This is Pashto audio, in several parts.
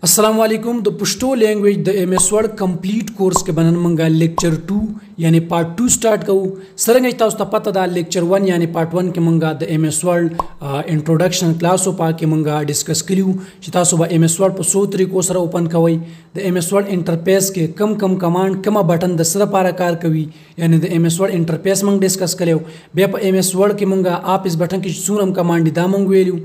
अस्सलामुअलैकुम द पुश्तो language the MS word complete course के बनन मंगा लेक्चर 2 यानी पार्ट 2 स्टार्ट कऊ सरंग तास पता दा लेक्चर 1 यानी पार्ट 1 के मंगा the MS word introduction class पा के मंगा डिस्कस करियो चिता सुबह MS वर्ड पर 100 तरीकों sir open Kavai the MS word interface के कम कमांड कम बटन द सर पारा कार कवी यानी द MS वर्ड इंटरफेस मंग डिस्कस करियो बे पर MS वर्ड के मंगा आप इस बटन की सूरम कमांड दा मंग वेलियो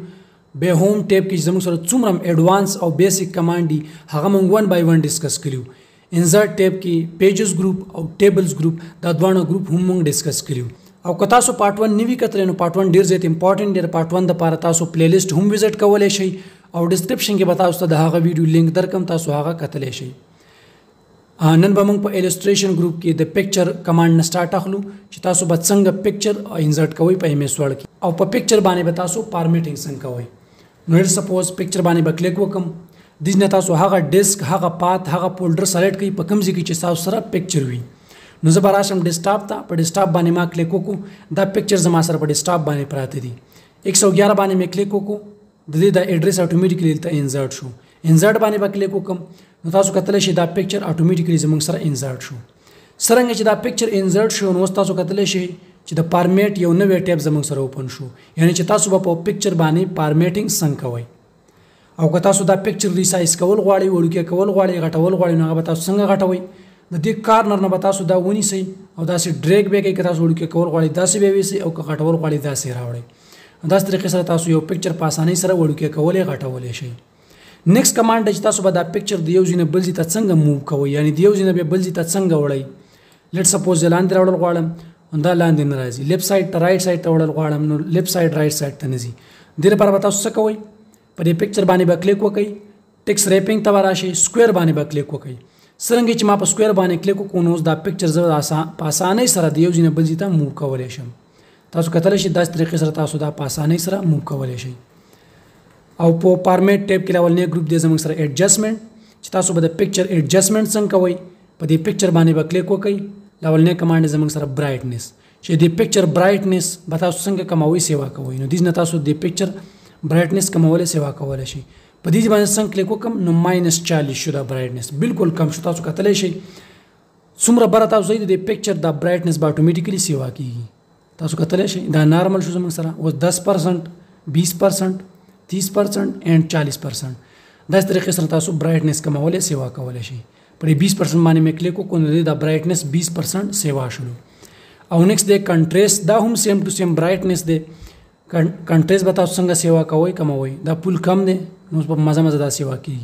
बे होम टैब की जमुक सर चुमरम एडवांस और बेसिक कमांड दी हम 1 by 1 डिस्कस करियो इंसर्ट टैब की पेजेस ग्रुप और टेबल्स ग्रुप दादवाना ग्रुप हम डिस्कस करियो और कतासो पार्ट 1 निवी कतरेनो पार्ट 1 डेर जेत इंपॉर्टेंट डेर पार्ट 1 द पारा तासो प्लेलिस्ट हम विजिट कवले शई और डिस्क्रिप्शन के बताओ उस्ताद हागा वीडियो लिंक दरकम तासो हागा कतले शई नन बमंग पर इलस्ट्रेशन ग्रुप की द पिक्चर कमांड न स्टार्ट अखलू चितासो बत्संग पिक्चर इंसर्ट कवई पर MS वर्ड की और पर पिक्चर बाने बतासो फॉर्मेटिंग संग कवई नोट सपोज पिक्चर बाने बक्लिक वकम दिस नतासो हागा डिस्क हागा पाथ हागा फोल्डर सेलेक्ट कई पकमजी की चिसाव सरा पिक्चर हुई नुजबराशम डेस्कटॉप था पर डेस्कटॉप बाने मा क्लिक को द पिक्चर जमा सर पर डेस्कटॉप बाने पर आती थी 111 बाने में क्लिक को the address automatically insert show insert बाने बा क्लिक कम नतासो कतले शे द पिक्चर ऑटोमेटिकली जमंग सर इंसर्ट शो सरंग द पिक्चर इंसर्ट शो नोस्तासो कतले शे च द फॉर्मेट यो नवे टैब जमंग सर ओपन शो यानी चिता सुबह पो पिक्चर बानी फॉर्मेटिंग संग कवई और कता सुदा पिक्चर रिसाइज कवल गवाड़ी ओड़ के कवल गवाड़ी घटावल गवाड़ी ना बता संग घटावई द दे कार्नर न बता सुदा वनी से और दासी ड्रैग बैक कता ओड़ के कवल गवाड़ी दासी बेबी से और घटावल गवाड़ी दासी रावड़े दास तरीके से तासु यो पिक्चर पासानी सर ओड़ के कवले घटावले शई नेक्स्ट कमांड चिता सुबह द पिक्चर दियोजी ने बलजी तत्संग मूव कवई यानी दियोजी ने बलजी तत्संग वड़ई लेट सपोज जलान रावड़ल गवाड़म अंदा लान दिन राजी लेफ्ट साइड राइट साइड तवड़ल गवाड़म नो लेफ्ट साइड राइट साइड तनजी दिर पर बताओ सकवई पर ये पिक्चर बाने बा क्लिक वकई टेक्स्ट रैपिंग तवाराशे स्क्वायर बाने बा क्लिक वकई सरंगी चमा पर स्क्वायर बाने क्लिक को नोस दा पिक्चर ज पासाने सरा दियोजी ने बलजीता मूव कवलेशम तासु कतलेश 10 तरीके सरा तासु दा पासाने सरा मूव कवलेश औ पो फॉर्मेट टैब के लेवल ने ग्रुप दे जमंग सरा एडजस्टमेंट तासु बद पिक्चर एडजस्टमेंट संग कवई पर ये पिक्चर बाने बा क्लिक वकई लेवल ने कमांड जमंग सर ब्राइटनेस शे दी पिक्चर ब्राइटनेस बताओ संग कमावी सेवा कवई नो दिस नतासो दी पिक्चर ब्राइटनेस कमावले सेवा कवले शे पदीज बाने संग क्लिक को कम नो -40 शुदा ब्राइटनेस बिल्कुल कम शुता सु कतले शे सुमरा बरता जई दी पिक्चर द ब्राइटनेस बा ऑटोमेटिकली सेवा की तासु कतले शे दा नॉर्मल शु जमंग सरा वो 10% 20% 30% एंड 40% 10 तरीके से तासु ब्राइटनेस कमावले सेवा कवले शे पर 20% माने में क्लिक को दे द ब्राइटनेस 20% सेवा शुरू और नेक्स्ट दे कंट्रेस्ट द हम सेम टू सेम ब्राइटनेस दे कंट्रेस्ट बताओ संग सेवा कवई कमावई द पुल कम दे उस पर मजा दा सेवा की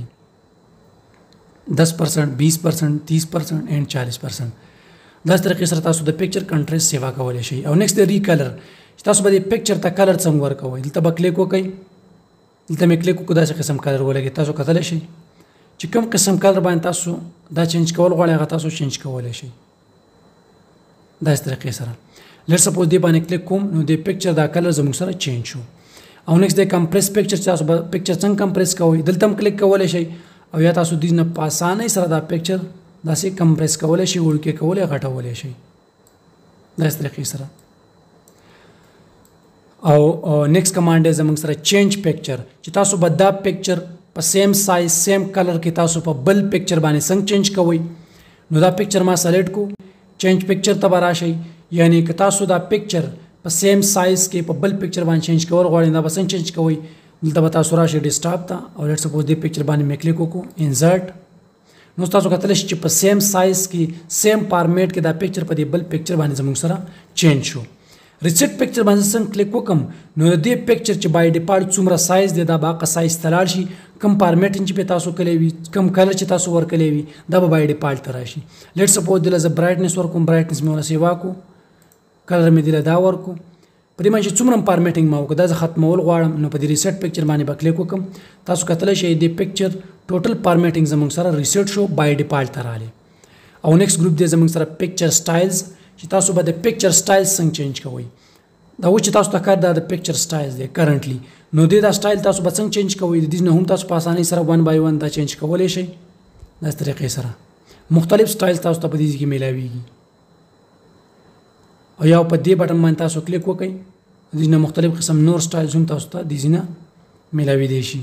10% 20% 30% एंड 40% 10 तरीके से तासु द पिक्चर कंट्रेस्ट सेवा कवले शई और नेक्स्ट दे रिकलर तासु बदे पिक्चर ता कलर संग वर्क कवई तब क्लिक को कई तब क्लिक को दा से किस्म कलर बोले तासु कतले शई चिकम किस्म कलर बान तासु दा चेंज कवल गवाले तासु चेंज कवले शई दास तरीके सर लेट सपोज दे बाने क्लिक कोम नो दे पिक्चर दा कलर जमुक सर चेंज हो और नेक्स्ट दे कंप्रेस पिक्चर तासु पिक्चर संग कंप्रेस कवई दलतम क्लिक कवले शई और या तासु दिस न पासाने सर दा पिक्चर दा से कंप्रेस कवले शई उड़ के कवले घटावले शई दास तरीके सर और नेक्स्ट कमांड है जमुक सर चेंज पिक्चर चितासु बद्दा पिक्चर पर सेम साइज सेम कलर के तासु पर बल पिक्चर बाने संग चेंज कवई नुदा पिक्चर मा सेलेक्ट को चेंज पिक्चर तबारा शई यानी कि तासु दा पिक्चर पर सेम साइज के पर बल पिक्चर बाने चेंज कवर गवाड़िंदा बसन चेंज कवई तब तासु राशि डिस्टर्ब था और लेट सपोज दे पिक्चर बाने में क्लिक को इंसर्ट नुस्तासु कतलेश पर सेम साइज की सेम फॉर्मेट के दा पिक्चर पर बल पिक्चर बाने जमुक सरा चेंज हो रिसेट पिक्चर बाने संग क्लिक को कम नो दे पिक्चर च बाय डिफॉल्ट चुमरा साइज दे दा बाका साइज तलाशी कम फॉर्मेट च पे तासु कलेवी कम कलर च तासु वर कलेवी दब बाय डिफॉल्ट तराशी लेट सपोज दिला ज ब्राइटनेस वर को ब्राइटनेस में सेवा को कलर में दिला दा वर को परिमा च चुमरम फॉर्मेटिंग मा को दा खत्म वल गवाड़म नो पदी रिसेट पिक्चर बाने बकले को कम तासु कतले शे दे पिक्चर टोटल फॉर्मेटिंग जमंग सारा रिसेट शो बाय डिफॉल्ट तराले और नेक्स्ट ग्रुप दे जमंग सारा पिक्चर स्टाइल्स तासु बदे पिक्चर स्टाइल्स संग चेंज कवई दा वो तासु तक दा पिक्चर स्टाइल्स दे करंटली नो दे दा स्टाइल तासु बसंग चेंज कवई दिस न हम तासु पासानी सर 1 by 1 दा चेंज कवले शई दस तरीके सर मुख्तलिफ स्टाइल्स तासु तब दीजी की मिलावीगी और या पर दे बटन मान तासु क्लिक को कई दिस न मुख्तलिफ किस्म नोर स्टाइल्स हम तासु ता दीजी ना मिलावी देशी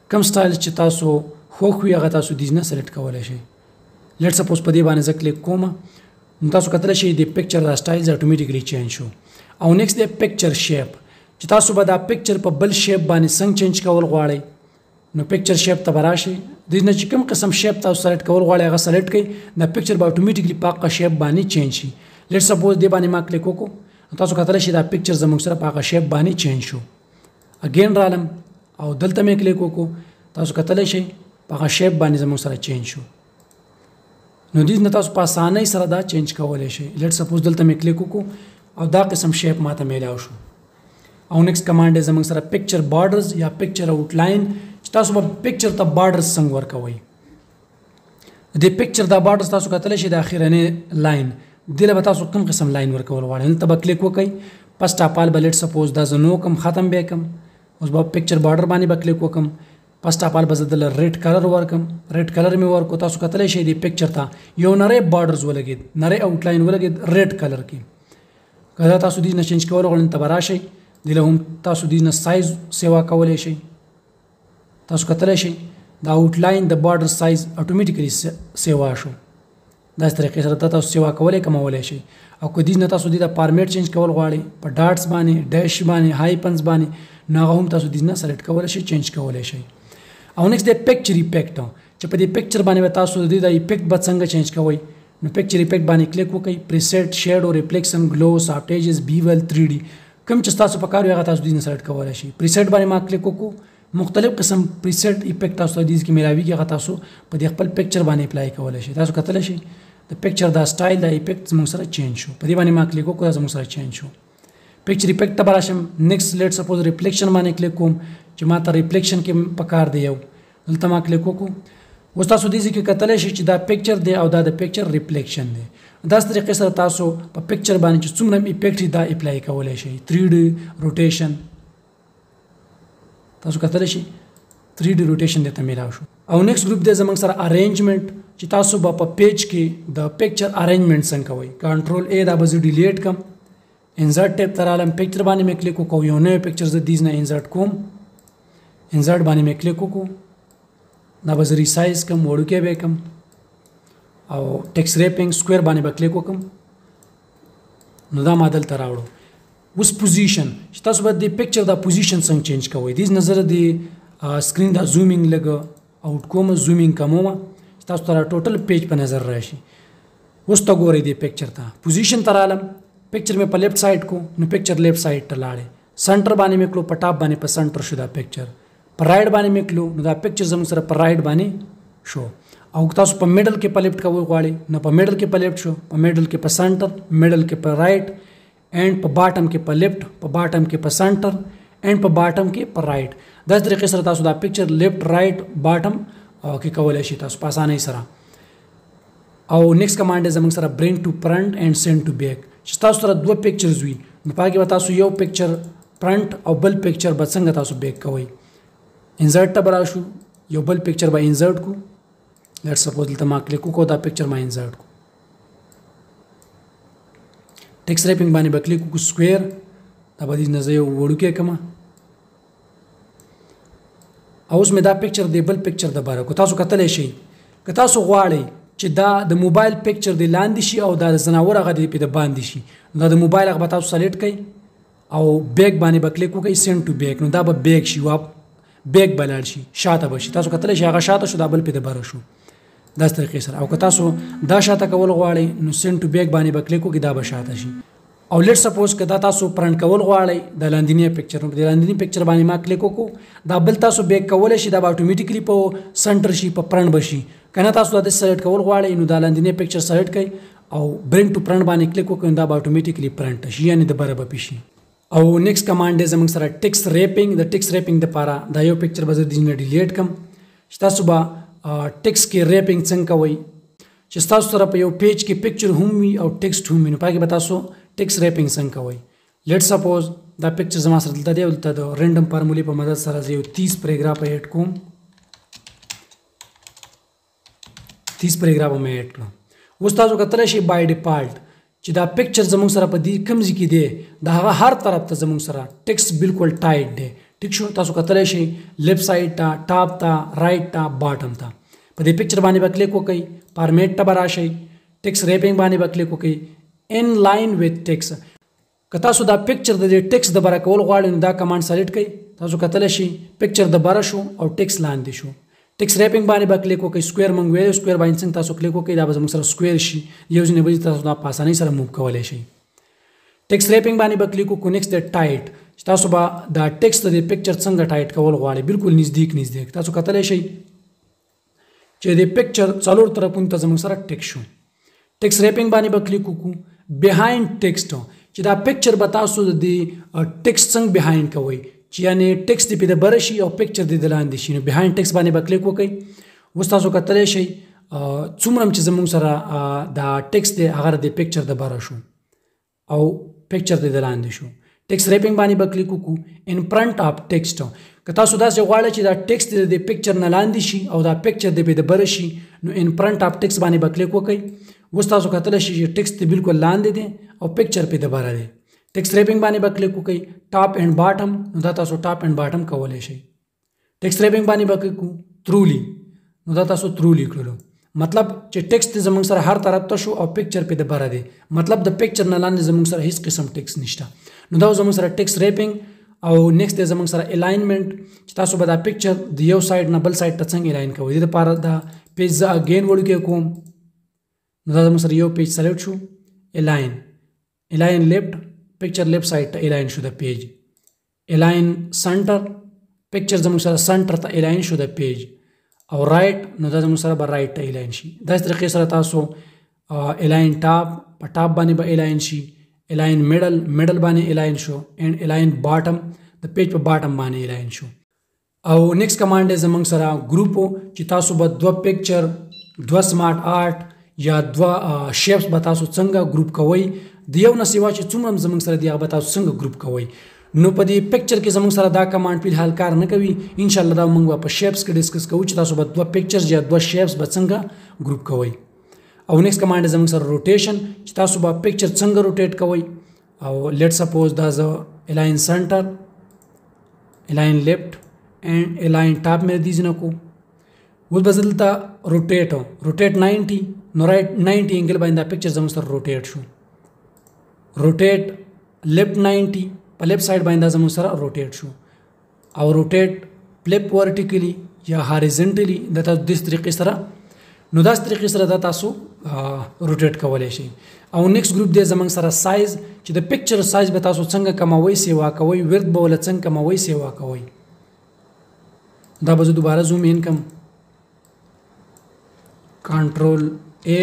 कम स्टाइल्स च तासु خوښ وي هغه تاسو دیز نه سلیکټ کولی شئ. لیټ سپوز په دې باندې زه کلیک کوم نو تاسو کتلی شئ د پکچر دا سټایلز اتومیټیکلی چینج شو. او نیکسټ دی پکچر شیپ چې تاسو به دا پکچر په بل شیپ باندې څنګه چینج کول غواړئ نو پکچر شیپ ته به راشئ. د نه چې کوم قسم شیپ تاسو سلیکټ کول غواړئ هغه سلیکټ کړئ دا پکچر به اتومیټیکلی په هغه شیپ باندې چینج شي. لیټ سپوز دې باندې ما کلیک وکړو تاسو کتلی شئ دا پکچر زموږ سره په هغه شیپ باندې چینج شو. اگین رالم او دلته مې کلیک وکړو تاسو کتلی شئ په هغه شیپ باندې زموږ سره چینج شو. نو دې نه تاسو په اسانۍ سره دا چینج کولی شئ. لیټ سپوز دلته مې کلیک وکړو او دا قسم شیپ ماته میلاو شو. او نیکسټ کمانډ دی زموږ سره پکچر بارډرز یا پکچر آوټ لاین چې تاسو به پکچر ته بارډرز څنګه ورکوئ. د پکچر دا بارډرز تاسو کتلی شئ د اخرنۍ لاین دې له به تاسو کوم قسم لاین ورکول غواړئ هلته به کلیک وکئ فسټ اف آل به لیټ سپوز دا زه نو کم ختم بیا کم اوس به پکچر بارډر باندې به کلیک وکم فسټ اف آل به زه دله ریډ کلر ورکم ریډ کلر مې ورکو تاسو کتلی شئ د پکچر ته یو نری بارډرز ولګېد نری آوټ لاین ولګېد ریډ کلر کې. که دا تاسو دې نه چینج کول غواړئ ته به راشئ دله هم تاسو دې نه سایز سیوا کولی شئ. تاسو کتلی شئ د آوټ لاین د بارډر سایز اتومیټیکلی سیوا شو. داسې طریقې سره تاسو سیوا کولی کمولی شئ. او که دې نه تاسو دې د فارمیټ چینج کول غواړئ په ډاټس باندې ډیش باندې هایپنز باندې نو هغه هم تاسو دې نه سلیکټ کولی شئ چینج کولی شئ. او نیکسټ دی پکچر ایفیکټ چې په دې پکچر باندې به تاسو د دې د ایفیکټ به څنګه چینج کوئ نو پکچر ایفیکټ باندې کلیک وکړئ پریسیټ شیډو ریفلیکشن ګلو سافټ ایجز بیول 3D کوم چې تاسو په کار وي هغه تاسو دې نه سلیکټ کولی شئ. پریسیټ باندې ما کلیک وکړو مختلف قسم پریسیټ ایفیکټ تاسو ته دې کې میلاویږي هغه تاسو په دې خپل پکچر باندې اپلای کولی شئ. تاسو کتلی شئ د پکچر دا سټایل دا ایفیکټ زموږ سره چینج شو. په دې باندې ما کلیک وکړو دا زموږ سره چینج شو. پکچر ایفیکټ ته به راشم نیکسټ لیټ سپوز ریفلیکشن باندې کلیک کوم چې ما ته ریفلیکشن کې په کار دی یو دلته ما کلیک وکړو اوس تاسو دې کې کتلی شئ چې دا پکچر دی او دا د پکچر ریفلیکشن دی. داسې طریقې سره تاسو په پکچر باندې چې څومره ایفیکټ دا اپلای کولی شئ. 3D روټیشن تاسو کتلی شئ 3D روټیشن دې ته میلاو شو. او نیکسټ ګروپ دی زموږ سره ارینجمنټ چې تاسو به په پیج کې د پکچر ارینجمنټ څنګه کوئ. کنټرول A دا به زه ډیلیټ کم انزرټ ټیب ته رالم پکچر باندې مې کلیک وکړو یو نوی پکچر زه دیز نه انزرټ کوم انزرټ باندې مې کلیک وکړو دا به زه ریسایز کم وړوکی به کم او ټیکس ریپینګ سکویر باندې به کلیک وکم نو دا ما دلته راوړو. اوس پوزیشن چې تاسو به د پکچر دا پوزیشن څنګه چینج کوئ دیز نظر د سکرین دا زومینګ لږ آوټ کوم زومینګ کمومه چې تاسو ته ټوټل پیج په نظر راشي. اوس ته ګورئ د پکچر ته پوزیشن ته رالم پکچر مې په لیفټ سایډ کو نو پکچر لیفټ سایډ ته لاړې سنټر باندې مې کړو په ټاپ باندې په سنټر شو دا پکچر په رایټ باندې مې کړو نو دا پکچر زموږ سره په رایټ باندې شو. او تاسو په میډل کې په لیفټ کوئ غواړئ نو په میډل کې په لیفټ شو په میډل کې په سنټر میډل کې په رایټ اینډ په باټم کې په لیفټ په باټم کې په سنټر اینډ په باټم کې په رایټ. داسې طریقې سره تاسو دا پکچر لیفټ رایټ باټم کې کولی شئ تاسو په اسانۍ سره. او نیکسټ کمانډ دی زموږ سره برینګ ټو فرنٹ اینډ سینډ ټو بیک چې تاسو سره دوه پکچرز وي نو په هغې به تاسو یو پکچر فرنٹ او بل پکچر به څنګه تاسو بیک کوئ. انزرټ ته به راشو یو بل پکچر به انزرټ کو لیټ سپوز دلته ما کلیک وکړو دا پکچر ما انزرټ کو ټیکس ریپینګ باندې به کلیک وکړو سکویر دا به دې نه زه یو وړوکی کړمه او اوس مې دا پکچر دی بل پکچر دپاره کو تاسو کتلی شئ که تاسو غواړئ چې دا د موبایل پکچر دی لاندې شي او دا د ځناور هغه دی پې د باندې شي نو دا د موبایل هغه به تاسو سلیکټ کړئ او بیک باندې به کلیک وکړئ سینډ ټو بیک نو دا به بیک شي بیک به لاړ شي شاته به شي تاسو کتلی شئ هغه شاته شو دا بل پې د بره شو داسې طریقې سره. او که تاسو دا شاته کول غواړئ نو سینډ ټو بیک باندې به کلیک وکړئ دا به شاته شي. او لیټ سپوز که دا تاسو فرنټ کول غواړئ د لاندینی پکچر نو د لاندینی پکچر باندې ما کلیک وکړو دا بل تاسو بیک کولی شي دا به اتومیټیکلی په سنټر شي په فرنټ به شي که نه تاسو دا سلیکټ کول غواړئ نو دا لاندینی پکچر سلیکټ کړئ او برینګ ټو فرنټ باندې کلیک وکړئ نو دا به اتومیټیکلی فرنټ شي یعنې د بره به پې شي. او نیکسټ کمانډ دی زموږ سره ټیکس ریپینګ د ټیکس ریپینګ دپاره دا یو پکچر به زه دې نه ډیلیټ کړم چې تاسو به ټیکس کې ریپینګ څنګه کوئ چې تاسو سره په یو پیج کې پکچر هم وي او ټیکسټ هم وي نو په هغې به تاسو ټیکس ریپینګ څنګه کوئ. لیټ سپوز دا پکچر زما سره دلته دی او دلته د رینډم فارمولې په مدد سره زه یو 30 پیراګراف ایډ کوم 30 پیراګراف مې ایډ کړم. اوس تاسو کتلی شئ بای ډیفالټ چې دا پکچر زموږ سره په دې کوم ځای کې دی د هغه هر طرف ته زموږ سره ټیکسټ بالکل ټایټ دی ٹھیک شو تاسو کتلی شئ لیفٹ سایډ ته ټاپ ته رائټ ته باټم ته په دې پکچر باندې به کلیک وکئ فارمیټ ته به راشئ ټیکس ریپینګ باندې به کلیک وکئ ان لاین وذ ټیکس که تاسو دا پکچر د دې ټیکس د بره کول غواړئ نو دا کمانډ سلیکټ کړئ تاسو کتلی شئ پکچر د بره شو او ټیکس لاندې شو ټیکس ریپینګ باندې به کلیک وکئ سکویر موږ ویلو سکویر باندې څنګه تاسو کلیک وکئ دا به زموږ سره سکویر شي یو ځینې بلې تاسو دا په اسانۍ سره موو کولی شئ ټیکس ریپینګ باندې به کلیک وکړو نیکسټ د ټایټ چې تاسو به دا ټیکس د پکچر څنګه ټایټ کول غواړئ بالکل نږدې تاسو کتلی شئ چې د پکچر څلور طرفونو ته زموږ سره ټیک شو ټیکس ریپینګ باندې به کلیک وکړو بیهایند ټیکسټ چې دا پکچر به تاسو د ټیکسټ څنګه بیهایند کوئ چې یعنی ټیکسټ دې په بره شي او پکچر دې د لاندې شي نو بیهایند ټیکسټ باندې به کلیک وکړئ اوس تاسو کتلی شئ څومره چې زموږ سره دا ټیکسټ دی هغه د پکچر د بره شو او پکچر دې د لاندې شو ټیکس ریپینګ باندې به کلیک وکړو ان فرنٹ اف ټیکسټ که تاسو داسې غواړئ چې دا ټیکسټ د پکچر نه لاندې شي او دا پکچر د بره شي نو ان فرنٹ اف ټیکسټ باندې به کلیک وکړئ اوس تاسو کتلی شئ چې ټیکسټ بالکل لاندې دی او پکچر پې د بره دی ټیکس ریپینګ باندې به کلیک وکړئ ټاپ اینډ باټم نو دا تاسو ټاپ اینډ باټم کولی شئ ټیکس ریپینګ باندې به کلیک وکړو تھرولی نو دا تاسو تھرولی کړلو مطلب چې ټیکسټ زموږ سره هر طرف ته شو او پکچر پې د بره دی مطلب د پکچر نه لاندې زموږ سره هیڅ قسم ټیکس نشته نو دا زموږ سره ټیکس ریپینګ او نیکسټ دی زموږ سره الاینمنټ چې تاسو به دا پکچر د یو سایډ نه بل سایډ ته څنګه الاین کوئ دې دپاره دا پیج زه اګین وړوکی کوم نو دا زموږ سره یو پیج سلیکټ شو الاین لیفټ پکچر لیفټ سایډ ته الاین شو د پیج الاین سنټر پکچر زموږ سره سنټر ته الاین شو د پیج او رائټ نو دا زموږ سره به رائټ ته الاین شي داسې طریقې سره تاسو الاین ټاپ په ټاپ باندې به الاین شي الاین میډل باندې الاین شو اینڈ الاین باټم د پیج په باټم باندې الاین شو او نیکسټ کمانډ دی زموږ سره ګروپ چې تاسو به دوه پکچر دوه سمارټ آرټ یا دوه شیپس به تاسو څنګه ګروپ کوئ د یو نه سوا چې څومره زموږ سره دی هغه به تاسو څنګه ګروپ کوئ نو په دې پکچر کې زموږ سره دا کمانډ په حال کار نه کوي ان شاء الله دا موږ په شیپس کې ډیسکس کوو چې تاسو به دوه پکچرز یا دوه شیپس به څنګه ګروپ کوئ او نیکسټ کمانډ زموږ سره روټیشن چې تاسو به پکچر څنګه روټیټ کوئ او لیټ سپوز دا زه الاین سنټر الاین لیفټ اینڈ الاین ټاپ مې دې ځینه کو اوس به زه دلته روټیټ 90 نو رائټ 90 انګل باندې دا پکچر زموږ سره روټیټ شو روټیټ لیفټ 90 په لیفټ سایډ باندې زموږ سره روټیټ شو او روټیټ فلپ ورټیکلی یا هاریزنټلی د تاسو د طریقې سره نو داس طریقې سره دا تاسو روټیټ کولی شئ او نیکسټ ګروپ دی زموږ سره سایز چې د پکچر سایز به تاسو څنګه کموئ سیوا کوئ ورد به ولا څنګه کموئ سیوا کوئ دا به زه دوباره زوم ان کم کنټرول A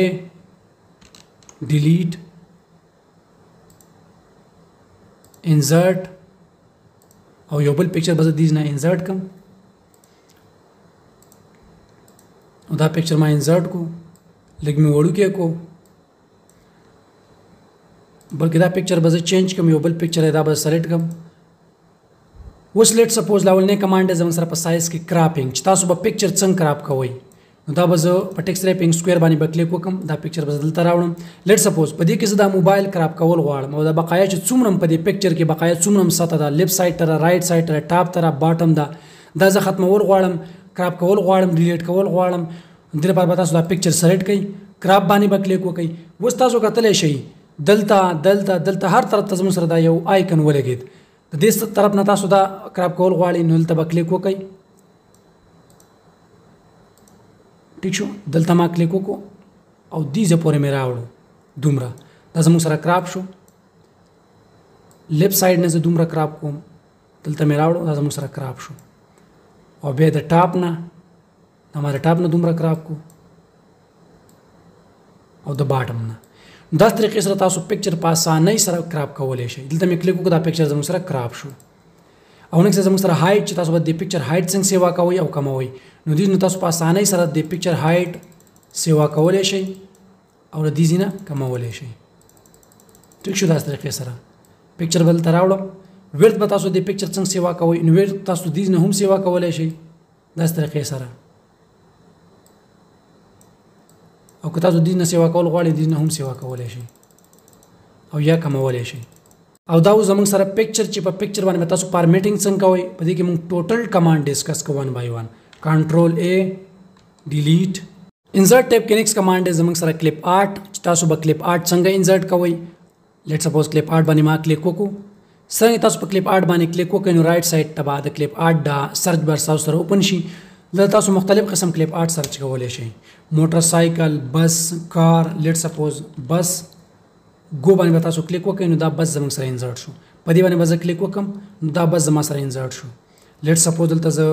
ډیلیټ انسرټ او یو بل پکچر به زه دیز نه انسرټ کم او دا پکچر ما انسرټ کو لږ مې وړوکی کو بلکې دا پکچر به زه چینج کم یو بل پکچر دا به سلیکټ کم اوس لیټ سپوز لاولنې کمانډ دی زموږ سره په سایز کې کراپینګ چې تاسو به پکچر څنګه کراپ کوئ نو دا به زه په ټیکس ریپینګ سکویر باندې به کلیک وکم دا پکچر به دلته راوړم لیټ سپوز په دې کې زه دا موبایل کراپ کول غواړم او دا بقایا چې څومره په دې پکچر کې بقایا څومره سطح ده لیفټ سایډ ته رائټ سایډ ته ټاپ ته باټم ده دا زه ختمول غواړم کراپ کول غواړم ډیلیټ کول غواړم دې لپاره به تاسو دا پکچر سلیکټ کړئ کراپ باندې به کلیک وکړئ اوس تاسو کتلی شئ دلته هر طرف ته زموږ سره دا یو آیکن ولګېد د دې طرف نه تاسو دا کراپ کول غواړئ نو دلته به کلیک وکړئ ٹھیک شو دلته ما کلیک وکړو او دې ځای پورې مې راوړو دومره دا زموږ سره کراپ شو لیفټ سایډ نه زه دومره کراپ کوم دلته مې راوړو دا زموږ سره کراپ شو او بیا د ټاپ نه ما د ټاپ نه دومره کراپ کو او د باټم نه داس طریقې سره تاسو پکچر په اسانۍ سره کراپ کولی شئ دلته مې کلیک وکړو دا پکچر زموږ سره کراپ شو او نیکسټ زموږ سره هایټ چې تاسو به د پکچر هایټ څنګه سیوا کوئ او کموئ نو دې نه تاسو په اسانۍ سره د پکچر هایټ سیوا کولی شئ او د دې نه کمولی شئ ټیک شو داس طریقې سره پکچر بل ته راوړم ورد به تاسو د پکچر څنګه سیوا کوئ نو ورد تاسو دې نه هم سیوا کولی شئ داس طریقې سره او که تاسو دې نه سیوا کول غواړئ دې نه هم سیوا کولی شئ او یا کمولی شئ او دا زمونږ سره پکچر چې په پکچر باندې تاسو فارمیټینګ څنګه کوئ په دې کې موږ ټوټل کمانډ ډیسکس کوو ون بای ون. کنټرول A ډیلیټ. انسرټ ټیب کې نیکسټ کمانډ دی زمونږ سره کلیپ آرټ چې تاسو به کلیپ آرټ څنګه انسرټ کوئ. لیټ سپوز کلیپ آرټ باندې ما کلیک وکړو. څنګه تاسو په کلیپ آرټ باندې کلیک وکړئ نو رائټ سایډ ته به د کلیپ آرټ دا سرچ بار سره اوپن شي. دلته تاسو مختلف قسم کلیپ آرټ سرچ کولی شئ. موټر سایکل، بس، کار. لیټ سپوز بس گو باندې به تاسو کلیک وکړئ نو دا بس زموږ سره انسرټ شو. په دې باندې به زه کلیک وکړم نو دا بس زما سره انسرټ شو. لیټ سپوز دلته زه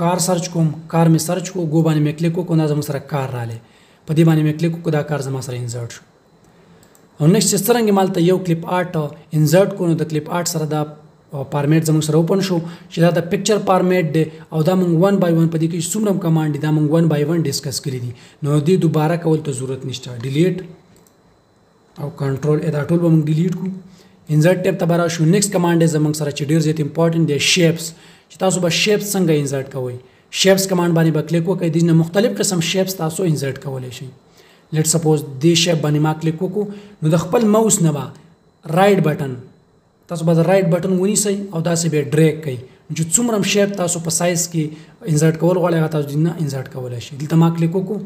کار سرچ کوم، کار مې سرچ کو، گو باندې مې کلیک وکړو دا زموږ سره کار رالی. په دې باندې مې کلیک وکړو دا کار زما سره انسرټ شو. او نیکسټ چې څرنګه مالته یو کلیپ آرټ انسرټ کو نو د کلیپ آرټ سره دا فارمیټ زموږ سره اوپن شو چې دا د پکچر فارمیټ دی او دا موږ ون بای ون په دې کې څومره کمانډ دي دا موږ ون بای ون ډسکس کړي دي نو دې دوباره کول ته ضرورت نشته. ډیلیټ او کنټرول A دا ټول به موږ ډیلیټ کړو. انسرټ ټیب ته به راشو. نیکسټ کمانډ دی زموږ سره چې ډېر زیات امپورټنټ دی شیپس چې تاسو به شیپس څنګه انسرټ کوئ. شیپس کمانډ باندې به کلیک وکړئ. دې نه مختلف قسم شیپس تاسو انسرټ کولی شئ. لیټ سپوز دې شیپ باندې ما کلیک وکړو نو د خپل ماوس نه به رائټ بټن تاسو به د رائټ بټن ونیسئ او داسې به ډریګ کړئ چې څومره شیپ تاسو په سایز کې انسرټ کول غواړئ هغه تاسو نه انسرټ کولی شئ. دلته ما کلیک وکړو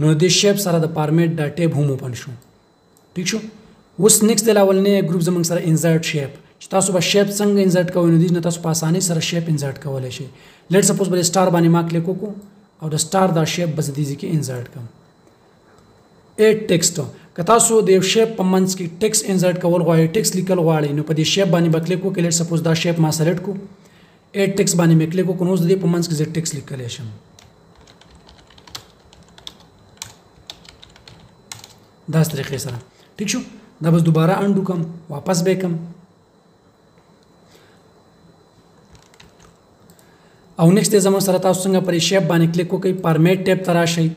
نو د شیپ سره د فارمیټ دا ټیب هم اوپن شو. ټیک شو. اوس نیکسټ د لاولنې ګروپ زموږ سره انسرټ شیپ چې تاسو به شیپ څنګه انسرټ کوئ نو دې نه تاسو په اسانۍ سره شیپ انسرټ کولی شئ. لیټ سپوز بل سټار باندې ما کلیک وکړو او د سټار دا شیپ بس دې ځای کې انسرټ کړم. ایډ ټیکسټ که تاسو د یو شیپ په منځ کې ټیکس انسرټ کول غواړئ، ټیکس لیکل غواړئ نو په دې شیپ باندې به کلیک وکړئ. لیټ سپوز دا شیپ ما سلیکټ کړو. ایډ ټیکس باندې مې کلیک وکړو نو اوس د دې په منځ کې زه ټیکس لیکلی شم. داسې طریقې سره ټیک شو. دا بس دوباره انډو کم واپس به کم او نیکسټ زموږ سره تاسو څنګه پر شیپ باندې کلیک وکړئ فارمیټ ټیب ته راشئ.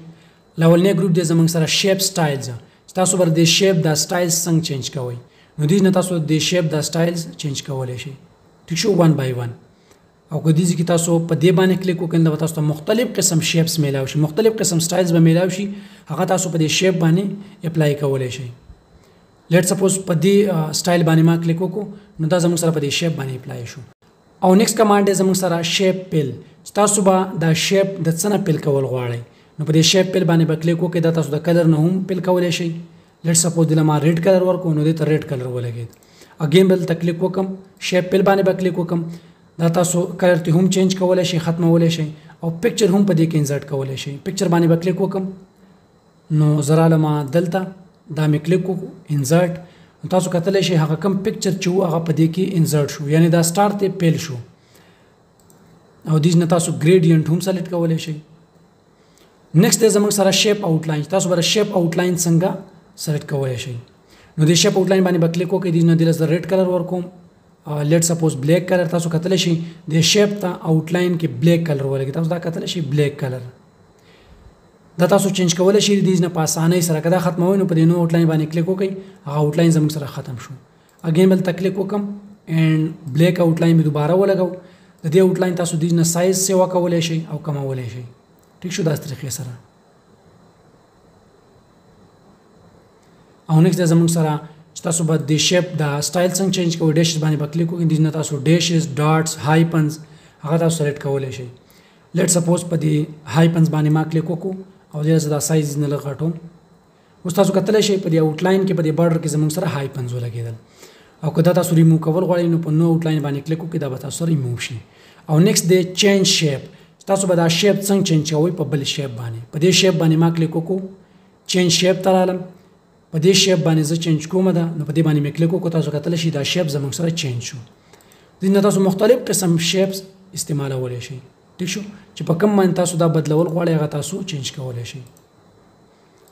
لاولنی ګروپ دی زموږ سره شیپ سټایلز تاسو بر د شیپ دا سټایلز څنګه چینج کوئ نو دې نه تاسو د شیپ دا سټایلز چینج کولی شئ. ټیک شو. ون بای ون او که دې کې تاسو په دې باندې کلیک وکړئ نو تاسو ته مختلف قسم شیپس میلاو شي، مختلف قسم سټایلز به میلاو شي هغه تاسو په دې شیپ باندې اپلای کولی شئ. لیټ سپوز په دې سټایل باندې ما کلیک وکړو نو دا زموږ سره په دې شیپ باندې اپلای شو. او نیکسټ کمانډ دی زموږ سره شیپ پیل تاسو به دا شیپ د څه نه پیل کول غواړئ نو په دې شیپ پیل باندې به کلیک وکړئ. دا تاسو د کلر نه هم پیل کولی شئ. لیټ سپوز دلته ما ریډ کلر ورکړو نو دې ته ریډ کلر ولګېد. اګین بل ته کلیک وکم شیپ پیل باندې به کلیک وکم دا تاسو کلر ته هم چینج کولی شئ، ختمولی شئ او پکچر هم په دې کې انسرټ کولی شئ. پکچر باندې به کلیک وکم نو زراله ما دلته دا مې کلیک وکړو انسرټ تاسو کتلی شئ هغه کم پکچر چې و هغه په دې کې انسرټ شو یعنی دا سټار ته پیل شو. او دې نه تاسو ګریډینټ هم سلیکټ کولی شئ. نیکسټ دی زموږ سره شیپ آوټلاین تاسو به شیپ آوټلاین څنګه سلیکټ کولی شئ نو د شیپ آوټلاین باندې به کلیک وکړئ. دې نه دلته زه ریډ کلر ورکوم. لیټ سپوز بلیک کلر تاسو کتلی شئ د شیپ ته آوټلاین کې بلیک کلر ولګي تاسو دا کتلی شئ بلیک کلر دا تاسو چینج کولی شئ. دې نه په اسانۍ سره که دا ختموئ نو په دې نو آوټلاین باندې کلیک وکړئ هغه آوټلاین زموږ سره ختم شو. اګین بل ته کلیک وکم اینډ بلیک آوټلاین مې دوباره ولګو. د دې آوټلاین تاسو دې نه سایز سیوا کولی شئ او کمولی شئ. ټیک شو. داسې طریقې سره او نیکسټ زموږ سره چې تاسو به د شیپ دا سټایل څنګه چینج کوئ ډیشز باندې به کلیک وکړئ. دې نه تاسو ډیشز ډاټس هایپنز هغه تاسو سلیکټ کولی شئ. لیټ سپوز په دې هایپنز باندې ما کلیک وکړو او دې زه دا سایز نه لږ غټوم. اوس تاسو کتلی شئ په دې آوټلاین کې په دې بارډر کې زموږ سره هایپنز ولګېدل او که دا تاسو ریموو کول غواړئ نو په نو آوټلاین باندې کلیک وکړئ دا به تاسو ریموو شي. او نیکسټ دی چینج شیپ تاسو به دا شیپ څنګه چینج کوئ په بل شیپ باندې. په دې شیپ باندې ما کلیک وکړو چینج شیپ ته رالم. په دې شیپ باندې زه چینج کوم ده نو په دې باندې مې کلیک وکړو تاسو کتلی شئ دا شیپ زموږ سره چینج شو. دې نه تاسو مختلف قسم شیپس استعمالولی شئ. ټیک شو. چې په کوم باندې تاسو دا بدلول غواړئ هغه تاسو چینج کولی شئ.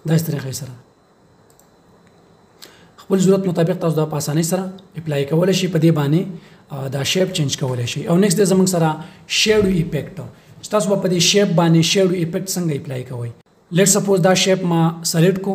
داسې طریقې سره خپل ضرورت مطابق تاسو دا په اسانۍ سره اپلای کولی شئ. په دې باندې دا شیپ چینج کولی شئ. او نیکسټ دی زموږ سره شیډو ایفیکټ چې تاسو به په دې شیپ باندې شیډو ایفیکټ څنګه اپلای کوئ. لیټ سپوز دا شیپ ما سلیکټ کو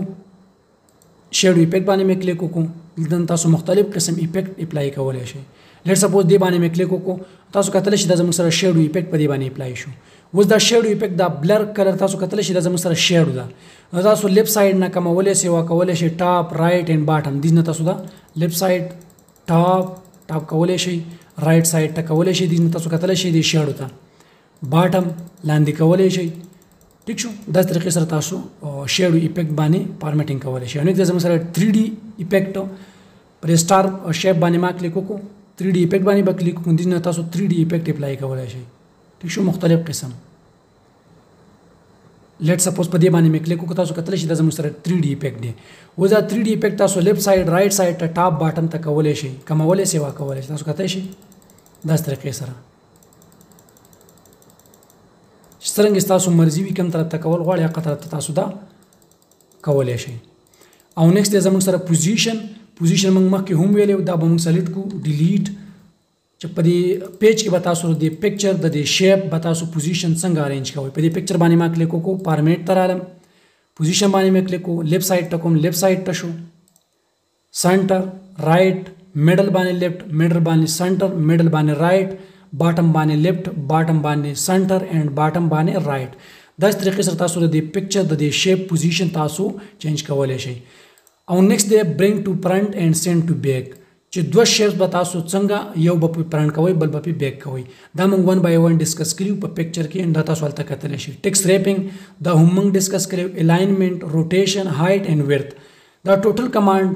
شیډو ایفیکټ باندې مې کلیک وکړو. دلته تاسو مختلف قسم ایفیکټ اپلای کولی شئ. لیټ سپوز دې باندې مې کلیک وکړو تاسو کتلی شئ دا زموږ سره شیډو ایفیکټ په دې باندې اپلای شو. اوس دا شیډو ایفیکټ دا بلر کلر تاسو کتلی شئ دا زموږ سره شیډو ده نو تاسو لیفټ سایډ نه کمولی شئ وا کولی شئ ټاپ رایټ اینډ باټم دې نه تاسو دا لیفټ سایډ ټاپ کولای شي، رائټ سایډ ته کولای شي، دې تاسو کتلی شئ دې شیډو ته باټم لاندې کولای شئ. ټیک شو، داسې طریقې سره تاسو شیډو ایفیکټ باندې فارمیټینګ کولای شئ. نو دا زموږ سره 3D ایفیکټ پر سٹار شیپ باندې ما کلیک وکړو، 3D ایفیکټ باندې به کلیک وکړو، دې نه تاسو 3D ایفیکټ اپلای کولای شئ. ټیک شو، مختلف قسم لیټ سپوز په دې باندې مې کلیک وکړو، تاسو کتلی شئ دا زموږ سره 3D ایفیکټ دی. اوس دا 3D ایفیکټ تاسو لیفټ سایډ رائټ سایډ ته ټاپ باټم ته کولای شئ، کمولی شئ واکولی شئ، تاسو کتلی شئ داسې طریقې سره څرنګه ستاسو مرضي وي کوم طرف ته کول غواړئ هغه طرف ته تاسو دا کولی شئ. او نیکسټ دی زموږ سره پوزیشن موږ مخکې هم ویلی دا به موږ سلیکټ کړو ډیلیټ، چې په دې پیج کې به تاسو د پکچر د دې شیپ به تاسو پوزیشن څنګه ارینج کوئ. په دې پکچر باندې ما کلیک وکړو، فارمیټ ته رالم، پوزیشن باندې مې کلیک وکړو، لیفټ سایډ ته کوم، لیفټ سایډ ته شو، سنټر رائټ، میډل باندې لیفټ، میډل باندې سنټر، میډل باندې رائټ، باټم باندې لیفټ، باټم باندې سنټر اینڈ باټم باندې رائټ. داسې طریقې سره تاسو د دې پکچر د دې شیپ پوزیشن تاسو چینج کولی شئ. او نیکسټ دی برینګ ټو فرنٹ اینڈ سینډ ټو بیک، چې دوه شیپس به تاسو څنګه یو به په فرنٹ کوئ بل به په بیک کوئ. دا موږ 1 by 1 ډسکس کړیو په پکچر کې، دا تاسو هلته کتلی شئ. ټیکسټ ریپینګ دا هم موږ ډسکس کړیو، الاینمنٹ، روټیشن، هایټ اینڈ ورث. دا ټوټل کمانډ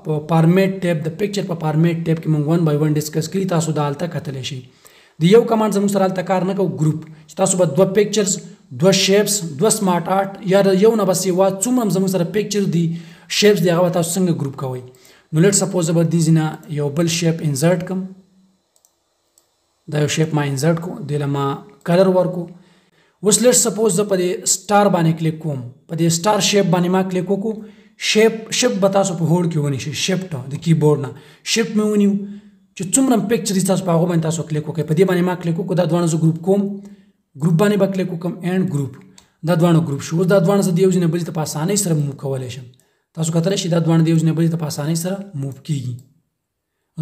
په فارمیټ ټیب د پکچر په فارمیټ ټیب کې موږ 1 by 1 ډسکس کړي، تاسو دا هلته کتلی شئ. د یو کمانډ زموږ سره هلته کار نه کوو، ګروپ، چې تاسو به دوه پکچرز، دوه شیپس، دوه سمارټ آرټ یا د یو نه بس یوه څومره زموږ سره پکچر دي شیپس دی هغه به تاسو څنګه ګروپ کوئ. نو لیټ سپوز زه به دې ځینه یو بل شیپ انزرټ کړم، دا یو شیپ ما انزرټ کړو، دې له ما کلر ورکړو. اوس لیټ سپوز زه په دې سټار باندې کلیک کوم، په دې سټار شیپ باندې ما کلیک وکړو، شیپ به تاسو په هوډ کې ونیسئ، شیفټ د کیبورډ نه شیفټ مې ونیو، چې څومره پکچر دي تاسو په هغه باندې تاسو کلیک وکړئ. په دې باندې ما کلیک وکړو، دا دواړه زه ګروپ کوم، ګروپ باندې به کلیک وکړم اینډ ګروپ، دا دواړه ګروپ شو. اوس دا دواړه زه د یو ځای نه بلې ته په اسانۍ سره موو کولی شم. تاسو کتلی شئ دا دواړه د یو ځای نه بلې ته په اسانۍ سره موو کېږي.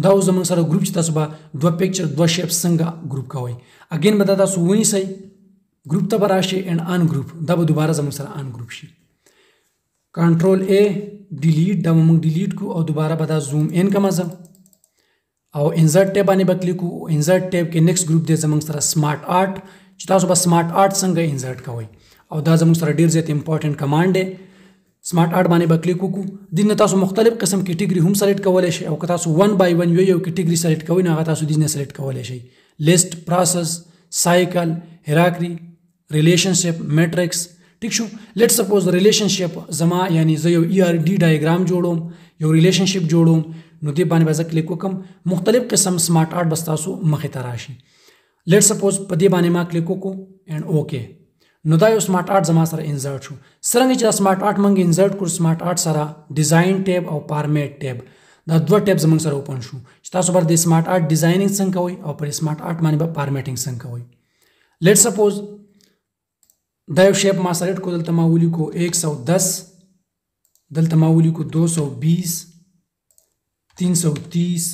دا اوس زموږ سره ګروپ چې تاسو به دوه پکچر دوه شیپ څنګه ګروپ کوئ. اګین به دا تاسو ونیسئ، ګروپ ته به راشئ اینډ ان ګروپ، دا به دوباره زموږ سره ان ګروپ شي. کنټرول A ډیلیټ، دا به موږ ډیلیټ کړو او دوباره به دا زوم ان کړم زه، او انزرټ ټیب باندې به کلیک وکړو. انزرټ ټیب کې نیکسټ ګروپ دی زموږ سره سمارټ آرټ، چې تاسو به سمارټ آرټ څنګه انزرټ کوئ، او دا زموږ سره ډېر زیات امپورټنټ کمانډ دی. سمارټ آرټ باندې به کلیک وکړو، دې نه تاسو مختلف قسم کیټګري هم سلیکټ کولی شئ، او که تاسو 1 by 1 یو کیټګري سلیکټ کوئ نو هغه تاسو دې نه سلیکټ کولی شئ. لیسټ، پروسس، سایکل، هیراکري، ریلیشنشپ، میټرکس. ٹھیک شو، لیټ سپوز ریلیشنشپ زما یعنی زه یو ERD ډایګرام جوړوم، یو ریلیشنشپ جوړوم، نو دې باندې به زه کلیک وکړم، مختلف قسم سمارټ آرټ به ستاسو مخې ته راشي. لیټ سپوز په دې باندې ما کلیک وکړو اینډ اوکې، نو دا یو سمارټ آرټ زما سره انزرټ شو. څرنګه چې دا سمارټ آرټ موږ انزرټ کړو، سمارټ آرټ سره ډیزاین ټیب او فارمیټ ټیب، دا دوه ټیب زموږ سره اوپن شو، چې تاسو به د سمارټ آرټ ډیزاینینګ څنګه کوئ او پر سمارټ آرټ باندې به فارمیټینګ څنګه کوئ. لیټ سپوز دا یو شیپ ما سلیکټ کړو، دلته ما ولیکو 110، دلته ما ولیکو 220، 330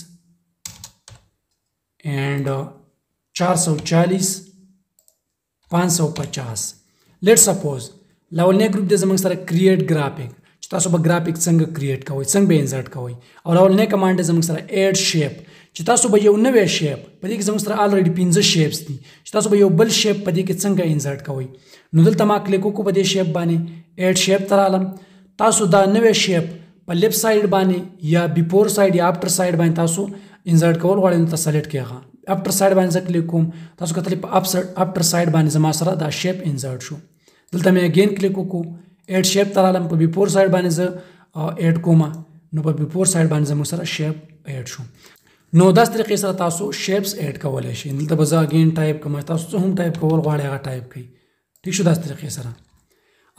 اینڈ 440، 550. لیټ سپوز لاولنی گروپ دی زموږ سره کریټ ګرافیک، چې تاسو به ګرافیک څنګه کریټ کوئ، څنګه به انزرټ کوئ. او لاولنی کمانډ دی زموږ سره ایډ شیپ، چې تاسو به یو نوی شیپ، په دې کې زموږ سره الریډي 15 شیپس دي، چې تاسو به یو بل شیپ په دې کې څنګه انزرټ کوئ. نو دلته ما کلیک وکړو په دې شیپ باندې، ایډ شیپ ته رالم. تاسو دا نوی شیپ په لیفټ سایډ باندې یا بیفور سایډ یا افټر سایډ باندې تاسو انزرټ کول غواړئ نو تاسو سلیکټ کړئ. افټر سایډ باندې زه کلیک کوم، تاسو کتلی په افټر سایډ باندې زما سره دا شیپ انزرټ شو. دلته مې اګین کلیک وکړو، ایډ شیپ ته رالم، په بیفور سایډ باندې زه ایډ کوم، نو په بیفور سایډ باندې زموږ سره شیپ ایډ شو. نو داسې طریقې سره تاسو شیپس ایډ کولی شئ. دلته به زه اګین ټایپ کوم، تاسو څه هم ټایپ کول غواړئ هغه ټایپ کړئ. ٹھیک شو، داسې طریقې سره.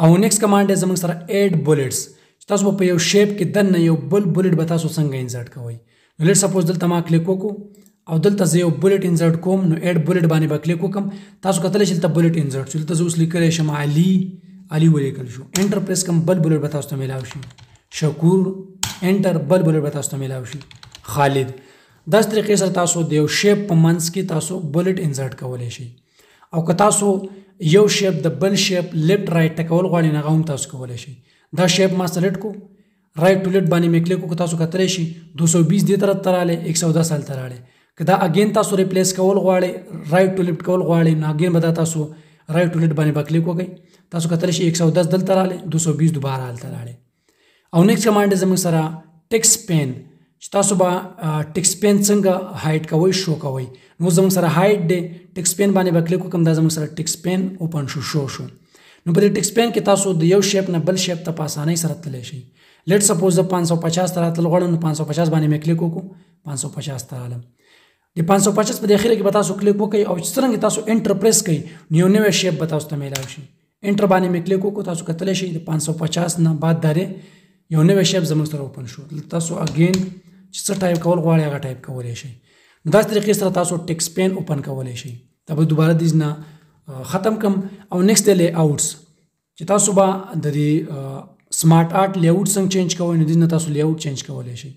او نیکسټ کمانډ دی زموږ سره ایډ بولټس، چې تاسو په یو شیپ کې دننه یو بل بولټ به تاسو څنګه انزرټ کوئ. نو لیټ سپوز دلته ما کلیک وکړو او دلته زه یو بولټ انزرټ کوم، نو ایډ بولټ باندې به کلیک وکړم. تاسو کتلی شئ دلته بولټ انزرټ شو، دلته زه اوس لیکلی شم علي ولیکل شو، انټر پریس کوم، بل بولټ به تاسو ته میلاو شي. شکور، انټر، بل بولټ به تاسو ته میلاو شي. خالد. داسې طریقې سره تاسو د یو شیپ په منځ کې تاسو بولټ انزرټ کولی شئ. او که تاسو یو شیپ د بل شیپ لیفټ رائټ ته کول غواړئ نو هغه هم تاسو کولی شئ. دا شیپ ما سلیکټ کو، رائټ ټو لیفټ باندې مې کلیک وکړو تاسو کتلی شي 220 دې طرف ته راغلی 110 هلته راغلی که دا اګین تاسو ریپلیس کول غواړئ رائټ ټو لیفټ کول غواړئ نو اګین به دا تاسو رائټ ټو لیفټ باندې به کلیک وکړئ تاسو کتلی شي 110 دلته راغلی 220 دوباره هلته راغلی او نیکسټ کمانډ زموږ سره ټیکس پین چې تاسو به ټیکس پین څنګه هایډ کوئ شو کوئ نو زموږ سره هایډ دی ټیکس پین باندې به کلیک وکړم دا زموږ سره ټیکس پین اوپن شو نو په دې ټیکس پین کې تاسو د یو شیپ نه بل شیپ ته په اسانۍ سره تللی شئ لیټ سپوز د 550 ته راتلل غواړم نو 550 باندې مې کلیک وکړو 550 ته رالم د 550 په اخره کې به تاسو کلیک وکړئ او څرنګه تاسو انټر پریس کړئ نو یو نوی شیپ به تاسو ته میلاو شي انټر باندې مې کلیک وکړو تاسو کتلی شئ د 550 نه بعد درې یو نوی شیپ زموږ سره اوپن شو تاسو اګین چې څه ټایپ کول غواړئ هغه ټایپ کولی شئ نو داسې طریقې سره تاسو ټیکس پین اوپن کولی شئ دا به دوباره دیز نه ختم کم او نیکسټ دی لی آوټس چې تاسو به د دې سمارټ آرټ لی آوټ څنګه چینج کوئ نو دیز نه تاسو لی آوټ چینج کولی شئ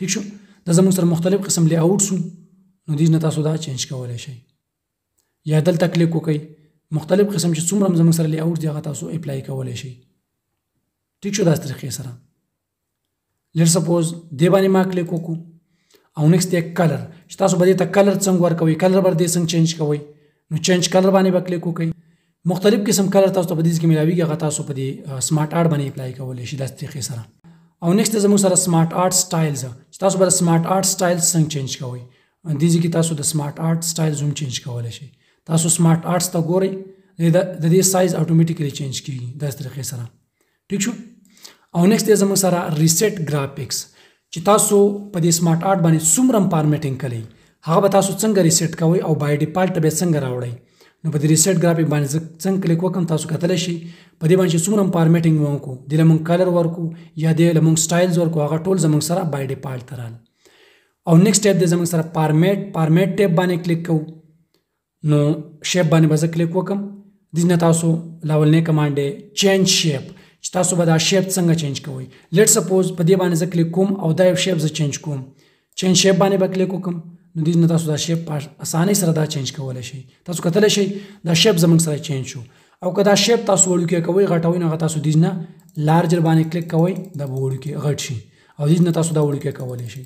ټیک شو دا زموږ سره مختلف قسم لی آوټس نو دیز نه تاسو دا چینج کولی شئ یا دلته کلیک وکئ مختلف قسم چې څومره زموږ سره لی آوټ دی هغه تاسو اپلای کولی شئ ټیک شو داسې طریقې سره لیټ سپوز دې باندې ما کلیک وکړو او نیکسټ دی کلر چې تاسو به دې ته کلر څنګه ورکوئ کلر به دې څنګه چینج کوئ نو چینج کلر باندې به کلیک وکئ مختلف قسم کلر تاسو ته په دې کې ملاویږي هغه تاسو په دې سمارټ آرټ باندې اپلای کولی شئ داسې طریقې سره او نیکسټ زموږ سره سمارټ آرټ سټایلز چې تاسو به سمارټ آرټ سټایل څنګه چینج کوئ دې کې تاسو د سمارټ آرټ سټایل زوم چینج کولی شئ تاسو سمارټ آرټس ته ګورئ د دې سایز اتوماتیکلی چینج کیږي داسې طریقې سره ټیک شو او نیکسټ دی زموږ سره ریسیټ ګرافیکس چې تاسو په دې سمارټ آرټ باندې څومره فارمیټینګ کوئ هغه به تاسو څنګه ریسیټ کوئ او بای ډیفالټ به څنګه راوړئ نو په دې ریسیټ ګرافیک باندې څنګه کلیک وکړم تاسو کتلی شئ په دې باندې چې څومره فارمیټینګ وکړو دې له موږ کلر ورکو یا دې له موږ سټایلز ورکو هغه ټول زموږ سره بای ډیفالټ ته راغله او نیکسټ ټیپ دی زموږ سره فارمیټ ټیپ باندې کلیک کوو نو شیپ باندې به زه کلیک وکړم دې نه تاسو لاولنی کمانډ دی چینج شیپ چې تاسو به دا شیپ څنګه چینج کوئ لیټ سپوز په دې باندې زه کلیک کوم او دا یو شیپ زه چینج کوم چینج شیپ باندې به کلیک وکړم نو دې نه تاسو دا شیپ په اسانۍ سره دا چینج کولی شئ تاسو کتلی شئ دا شیپ زموږ سره چینج شو او که دا شیپ تاسو وړوکی کوئ غټوئ نو هغه تاسو دې نه لارجر باندې کلیک کوئ دا به وړوکی غټ شي او دې نه تاسو دا وړوکی کولی شئ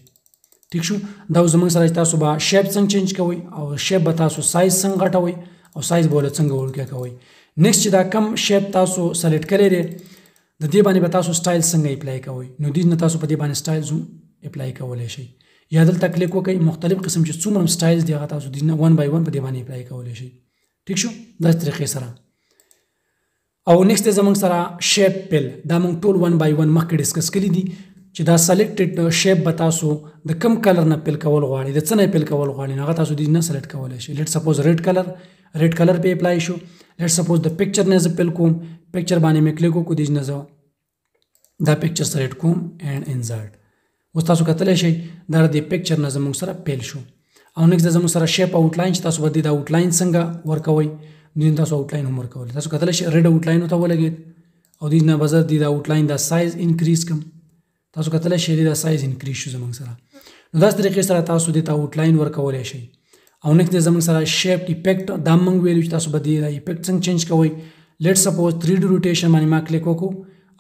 ټیک شو دا زموږ سره چې تاسو به شیپ څنګه چینج کوئ او شیپ به تاسو سایز څنګه غټوئ او سایز به له څنګه وړوکی کوئ نیکسټ چې دا کم شیپ تاسو سلیکټ کړی دی د دې باندې به تاسو سټایل څنګه اپلای کوئ نو دې نه تاسو په دې باندې سټایل زوم اپلای کولی شئ یا دلته کلیک وکئ مختلف قسم چې څومره سټایلز دی هغه تاسو دې نه ون بای ون په دې باندې اپلای کولی شئ ټیک شو داسې طریقې سره او نیکسټ دی زموږ سره شیپ پیل دا موږ ټول ون بای ون مخکې ډسکس کړي دي چې دا سلیکټډ شیپ به تاسو د کم کلر نه پیل کول غواړئ د څه نه پیل کول غواړئ نو هغه تاسو دې نه سلیکټ کولی شئ لیټ سپوز ریډ کلر پې اپلای شو لیټ سپوز د پکچر نه زه پیل کوم پکچر باندې مې کلیک وکړو دې نه زه دا پکچر سلیکټ کوم اینډ انزرټ اوس تاسو کتلی شئ دا د پکچر نه زموږ سره پیل شو او نیکسټ زموږ سره شیپ آوټلاین چې تاسو به د آوټلاین څنګه ورکوئ دې تاسو آوټلاین هم ورکولی تاسو کتلی شئ ریډ آوټلاین ته ولګېد او دې نه به زه د آوټلاین دا سایز انکریز کړم تاسو کتلی شئ دا سایز انکریز شو زموږ سره نو داسې طریقې سره تاسو دې ته آوټلاین ورکولی شئ او نیکسټ زموږ سره شیپ ایفیکټ دا موږ ویلو چې تاسو به د ایفیکټ څنګه چینج کوئ لیټ سپوز 3D روټیشن باندې ما کلیک وکړو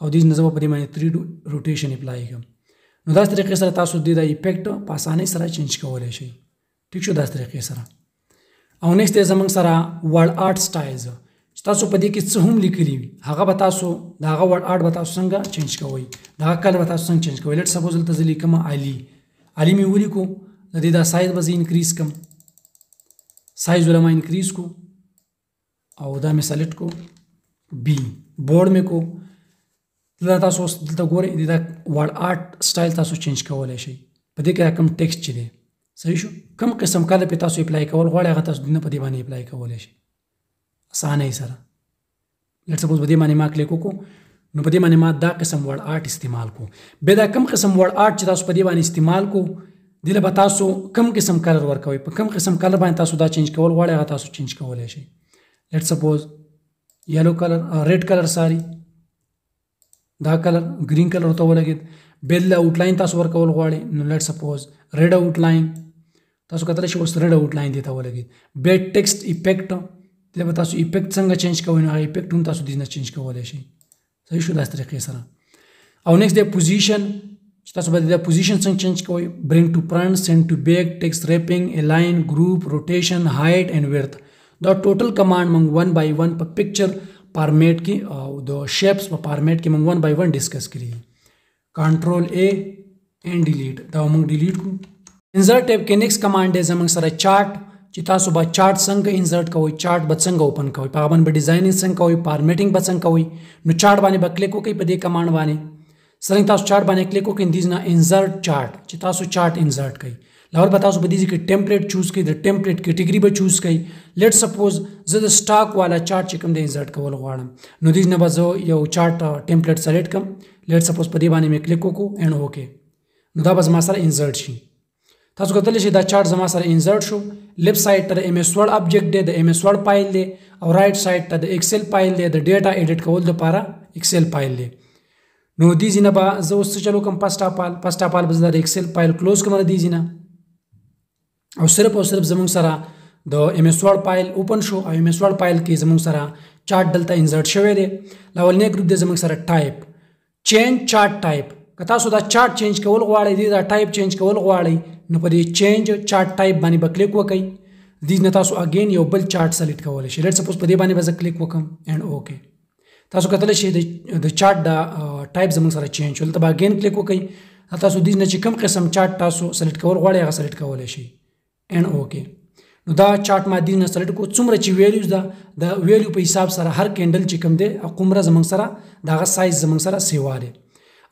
او دې نه زه به په دې باندې 3D روټیشن اپلای کړم نو داسې طریقې سره تاسو د ایفیکټ په اسانۍ سره چینج کولی شئ ټیک شو داسې طریقې سره او نیکسټ دی زموږ سره ورډ آرټ سټایلز چې تاسو په دې کې څه هم لیکلي وي هغه به تاسو د هغه ورډ آرټ به تاسو څنګه چینج کوئ د هغه کلر به تاسو څنګه چینج کوئ لیټ سپوز دلته زه لیکم علي مې ولیکو د دې دا سایز به زه انکریز کړم سایز ولما انکریز کو او دا مې سلیکټ کو بی بورډ مې کو دلته تاسو دلته ګورئ دا ورډ آرټ سټایل تاسو چینج کولی شئ په دې کې کوم ټیکسټ چې دی صحیح شو کوم قسم کلر پې تاسو اپلای کول غواړئ هغه تاسو نه په دې باندې اپلای کولی شئ اسانۍ سره لیټ سپوز په دې باندې ما کلیک وکړو نو په دې باندې ما دا قسم ورډ آرټ استعمال کو بیا دا کم قسم ورډ آرټ چې تاسو په دې باندې استعمال کو دې له به تاسو کم قسم کلر ورکوئ په کم قسم کلر باندې تاسو دا چینج کول غواړئ هغه تاسو چینج کولی شئ لیټ سپوز یلو کلر ریډ کلر ساری دا کلر گرین کلر ورته ولګېد بل آوټلاین تاسو ورکول غواړئ نو لیټ سپوز ریډ آوټلاین تاسو کتلی شئ اوس ریډ آوټلاین دې ته ولګېد بیا ټیکسټ ایفیکټ دې به تاسو ایفیکټ څنګه چینج کوئ نو هغه ایفیکټ هم تاسو دې نه چینج کولی شئ صحیح شو داسې طریقې سره او نیکست د پوزیشن چې تاسو به د پوزیشن څنګه چینج کوئ برینګ ټو فرنٹ سینډ ټو بیک ټیکسټ ریپینګ الاین ګروپ روټیشن هایټ اینڈ ویډث دا ټوټل کمانډ موږ 1 by 1 په پکچر فارمیټ کې او د شیپس په فارمیټ کې موږ 1 by 1 ډیسکس کړی کنټرول A and delete دا موږ ډیلیټ کړو انسرټ ټیب کې نیکست کمانډ دی زموږ سره چارت چې تاسو به چارت څنګه انسرټ کوئ چارت به څنګه اوپن کوئ په هغه باندې ډیزاینینګ څنګه کوئ فارمیټینګ به څنګه کوئ نو چارت باندې به کلیک وکړئ په دې کمانډ باندې څنګه تاسو چارت باندې کلیک وکړئ دیز نه انسرټ چارت چې تاسو چارت انسرټ کړئ لاول به تاسو په دې کې ټیمپلیټ چوز کړئ د ټیمپلیټ کیټګری به چوز کړئ لیټ سپوز زه د سٹاک والا چارت چې کوم د انسرټ کول غواړم نو دیز نه به زه یو چارت ټیمپلیټ سلیکټ کړم لیټ سپوز په دې باندې مې کلیک وکړو اینډ اوکے نو دا به زما سره انسرټ شي تاسو کتلی شئ دا چارت زما سره انسرټ شو لیفت سایډ ته د ایم ایس ورډ آبجیکټ دی د ایم ایس ورډ فایل دی او رائټ سایډ ته د ایکسل فایل دی د ډیټا ایډیټ کول لپاره ایکسل فایل دی نو دې ځینه به زه اوس څه چلو کوم فرسټ اف آل به زه د ایکسل فایل کلوز کړم دې ځینه او صرف زموږ سره د ایم ایس ورډ فایل اوپن شو او ایم ایس ورډ فایل کې زموږ سره چارت دلته انسرټ شوی دی لاولنی ګروپ دی زموږ سره ټایپ چینج چارت ټایپ که تاسو دا چارت چینج کول غواړئ دا ټایپ چینج کول غواړئ نو په دې چینج چارت ټایپ باندې به کلیک وکړئ دې نه تاسو اگین یو بل چارت سلیکټ کولی شئ لیټ سپوز په دې باندې به زه کلیک وکړم اینډ اوکے تاسو کتلی شئ د چارت دا ټایپ زموږ سره چینج شو دلته به اگین کلیک وکړئ تاسو دې نه چې کوم قسم چارت تاسو سلیکټ کول غواړئ هغه سلیکټ کولی شئ اینډ اوکے نو دا چارت ما دې نه سلیکټ کړو څومره چې ویلیوز ده د ویلیو په حساب سره هر کینډل چې کوم دی هغومره زموږ سره د هغه سایز زموږ سره سیوا دی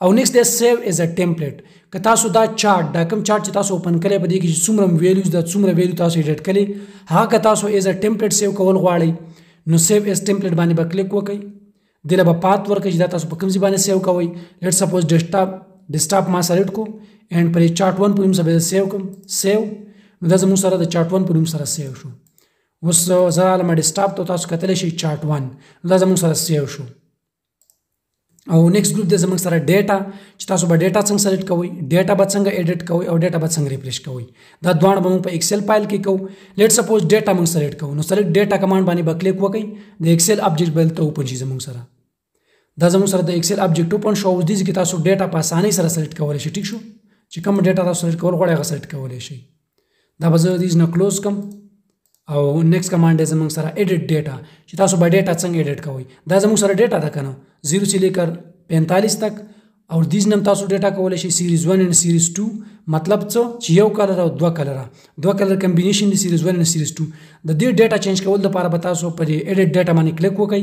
او نیکست دی سیو ایز ا ټیمپلیټ که تاسو دا چارت دا کوم چارت چې تاسو اوپن کړی په دې کې چې څومره ویلیوز ده څومره ویلیو تاسو ایډیټ کړي هغه که تاسو ایز ا ټیمپلیټ سیو کول غواړئ نو سیو ایز ټیمپلیټ باندې به کلیک وکړئ دې له به پات ورکړئ چې دا تاسو په کوم ځای باندې سیو کوئ لیټ سپوز ډیسکټاپ ما سلیکټ کړو اینډ پر چارت 1 په نوم سره به سیو کوم سیو نو دا زموږ سره د چارت 1 په نوم سره سیو شو اوس زه رالم ډیسکټاپ ته تاسو کتلی شئ چارت 1 دا زموږ سره سیو شو او نیکست ګروپ دی زموږ سره ډیټا چې تاسو به ډیټا څنګه سلیکټ کوئ ډیټا به څنګه ایډیټ کوئ او ډیټا به څنګه ریفریش کوئ دا دواړه به موږ په ایکسل فایل کې کوو لیټ سپوز ډیټا موږ سلیکټ کوو نو سلیکټ ډیټا کمانډ باندې به کلیک وکړئ د ایکسل آبجیکټ به دلته اوپن شي زموږ سره دا زموږ سره د ایکسل آبجیکټ اوپن شو اوس دې کې تاسو ډیټا په اسانۍ سره سلیکټ کولی شئ ټیک شو چې کوم ډیټا تاسو سلیکټ کول غواړئ هغه سلیکټ کولی شئ دا به زه دې نه کلوز کړم او نیکست کمانډ دی زموږ سره ایډیټ ډیټا چې تاسو به ډیټا څنګه ایډیټ کوئ دا زموږ سره ډیټا ده که نه 0 سے لے کر 45 تک او دیز نم تاسو ډیټا کولی شئ سیریز 1 اینڈ سیریز 2 مطلب څه چې یو کلر او دوه کلر کمبینیشن دی سیریز 1 اینڈ سیریز 2 د دې ډیټا چینج کول لپاره به تاسو پر ایډیټ ډیټا باندې کلیک وکړئ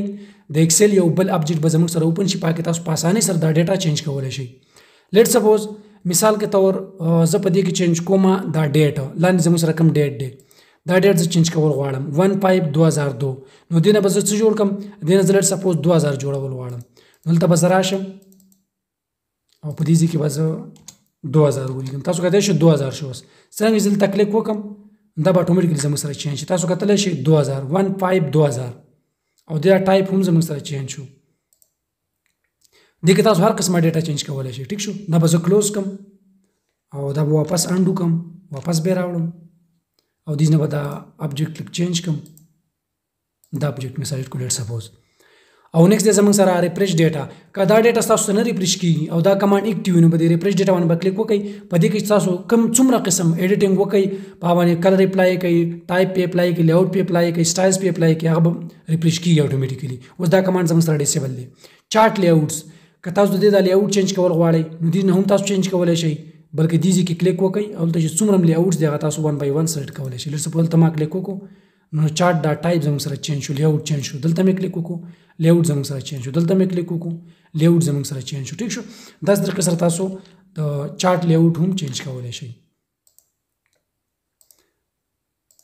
د ایکسل یو بل آبجیکټ به زموږ سره اوپن شي پاکه تاسو په اسانۍ سره دا ډیټا چینج کولی شئ لیټ سپوز مثال کے طور زه په دې کې چینج کوم دا ډیټ لاندې زموږ سره کوم ډیټ دی دا ډیټ زه چینج کول غواړم 1/5/2002 نو دې نه به زه څه جوړ کړم دې نه زه لیټ سپوز 2000 جوړول غواړم نو دلته به زه راشم او په دې ځای کې به زه 2000 ولیکم تاسو کتلی شئ 2000 شو اوس څرنګه چې دلته کلیک وکړم دا به اتومیټیکلي زموږ سره چینج شي تاسو کتلی شئ 2000 1/5/2000 او دا ټایپ هم زموږ سره چینج شو دې کې تاسو هر قسمه ډیټا چینج کولی شئ ټیک شو دا به زه کلوز کړم او دا به واپس انډو کړم واپس بیا راوړم او دې نه به دا آبجیکټ کلیک چینج کړم دا آبجیکټ مې سلیکټ کړو لیټ سپوز او نیکست دی زموږ سره ریفریش ډیټا که دا ډیټا ستاسو ته نه ریفریش کېږي او دا کمانډ ایکټیو وي نو په دې ریفریش ډیټا باندې به کلیک وکړئ په دې کې چې تاسو کوم څومره قسم ایډیټینګ وکړئ په هغه باندې کلر اپلای کوئ ټایپ پې اپلای کوئ لیاوټ پې اپلای کوئ سټایلز پې اپلای کوئ هغه به ریفریش کېږي اټومیټیکلي اوس دا کمانډ زموږ سره ډیسیبل دی چارت لیاوټس که تاسو د دې دا لیاوټ چینج کول غواړئ نو دې نه هم تاسو چینج کولی شئ بلکې دې ځای کې کلیک وکړئ او دلته چې څومره لیاوټس دی هغه تاسو 1/1 سلیکټ کولی شئ لیټ سپوز دلته ما کلیک وکړو نو چارت دا ټایپ زموږ سره چینج شو لیاوټ چینج شو دلته مې کلیک وکړو لیاوټ زموږ سره چینج شو دلته مې کلیک وکړو لیاوټ زموږ سره چینج شو ټیک شو داسې طریقې سره تاسو د چارت لیاوټ هم چینج کولی شئ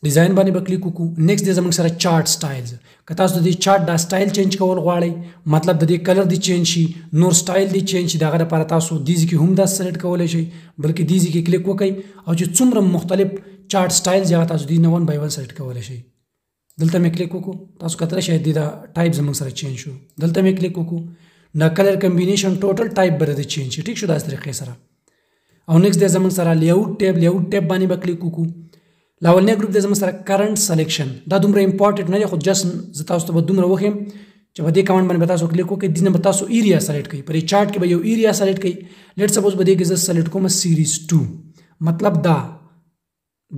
ډیزاین باندې به کلیک وکړو نیکست دی زموږ سره چارت سټایلز که تاسو د دې چارت دا سټایل چینج کول غواړئ مطلب د دې کلر دی چینج شي نور سټایل دی چینج شي د هغه لپاره تاسو دې ځای کې هم دا سلیکټ کولی شئ بلکې دې ځای کې کلیک وکړئ او چې څومره مختلف چارت سټایلز هغه تاسو دې نه 1/1 سلیکټ کولی شئ دلته مې کلیک وکړو تاسو کتلی شئ دا ټایپ زموږ سره چینج شو دلته مې کلیک وکړو دا کلر کمبینیشن ټوټل ټایپ به د چینج شي ټیک شو داسې طریقې سره او نیکست دی زموږ سره لیاوټ ټیب باندې به کلیک وکړو لاولنی ګروپ دی زموږ سره کرنٹ سلیکشن دا دومره امپورټنټ نه دی خو جست زه تاسو ته به دومره وښیم چې په دې کمانډ باندې تاسو کلیک وکړئ دنه تاسو ایریا سلیکټ کړئ پر چارت کې به یو ایریا سلیکټ کړئ لیټ سپوز به دې کې زه سلیکټ کوم سیریز 2 مطلب دا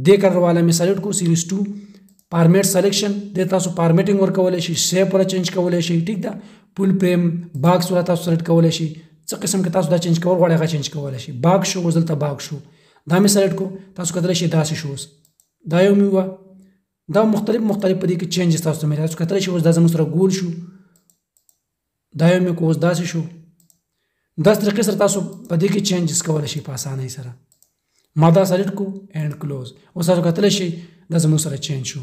دې کلر والا می سلیکټ کو سیریز 2 فارمیټ سلیکشن د تاسو فارمیټینګ ورکول شي شیپ ور چینج کول شي ټیک دا فول فریم باکس ور تاسو سلیکټ کول شي څه قسم کې تاسو دا چینج کول غواړئ هغه چینج کول شي باکس شو وزلته باکس شو دا می سلیکټ کو تاسو کتل شي داسې شوس دا یو میوه دا مختلف په دې کې چینجز تاسو ته ملي تاسو کتل شي اوس دا زموږ سره ګول شو دا یو می کو اوس داسې شو دا طریقې سره تاسو په دې کې چینجز کول شي په اسانۍ سره ما دا سلیکټ کو اینڈ کلوز اوس تاسو کتل شي دا زموږ سره چینج شو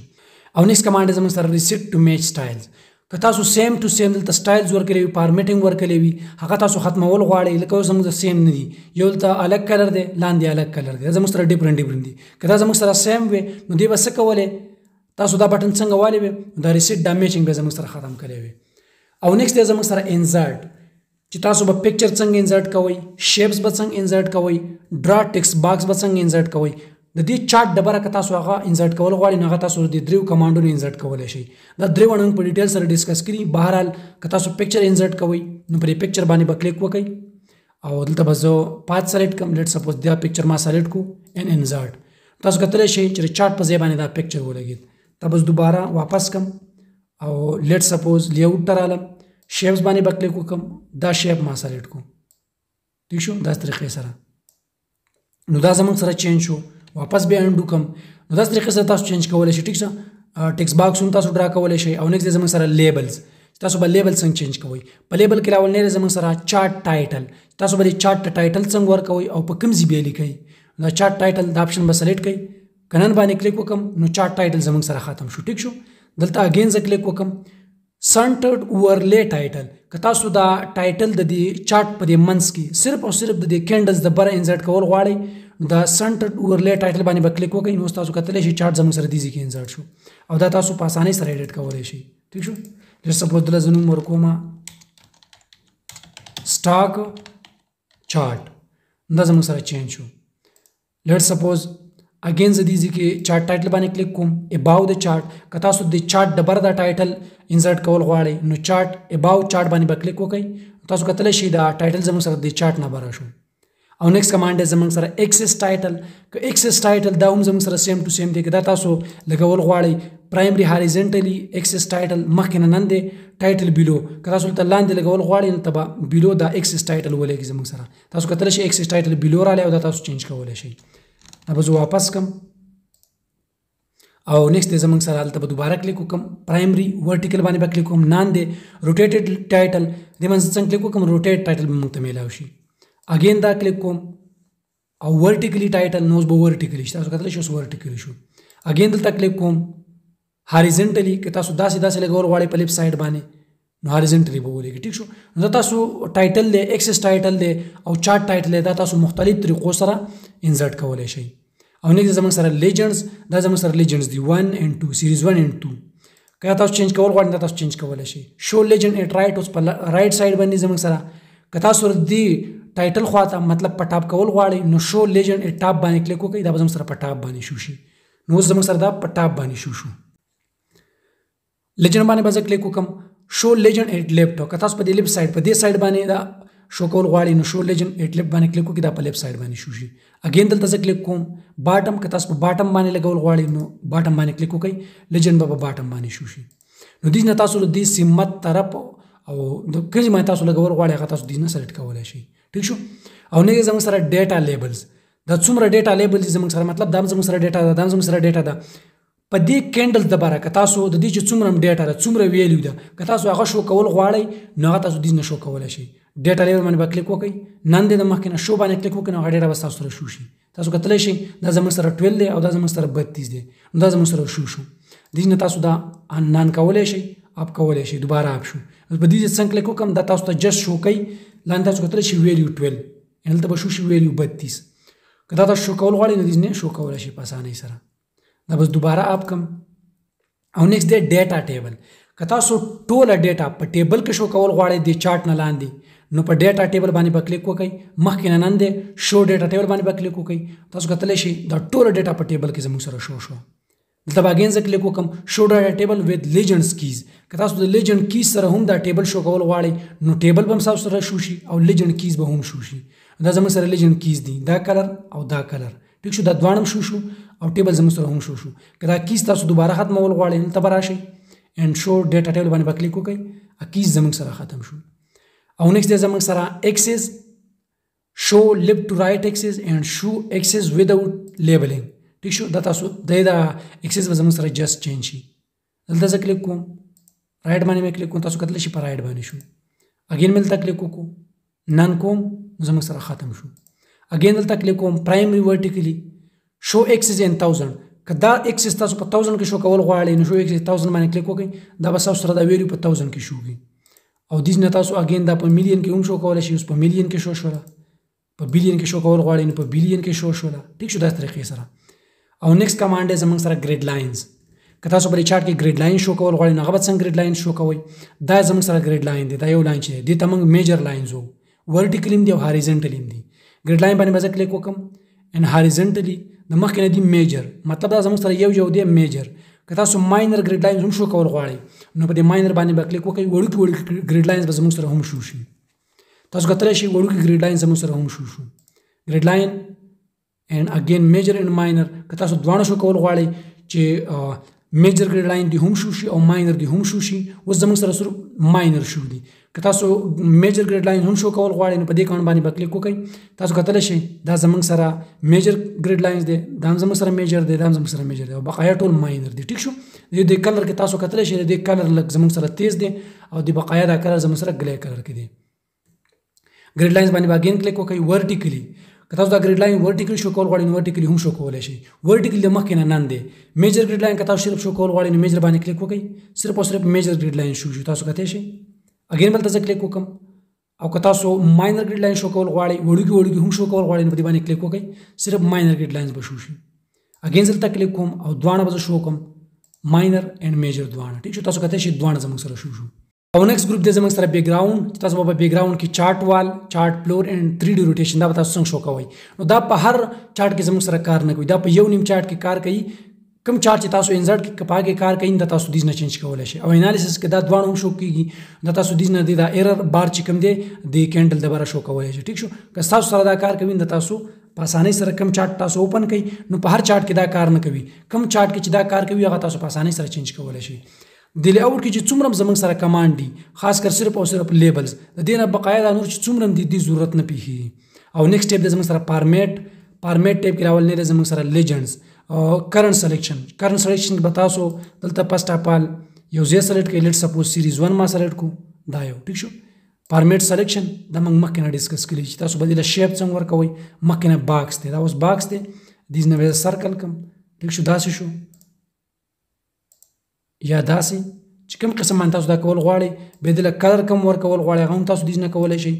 او نیکسٹ کمانډ زموږ سره ریسیټ ټو میچ سټایلز که تاسو سیم ټو سیم دلته سټایلز ورکړي وي فارمیټینګ ورکړي وي هغه تاسو ختمول غواړئ لکه اوس زموږ سیم نه دي یو دلته الګ کلر دی لاندې الګ کلر دی زموږ سره ډیفرنٹ دي که دا زموږ سره سیم وي نو دی به څه کولی تاسو دا بټن څنګه والی وي دا ریسیټ دا میچینګ به زموږ سره ختم کړی وي او نیکسٹ دی زموږ سره انزرټ چې تاسو به پکچر څنګه انزرټ کوئ شیپس به څنګه انزرټ کوئ ډرا ټیکسټ باکس به څنګه انزرټ کوئ د دې چارت ډبره که تاسو هغه انزرټ کول غواړئ نو هغه تاسو د دریو کمانډونو انزرټ کولی شئ دا درې وړاندې په ډیټیل سره ډسکس کړي بهرحال که تاسو پکچر انزرټ کوئ نو پر پکچر باندې به کلیک وکړئ او دلته به زه پات سلیکټ کړم لیټ سپوز دا پکچر ما سلیکټ کو ان انزرټ تاسو کتلی شئ چې چارت په ځای باندې دا پکچر ولګید دا بس دوباره واپس کم او لیټ سپوز لیاوټ ته رالم شیپس باندې به کلیک وکړم دا شیپ ما سلیکټ کو ٹھیک شو دا طریقې سره نو دا زموږ سره چینج شو واپس بیا انډو کم نو داس طریقې سره تاسو چینج کولی شئ ټیک څه ټیکس باکس هم تاسو ډرا کولی شئ او نیکسټ زموږ سره لیبلز تاسو به لیبل څنګه چینج کوئ په لیبل کې راول نه زموږ سره چارت ټایټل تاسو به چارت ټایټل څنګه ورکوئ او په کوم ځای به لیکئ دا چارت ټایټل دا آپشن به سلیکټ کړئ کنن باندې کلیک وکم نو چارت ټایټل زموږ سره ختم شو ټیک شو دلته اگین ز کلیک وکم سنټرډ اوورلے ټایټل که تاسو دا ټایټل د دې چارت په دې منځ کې صرف او صرف د دې کینډلز د بره انزرټ کول غواړئ دا سنټرډ اوورلے ټایټل باندې به کلیک وکړئ نو تاسو کتلی شئ چارت زموږ سره دیزي کې انزرټ شو او دا تاسو په اسانۍ سره ایډیټ کولی شئ ټیک شو لیټ سپوز دلته زه نوم ورکوم سټاک چارت دا زموږ سره چینج شو لیټ سپوز اگین زه دیزي کې چارت ټایټل باندې کلیک کوم اباو د چارت که تاسو د چارت ډبر دا ټایټل انزرټ کول غواړئ نو چارت اباو چارت باندې به کلیک وکړئ تاسو کتلی شئ دا ټایټل زموږ سره د چارت نه بره شو او نیکسٹ کمانډ دی زموږ سره ایکسس ټایټل که ایکسس ټایټل دا هم زموږ سره سیم ټو سیم دی که دا تاسو لګول غواړئ پرایمري هاریزنټلی ایکسس ټایټل مخکې نه نن دی ټایټل بیلو که تاسو ورته لاندې لګول غواړئ نو ته به بیلو دا ایکسس ټایټل ولګي زموږ سره تاسو کتلی شئ ایکسس ټایټل بیلو رالی او دا تاسو چینج کولی شئ دا به زه واپس کم او نیکسٹ دی زموږ سره هلته به دوباره کلیک وکړم پرایمري ورټیکل باندې به کلیک وکړم نان دی روټیټډ ټایټل دې منځ څنګه کلیک وکړم روټیټ ټایټل به موږ ته میلاو شي اگین دا کلیک کوم او ورټیکلی ټایټل نو به ورټیکلی شي تاسو کتلی شئ اوس ورټیکلی شو اگین دلته کلیک کوم هاریزنټلی که تاسو داسې لګول غواړئ په لیفټ سایډ باندې نو هاریزنټلی به ولګي ټیک شو نو دا تاسو ټایټل دی ایکسس ټایټل دی او چارت ټایټل دی دا تاسو مختلف طریقو سره انزرټ کولی شئ او نیکسٹ زموږ سره لیجنډز دا زموږ سره لیجنډز دی 1 and 2 سیریز 1 and 2 که تاسو چینج کول غواړئ دا تاسو چینج کولی شئ شو لیجنډ ایټ رایټ اوس په رایټ سایډ باندې زموږ سره که تاسو دی ټایټل خواته مطلب په ټاپ کول غواړئ نو شو لیجنډ ایټ ټاپ باندې کلیک وکړئ دا به زموږ سره په ټاپ باندې شو شي نو اوس زموږ سره دا په ټاپ باندې شو لیجنډ باندې به زه کلیک وکړم شو لیجنډ ایټ لیفټ که تاسو په دې لیفټ سایډ په دې سایډ باندې دا شو کول غواړئ نو شو لیجنډ ایټ لیفټ باندې کلیک وکړئ دا په لیفټ سایډ باندې شو شي اگین دلته زه کلیک کوم باټم که تاسو په باټم باندې لګول غواړئ نو باټم باندې کلیک وکړئ لیجنډ به په باټم باندې شو شي نو دې نه تاسو د دې سمت طرف او د کوم ځای تاسو لګول غواړئ هغه تاسو دې نه سلیکټ کولی شئ ټیک شو او نیکسټ زموږ سره ډیټا لیبلز دا څومره ډیټا لیبلز زموږ سره مطلب دا زموږ سره ډیټا ده دا زموږ سره ډیټا ده په دې کینډل دپاره که تاسو د دې چې څومره ډیټا ده څومره ویلیو ده که تاسو هغه شو کول غواړئ نو هغه تاسو دې نه شو کولی شئ ډیټا لیبل باندې به کلیک وکړئ نن دې د مخکې نه شو باندې کلیک وکړئ نو هغه ډیټا به ستاسو سره شو شي تاسو کتلی شئ دا زموږ سره 12 دی او دا زموږ سره 32 دی نو دا زموږ سره شو دې نه تاسو دا نان کولی شئ اپ کولی شئ دوباره اپ شو په دې څنګه کلیک وکړم دا تاسو ته جست شو کوي لاندې تاسو کتلی شئ ویلیو 12 هلته به شو شي ویلیو 32 که دا تاسو شو کول غواړئ نو دې نه شو کولی شئ په اسانۍ سره دا بس دوباره اپ کم او نیکسټ دی ډیټا ټیبل که تاسو ټوله ډیټا په ټیبل کې شو کول غواړئ د چارت نه لاندې نو په ډیټا ټیبل باندې به کلیک وکړئ مخکې نه نن دی شو ډیټا ټیبل باندې به کلیک وکړئ تاسو کتلی شئ دا ټوله ډیټا په ټیبل کې زموږ سره شو دلته اگین ز کلیک وکم شو ډاټا ټیبل وذ لیجنډز کیز که تاسو د لیجنډ کیز سره هم دا ټیبل شو کول غواړئ نو ټیبل به تاسو سره شو شي او لیجنډ کیز به هم شو شي دا زموږ سره لیجنډ کیز دي دا کلر او دا کلر ټیک شو دا دوانم شو او ټیبل زموږ سره هم شو که دا کیز تاسو دوباره ختمول غواړئ نو تبر راشي and show data table باندې کلیک وکړئ کیز زموږ سره ختم شو او نیکسٹ دی زموږ سره axis show left to right axis and show axis without labeling ٹھیک شو دا تاسو دا axis به زموږ سره just change شي دلته زه کلیک کوم رائټ باندې مې کلیک کوم تاسو کتلی شي په رائټ باندې شو اگین مې دلته کلیک وکړو نن کوم زموږ سره ختم شو اگین دلته کلیک کوم پرایمری ورټیکلی show axis in 1000 که دا axis تاسو په 1000 کې شو کول غواړئ نو show axis 1000 باندې کلیک وکړئ دا به تاسو سره دا ویلیو په 1000 کې شوږي او دیز نه تاسو اگین دا په میلیون کې هم شو کولای شي اوس په میلیون کې شو شوله په بیلیون کې شو کول غواړئ نو په بیلیون کې شو شوله ټیک شو دا طریقې سره او نیکسٹ کمانډ دی زموږ سره ګریډ لاینز که تاسو په چارت کې ګریډ لاین شو کول غواړئ نو هغه به څنګه ګریډ لاین شو کوئ دا زموږ سره ګریډ لاین دی دا یو لاین چې دی ته موږ میجر لاینز وو ورټیکلی هم دی او هاریزنټلی هم دی ګریډ لاین باندې به کلیک وکم ان هاریزنټلی د مخکې نه دی میجر مطلب دا زموږ سره یو دی میجر که تاسو ماینر ګریډ لاینز هم شو کول غواړئ نو په دې ماینر باندې به کلیک وکړئ وړوکي ګریډ لاینز به زموږ سره هم شو شي تاسو کتلی شئ وړوکي ګریډ لاین زموږ سره هم شو ګریډ لاین and again major and minor که تاسو دوانه شو کول غواړئ چې میجر ګریډ لاین دی هم شو شي او ماینر دی هم شو شي اوس زموږ سره صرف ماینر شو دي که تاسو میجر ګریډ لاین هم شو کول غواړئ نو په دې کاڼ باندې به کلیک وکړئ تاسو کتلی شئ دا زموږ سره میجر ګریډ لاینز دی دا هم زموږ سره میجر دی دا هم زموږ سره میجر دی او بقایا ټول ماینر دی ټیک شو د دې کلر کې تاسو کتلی شئ د دې کلر لږ زموږ سره تیز دی او د بقایا دا کلر زموږ سره ګلی کلر کې دی ګریډ لاینز باندې به اګین کلیک وکړئ ورټیکلی که تاسو دا ګریډ لاین ورټیکلی شو کول غواړئ نو ورټیکلی هم شو کولی شئ ورټیکلی د مخکې نه نن دی میجر ګریډ لاین که تاسو صرف شو کول غواړئ نو میجر باندې کلیک وکړئ صرف او صرف میجر ګریډ لاین شو تاسو کتلی شئ اګین بل ته زه کلیک وکړم او که تاسو ماینر ګریډ لاین شو کول غواړئ وړوکي هم شو کول غواړئ نو په دې باندې کلیک وکړئ صرف ماینر ګریډ لاینز به شو شي اګین زه دلته کلیک کوم او دواړه به زه شو کوم ماینر اینډ میجر دواړه ټیک شو تاسو کتلی شئ دواړه زموږ سره شو او نیکسٹ گروپ دی زموږ سره بیک گراوند تاسو په بیک گراوند کې چارت وال چارت فلور اینڈ 3D روټیشن دا به تاسو څنګه شو کوئ نو دا په هر چارت کې زموږ سره کار نه کوي دا په یو نیم چارت کې کار کوي کم چارت چې تاسو انزرټ کې کپاګه کار کوي دا تاسو دیز نه چینج کولای شئ او انالیسس کې دا دوه هم شو کیږي دا تاسو دیز نه دی دا ایرر بار چې کوم دی د کینډل د بار شو کولای شئ ټیک شو که تاسو سره دا کار کوي دا تاسو په اسانۍ سره کم چارت تاسو اوپن کړئ نو په هر چارت کې دا کار نه کوي کم چارت کې چې دا کار کوي هغه تاسو په اسانۍ سره چینج کولای شئ د لیاوټ کې چې څومره زموږ سره کمانډ دي خاص کر صرف او صرف لیبلز د دې نه بقایا د نور چې څومره دي ضرورت نه پیږي او نیکسٹ ټیپ د زموږ سره فارمیټ ټیپ کې راول نه زموږ سره لیجنډز او کرنٹ سلیکشن به تاسو دلته فرست اف آل یو ځای سلیکټ کړئ لیټ سپوز سیریز 1 ما سلیکټ کو دا یو ټیک شو فارمیټ سلیکشن دا موږ مخکې نه ډیسکس کړی چې تاسو بدله شیپ څنګه ورکوئ مخکې نه باکس دی دا اوس باکس دی دیز نه سرکل کم ټیک شو داسې شو یا داسې چې کوم قسم باندې تاسو دا کول غواړئ بدله کلر کم ورکول غواړئ هغه هم تاسو دیز نه کولی شئ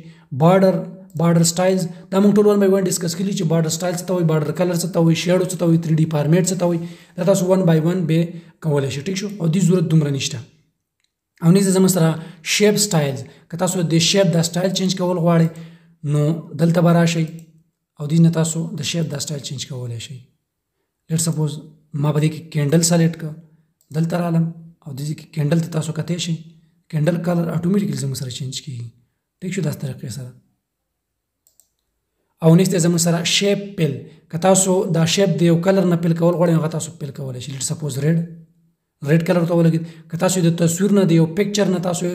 بارډر سټایلز دا موږ ټول ون بای ون ډسکس کړي چې بارډر سټایل څه ته وایي بارډر کلر څه ته وایي شیډو څه ته وایي 3D فارمیټ څه ته وایي دا تاسو ون بای ون به کولی شئ ټیک شو او دې ضرورت دومره نشته او نیز زموږ سره شیپ سټایلز که تاسو د شیپ دا سټایل چینج کول غواړئ نو دلته به راشئ او دې نه تاسو د شیپ دا سټایل چینج کولی شئ لیټ سپوز ما به دې کې کینډل سلیکټ کړ دلته رالم او دې کې کینډل ته تاسو کتی شئ کینډل کلر اتوماتیکلی زموږ سره چینج کیږي ټیک شو داسې طریقې سره او نیکسٹ زموږ سره شیپ پیل که تاسو دا شیپ د یو کلر نه پیل کول غواړئ هغه تاسو پیل کولی شئ لیټ سپوز ریډ کلر ته ولګېد که تاسو د تصویر نه د یو پکچر نه تاسو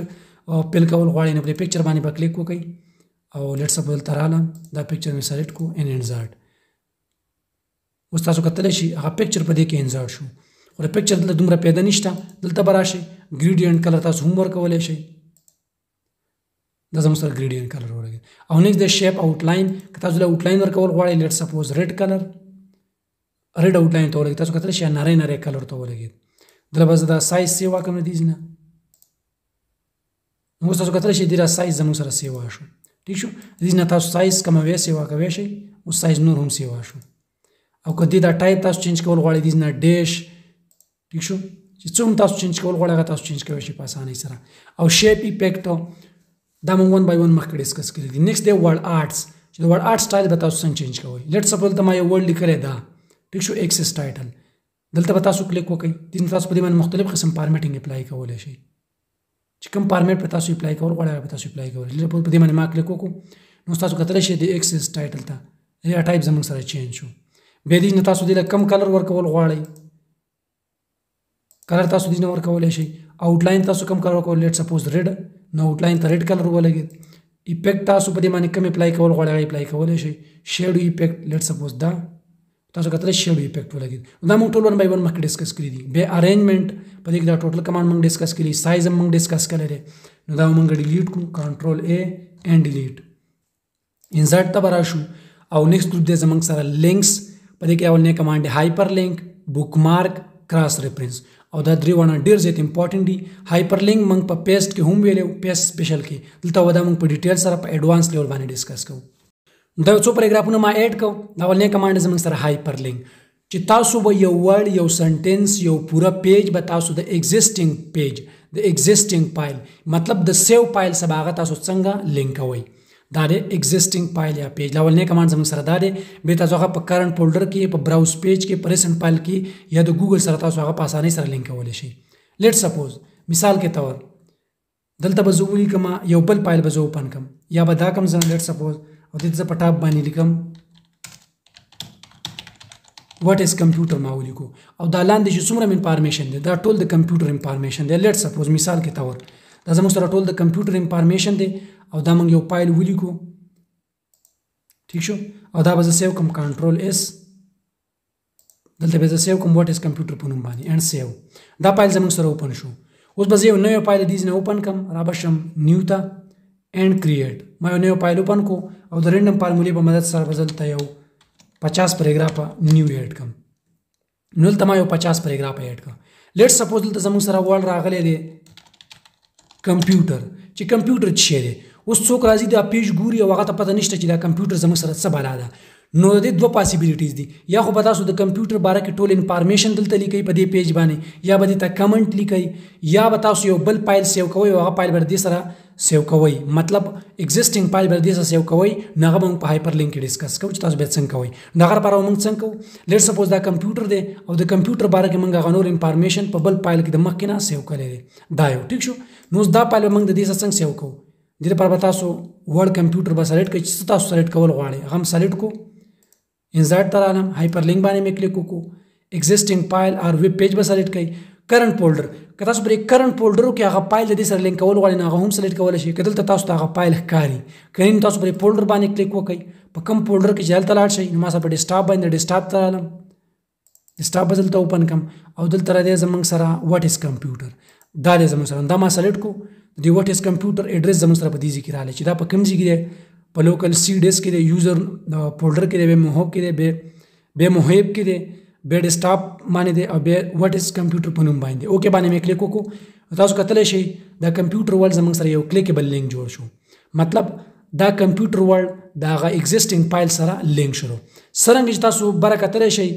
پیل کول غواړئ نو په پکچر باندې به کلیک وکړئ او لیټ سپوز دلته رالم دا پکچر مې سلیکټ کو ان انزرټ اوس تاسو کتلی شئ هغه پکچر په دې کې انزرټ شو خو د پکچر دلته دومره پیدا نشته دلته به راشئ ګریډینټ کلر تاسو هم ورکولی شئ دا زموږ سره ګریډینټ کلر ولګېد او نیکسٹ د شیپ آوټ لاین که تاسو له آوټ لاین ورکول غواړئ لیټ سپوز ریډ کلر ریډ آوټ لاین ته ولګېد تاسو کتلی شئ نری کلر ته ولګېد دلته به زه دا سایز سیوا کړم د دې نه اوس تاسو کتلی شئ دا سایز زموږ سره سیوا شو ټیک شو د دې نه تاسو سایز کموی سیوا کوی شئ اوس سایز نور هم سیوا شو او که دې دا ټایپ تاسو چینج کول غواړئ دې نه ډیش ټیک شو چې څوم تاسو چینج کول غواړئ هغه تاسو چینج کوی شئ په اسانۍ سره او شیپ ایفیکټ دا موږ ون بای ون مخکې ډسکس کړي دي نیکسٹ دی ورډ آرټس چې د ورډ آرټ سټایل به تاسو څنګه چینج کوئ لیټ سپوز ته ما یو ورډ لیکلی دا ټیک شو ایکسس ټایټل دلته به تاسو کلیک وکړئ دین تاسو په دې باندې مختلف قسم فارمیټینګ اپلای کولای شئ چې کوم فارمیټ په تاسو اپلای کول غواړئ په تاسو اپلای کولای شئ په دې باندې ما کلیک وکړو نو تاسو کتلی شئ د ایکسس ټایټل ته یا ټایپ زموږ سره چینج شو بیا دې نه تاسو دې له کم کلر ورکول غواړئ کلر تاسو دې نه ورکولی شئ آوټلاین تاسو کم کلر ورکول لیټ سپوز ریډ نو آوټلاین ته ریډ کلر ولګېد ایفیکټ تاسو په دې باندې کم اپلای کول غواړئ هغه اپلای کولی شئ شیډو ایفیکټ لیټ سپوز دا تاسو کتلی شیډو ایفیکټ ولګېد دا موږ ټول ون بای ون مخکې ډسکس کړي دي بیا ارینجمنټ په دې کې دا ټوټل کمانډ موږ ډسکس کړي سایز هم موږ ډسکس کړی دی نو دا موږ ډیلیټ کړو کنټرول ا اینډ ډیلیټ انسرټ ته به راشو او نیکسټ ګروپ دی زموږ سره لینکس په دې کې اولنی کمانډ دی هایپر لینک بک مارک کراس ریفرنس او دا درې ونه ډېر زیات امپورټنټ دي هایپر لینک موږ په پیسټ کې هم ویلو پیسټ سپیشل کې دلته ودا موږ په ډیټیل سره په ایډوانس لیول باندې ډسکس کوو دا څو پاراګرافونه ما اډ کوم دا اولنی کمانډ زموږ سره هایپر لینک چې تاسو به یو ورډ یو سنټنس یو پورا پیج به تاسو د ایگزیسټینګ پیج د ایگزیسټینګ فایل مطلب د سیو فایل سره هغه تاسو څنګه لینک کوئ دا د ایگزیسټینګ فایل یا پیج لاولنی کمانډ زموږ سره دا دی به تاسو هغه په کرنٹ فولډر کې په براوز پیج کې په ریسنټ فایل کې یا د ګوګل سره تاسو هغه په اسانۍ سره لینک کولی شئ لیټ سپوز مثال کې تور دلته به زه ولیکم یو بل فایل به زه اوپن کړم یا به دا کوم زه لیټ سپوز او دلته زه په ټاپ باندې لیکم واټ از کمپیوټر ما ولیکو او دا لاندې چې څومره انفارمیشن دی دا ټول د کمپیوټر انفارمیشن دی لیټ سپوز مثال کې تور دا زموږ سره ټول د کمپیوټر انفارمیشن دی او دا موږ یو فایل ولیکو ٹھیک شو او دا به زه سیو کوم کنټرول اس دلته به زه سیو کوم واټ از کمپیوټر په نوم باندې اینډ سیو دا فایل زموږ سره اوپن شو اوس به زه یو نوی فایل دې نه اوپن کم را بشم نیو ته اینډ کریټ ما یو نوی فایل اوپن کو او د رینډم فارمولې په مدد سره به دلته یو 50 پیراګراف نیو ایډ کم نو دلته ما یو 50 پیراګراف ایډ کړ لیټ سپوز دلته زموږ سره ورډ راغلی دی کمپیوټر چې کمپیوټر څه دی اوس څوک راځي دا پیج ګوري او هغه ته پته نشته چې دا کمپیوټر زموږ سره څه بلا ده نو د دوه پاسیبلیټیز دي یا خو به تاسو د کمپیوټر باره کې ټول انفارمیشن دلته لیکئ په دې پیج باندې یا به دې ته کمنټ لیکئ یا به تاسو یو بل فایل سیو کوئ او هغه فایل به دې سره سیو کوئ مطلب ایگزیسټینګ فایل به دې سره سیو کوئ نو هغه به موږ په هایپر لینک کې ډسکس کوو چې تاسو به څنګه کوئ د هغه لپاره موږ څنګه کوو لیټ سپوز دا کمپیوټر دی او د کمپیوټر باره کې موږ هغه نور انفارمیشن په بل فایل کې د مخکې نه سیو کړی دی دا یو ټیک شو نو دا فایل موږ د دې سره څنګه سیو کوو دې لپاره به تاسو ورډ کمپیوټر به سلیکټ کړئ چې تاسو سلیکټ کول غواړئ هغه هم سلیکټ کو انسرټ ته رالم هایپر لینک باندې مې کلیک وکړو ایگزیسټینګ فایل اور ویب پیج به سلیکټ کړئ کرنٹ فولډر که تاسو پر کرنٹ فولډر کې هغه فایل د دې سره لینک کول غواړئ نو هغه هم سلیکټ کولی شئ که دلته تاسو ته هغه فایل ښکاري که نه تاسو پر فولډر باندې کلیک وکړئ په کوم فولډر کې چې هلته لاړ شئ نو ما سره په ډیسکټاپ باندې ډیسکټاپ ته رالم ډیسکټاپ به دلته اوپن کړم او دلته راځي زموږ سره واټ از کمپیوټر دا دی زموږ سره دا ما سلیکټ کو د واټ از کمپیوټر ایډریس زموږ سره په دې ځای کې راغلی چې دا په کوم ځای کې دی په لوکل سی ډیسک کې دی یوزر فولډر کې دی بیا موهب کې دی بیا موهب کې دی بیا ډیسکټاپ باندې دی او بیا واټ از کمپیوټر په نوم باندې اوکې باندې مې کلیک وکړو تاسو کتلی شئ دا کمپیوټر ورلډ زموږ سره یو کلیکیبل لینک جوړ شو مطلب دا کمپیوټر ورلډ د هغه ایگزیسټینګ فایل سره لینک شروع څرنګه چې تاسو بره کتلی شئ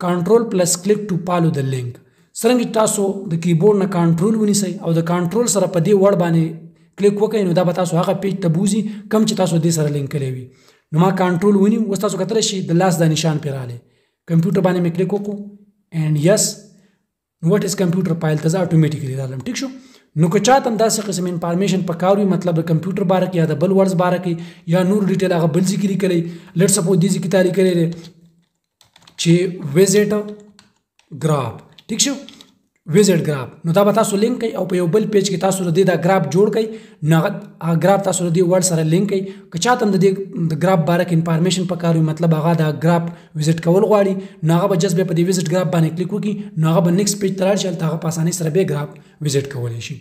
کنټرول پلس کلیک ټو فالو د لینک څرنګه چې تاسو د کیبورډ نه کنټرول ونیسئ او د کنټرول سره په دې ورډ باندې کلیک وکړئ نو دا به تاسو هغه پیج ته بوزي کم چې تاسو دې سره لینک کړی وي نو ما کنټرول ونیو اوس تاسو کتلی شئ د لاس دا نشان پرې راغلی کمپیوټر باندې مې کلیک وکړو اینډ یس واټ از کمپیوټر فایل ته زه اټومیټیکلی رالم ټیک شو نو که چاته هم داسې قسم انفارمیشن پکار وي مطلب د کمپیوټر باره کې یا د بل ورډز باره کې یا نور ډیټیل هغه بل ځای کې لیکلی لیټ سپوز دې ځای کې تا لیکلی دی چې ویزټ ګراف ټیک شو ویزټ ګراف نو دا به تاسو لینک کوئ او په یو بل پیج کې تاسو د دې دا ګراف جوړ کړئ نو هغه ګراف تاسو د دې ورډ سره لینک کړئ که چاته هم د دې د ګراف باره کې انفارمیشن پکار وي مطلب هغه دا ګراف ویزټ کول غواړي نو هغه به جست بیا په دې ویزټ ګراف باندې کلیک وکړي نو هغه به نیکسټ پیج ته لاړ شي هلته هغه په اسانۍ سره بیا ګراف ویزټ کولی شي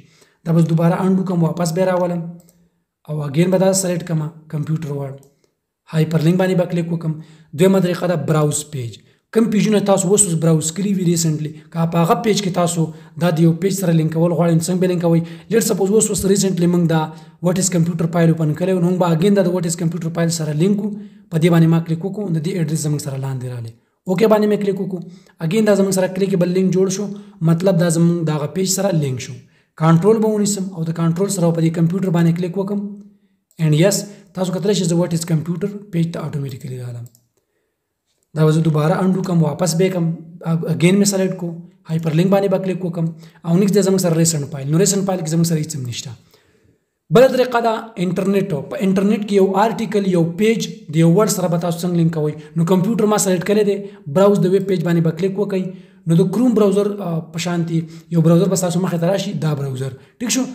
دا بس دوباره انډو کوم واپس بیا راولم او اګین به دا سلیکټ کړم کمپیوټر ورډ هایپر لینک باندې به کلیک وکړم دویمه طریقه ده براوز پیج کم پیجونه تاسو اوس براوز کړي وي ریسنټلی که په هغه پیج کې تاسو دا د یو پیج سره لینک کول غواړئ څنګه به لینک کوئ لیټ سپوز اوس ریسنټلی موږ دا واټ از کمپیوټر فایل اوپن کړی نو موږ به اګین دا د واټ از کمپیوټر فایل سره لینک کو په دې باندې ما کلیک وکړو د دې ایډریس زموږ سره لاندې راغلی اوکې باندې مې کلیک وکړو اګین دا زموږ سره کلیکیبل لینک جوړ شو مطلب دا زموږ د هغه پیج سره لینک شو کنټرول به ونیسم او د کنټرول سره په دې کمپیوټر باندې کلیک وکړم اینډ یس تاسو کتلی شئ زه واټ از کمپیوټر پیج ته اټومیټیکلی راغلم دا وزه دوباره انډو کم واپس به کم اگین می سلیکټ کو هایپر لینک باندې با کلیک وکم او نیکسټ د زموږ سره ریسنټ فایل نو ریسنټ فایل کې زموږ سره هیڅ نشته بل طریقه دا انټرنیټ په انټرنیټ کې یو آرټیکل یو پیج د یو ورډ سره به تاسو څنګه لینک کوئ نو کمپیوټر ما سلیکټ کړی دی براوز د ویب پیج باندې با کلیک وکړئ نو د کروم براوزر په شانتي یو براوزر به تاسو مخې ته راشي دا براوزر ټیک شو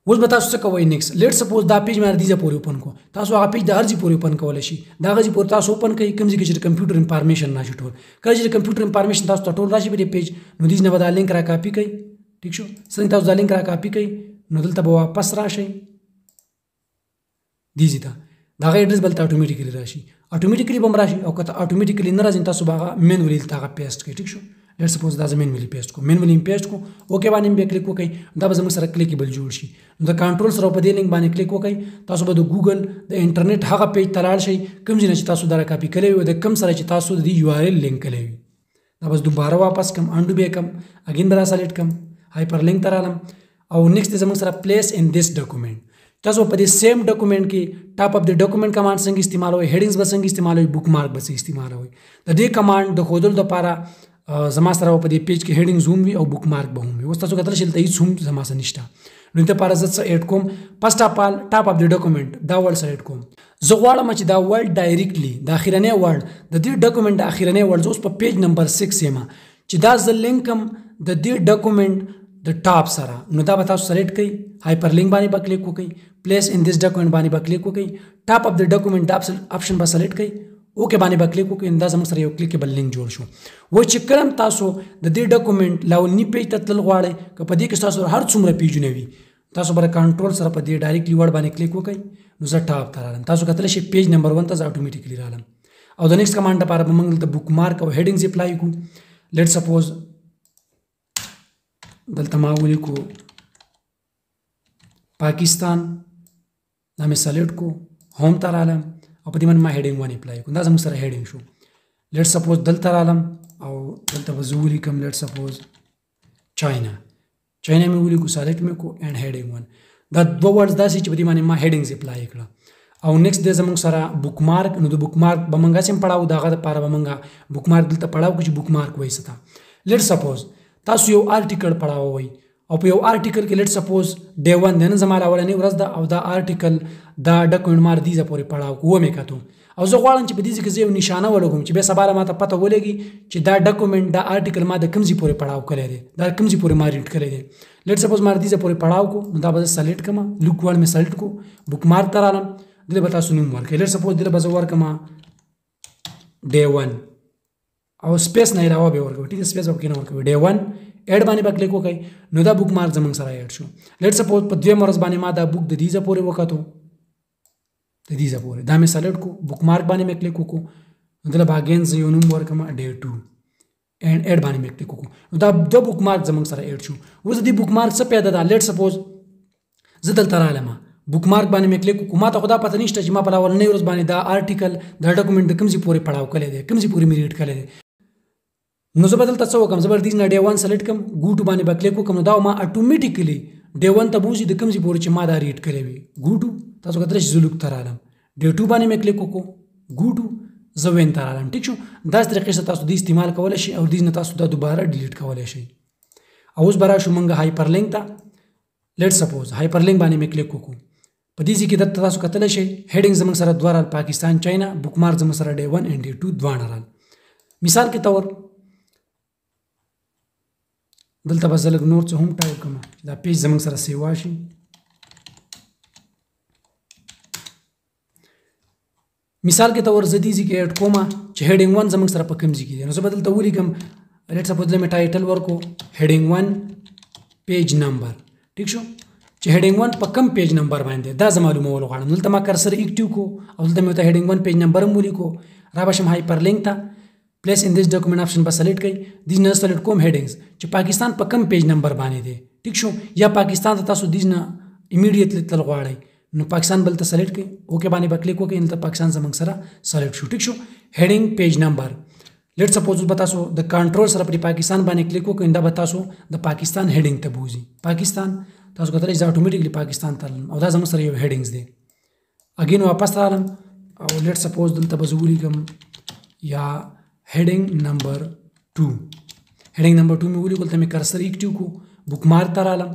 اوس به تاسو څه کوئ نیکسټ لیټ سپوز دا پیج مې ارزي پورې اوپن کو تاسو هغه پیج د ارزي پورې اوپن کولای شي دا غزي پورې تاسو اوپن کوي کوم ځای کې چې کمپیوټر انفارمیشن راشي ټول کله چې کمپیوټر انفارمیشن تاسو ته ټول راشي په دې پیج نو دې نه به دا لینک را کاپی کوي ټیک شو څنګه تاسو دا لینک را کاپی کوي نو دلته به واپس راشي دیزی ته دا غي ایډریس بل ته اتوماتیکلی راشي اتوماتیکلی بم راشي او کته اتوماتیکلی نه راځي تاسو باغه مینولی تاغه پیسټ کوي ټیک شو لیټ سپوز دا زمين ملي پیسټ کو مینولی پیسټ کو اوکے باندې به کلیک وکړئ دا به زموږ سره کلیکیبل جوړ شي نو د کنټرول سره په دې لینک باندې کلیک وکړئ تاسو به د ګوګل د انټرنیټ هغه پیج ته لاړ شئ کوم ځای چې تاسو دا کاپی کړی وي د کوم سره چې تاسو د یو آر ال لینک کړی وي دا بس دوباره واپس کم انډو به کم اگین به سلیکټ کم هایپر لینک ته رالم او نیکسټ زموږ سره پلیس ان دیس ډاکومنٹ تاسو په دې سیم ډاکومنٹ کې ټاپ اپ د ډاکومنٹ کمانډ څنګه استعمالوي هډینګز به څنګه استعمالوي بوک مارک به څنګه استعمالوي د دې کمانډ د خودل د لپاره زما سره په دې پیج کې هډینګز هم وي او بوک مارک به هم وي اوس تاسو کتل شئ ته هیڅ هم زما سره نشته نو ته لپاره زه څه اډ کوم فرست اف آل ټاپ اپ د ډاکومنٹ دا ورډ سره اډ کوم زه غواړم چې دا ورډ ډایرکټلی د اخیرنی ورډ د دې ډاکومنٹ د اخیرنی ورډ اوس په پیج نمبر 6 یم چې دا ز لینکم د دې ډاکومنٹ د ټاپ سره نو دا به تاسو سلیکټ کړئ هایپر لینک باندې با کلیک وکړئ پلیس ان دیس ډاکومنٹ باندې با کلیک وکړئ ټاپ اپ د ډاکومنٹ آپشن به سلیکټ کړئ اوکے باندې با کلیک وکړئ دا زموږ سره یو کلیکیبل لینک جوړ شو و چې کلم تاسو د دې ډاکومنٹ لاولنی پیج ته تل غواړئ که په دې کې تاسو هر څومره پیجونه وي تاسو بر کنټرول سره په دې ډایرکټلی ورډ باندې کلیک وکړئ نو زه ټاپ ته رالم تاسو کتل شئ پیج نمبر 1 ته اتوماتیکلی رالم او د نیکسټ کمانډ لپاره به موږ د بوک مارک او هډینګز اپلای کو لیټ سپوز دلته ما ولیکو پاکستان دا مې سلیکټ کو هوم ته رالم او په دې باندې ما هډینګ ونه اپلای کو دا زموږ سره هډینګ شو لیټ سپوز دلته رالم او دلته به زه ولیکم لیټ سپوز چاینا مې ولیکو سلیکټ مې کو اینډ هډینګ ون دا دوه ورډز داسې چې په دې باندې ما هډینګز اپلای کړه او نیکسټ د زموږ سره بوک مارک نو د بوک مارک به منګه سم پړاو دغه لپاره به منګه بوک مارک دلته پړاو کې بوک مارک وایي ستا لیټ سپوز تاسو یو آرټیکل پړاو وایي او په یو آرټیکل کې لیټ سپوز ډے 1 د نن زما اولنۍ ورځ ده او دا آرټیکل دا ډاکومنټ مار دی ز پورې پړاو کوو مې کاتو او زه غواړم چې په دې کې یو نشانه ولګوم چې به سبا ماته پته ولګي چې دا ډاکومنٹ دا آرټیکل ما د کوم ځای پورې پړاو کړی دی دا کوم ځای پورې ما ریډ کړی دی لیټ سپوز مار دی ز پورې پړاو کو نو دا به سلیکټ کما لوک ورډ مې سلیکټ کو بوک مارک ته رالم دله به تاسو نوم ورکړئ لیټ سپوز دله به زه ورکما ډے 1 او سپیس نه علاوه به ورکوي ټیک سپیس به نه ورکوي ډے 1 اډ باندې با کلیک وکړئ نو دا بوک مارک زموږ سره اډ شو لیټ سپوز په دویم ورځ باندې ما دا بوک د دې ځای پورې وکړو د دې ځای پورې دا مې سلیکټ کو بوک مارک باندې مې کلیک وکړو نو دله باګین زه یو نوم ورکم ډے 2 اینڈ اډ باندې مې کلیک وکړو نو دا د بوک مارک زموږ سره اډ شو اوس د بوک مارک څه پیدا ده لیټ سپوز زه دلته رالم بوک مارک باندې مې کلیک وکړو ما ته خدا پته نشته چې ما په اولنۍ ورځ باندې دا آرټیکل دا ډاکومنٹ د کوم ځای پورې پړاو کړی دی کوم ځای پورې مې ریډ کړی دی نو زه بدل څه وکم زبر دې نه ډے 1 سلیکټ کم ګوټو باندې با کلیک وکم نو دا ما اتوماتیکلی ډے 1 ته بوزي د کوم ځای پورې چې ما دا ریډ کړی وي ګوټو تاسو کتل شئ زلوک ته رالم ډے 2 باندې مې کلیک وکړو ګوټو زه وین ته رالم ټیک شو داس طریقې سره تاسو د استعمال کولای شئ او دې نه تاسو دا دوباره ډیلیټ کولای شئ اوس برا شو منګه هایپر لینک ته لیټ سپوز هایپر لینک باندې مې کلیک وکړو په دې ځکه د تاسو کتل شئ هډینګ زموږ سره دوه رال پاکستان چاینا بوک مارک زموږ سره ډے 1 اینڈ ډے 2 دوه رال مثال کې تور دلته به زه لږ نور څه هم ټایپ کړم دا پیج زموږ سره سیوا شي مثال کې تور زه دې ځکه اډ کومه چې هډینګ 1 زموږ سره په کوم ځای کې دی نو زه به دلته ولیکم لیټ سپوز مې ټایټل ورکو هډینګ 1 پیج نمبر ټیک شو چې هډینګ 1 په کم پیج نمبر باندې دا زه معلومول غواړم دلته ما کرسر اکټیو کو او دلته مې ته هډینګ 1 پیج نمبر هم ولیکو را بشم هایپر لینک ته پلیس ان دیس ډاکومنٹ آپشن به سلیکټ کړئ دې نه سلیکټ کوم هډینګز چې پاکستان په کم پیج نمبر باندې دی ټیک شو یا پاکستان ته تاسو دې نه ایمیډیټلی تل غواړئ نو پاکستان بل ته سلیکټ کړئ اوکے باندې به کلیک وکړئ نو پاکستان زموږ سره سلیکټ شو ټیک شو هډینګ پیج نمبر لیټ سپوز به تاسو د کنټرول سره په پاکستان باندې کلیک وکړئ دا به تاسو د پاکستان هډینګ ته بوزي پاکستان تاسو کتلی چې اتوماتیکلی پاکستان ته او دا زموږ سره یو هډینګز دی اگین واپس رالم او لیټ سپوز دلته به زه ولیکم یا हेडिंग नंबर 2 हेडिंग नंबर 2 में वली कोल तमे cursor active को बुकमार्क तरालम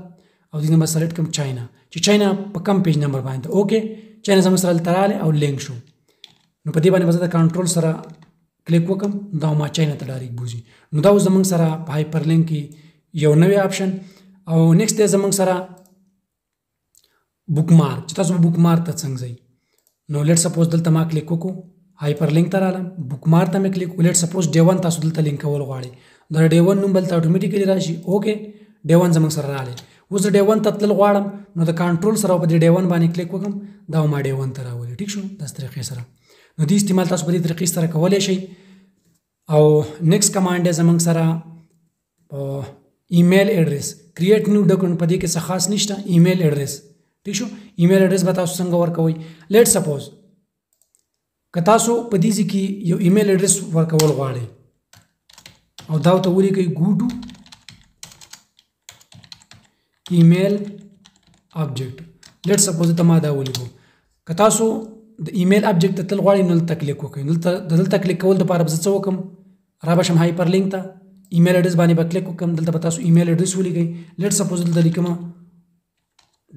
और दिन बस सेलेक्ट कम चाइना چې चाइना په कम page number باندې okay China زموږ سره تراله او لینک شو نو په دې باندې بس د کنټرول سره کلیک وکم دا ما چاینا ته ډایرکټ بوزي نو دا زمونږ سره په هایپر لینک کې یو نوې آپشن او نیکسټ دی زمونږ سره بوک مارک چې تاسو بوک مارک ته څنګه ځئ نو لیټ سپوز دلته ما کلیک وکړو هایپر لینک ته رالم بوک مارک ته مې کلیک وکړو لیټ سپوز ډے 1 تاسو دلته لینک کول غواړئ دا ډے 1 نوم بلته اتوماتیکلی راشي اوکے ډے 1 زمونږ سره راغلی اوس ډے 1 ته تلل غواړم نو د کنټرول سره په ډے 1 باندې کلیک وکم دا ما ډے 1 ته راولي ټیک شو د طریقې سره نو دې استعمال تاسو په دې طریقې سره کولای شئ او نیکسټ کمانډ زمونږ سره ایمیل ایډریس کریټ نیو ډاکومنٹ په دې کې څه خاص نشته ایمیل ایډریس ټیک شو ایمیل ایډریس به تاسو څنګه ورکوئ لیټ سپوز که تاسو په دې کې یو ایمیل ایډریس ورکول غواړئ او دا ته ولیکئ ګو ټو ایمیل آبجیکټ لیټ سپوز ته ما دا ولیکو که تاسو د ایمیل آبجیکټ ته تل غواړئ نو دلته کلیک وکړئ دلته کلیک کول دپاره به زه څه وکړم را به شم هایپر لینک ته ایمیل ایډریس باندې به کلیک وکړم دلته به تاسو ایمیل ایډریس ولیکئ لیټ سپوز دلته لیکم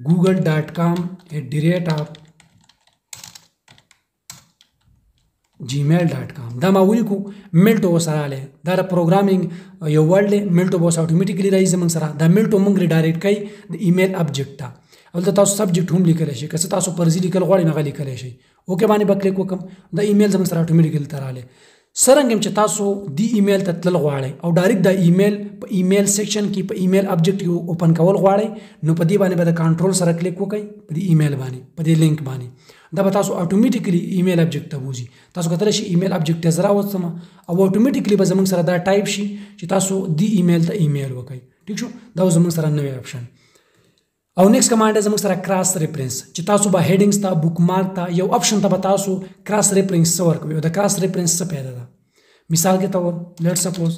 google.com@gmail.com دا ما ولیکو ملټو وسره رالی دا د پروګرامینګ یو ورډ دی ملټو به اوس اتوماتیکلی راځي زموږ سره دا ملټو موږ ریډایرکټ کوي د ایمیل آبجیکټ ته او دلته تاسو سبجیکټ هم لیکلی شئ که څه تاسو پرزي لیکل غواړئ نو هغه لیکلی شئ اوکې باندې به کلیک وکړم دا ایمیل زموږ سره اتوماتیکلی ته رالی څرنګه چې تاسو دی ایمیل ته تلل غواړئ او ډایرکټ د ایمیل په ایمیل سیکشن کې په ایمیل آبجیکټ کې اوپن کول غواړئ نو په دې باندې به د کنټرول سره کلیک وکړئ په دې ایمیل باندې په دې لینک باندې دا به تاسو اتوماتیکلی ایمیل آبجیکټ ته بوزي تاسو کتلی شئ ایمیل آبجیکټ ته زه راوستم او اتوماتیکلی به زموږ سره دا ټایپ شي چې تاسو دی ایمیل ته ایمیل وکړئ ټیک شو دا زموږ سره نوی آپشن او نیکسټ کمانډ زموږ سره کراس ریفرنس چې تاسو به هیډینګز ته بوک مارک ته یو آپشن ته به تاسو کراس ریفرنس څه ورکوئ او د کراس ریفرنس څه پیدا ده مثال کے طور لیٹ سپوز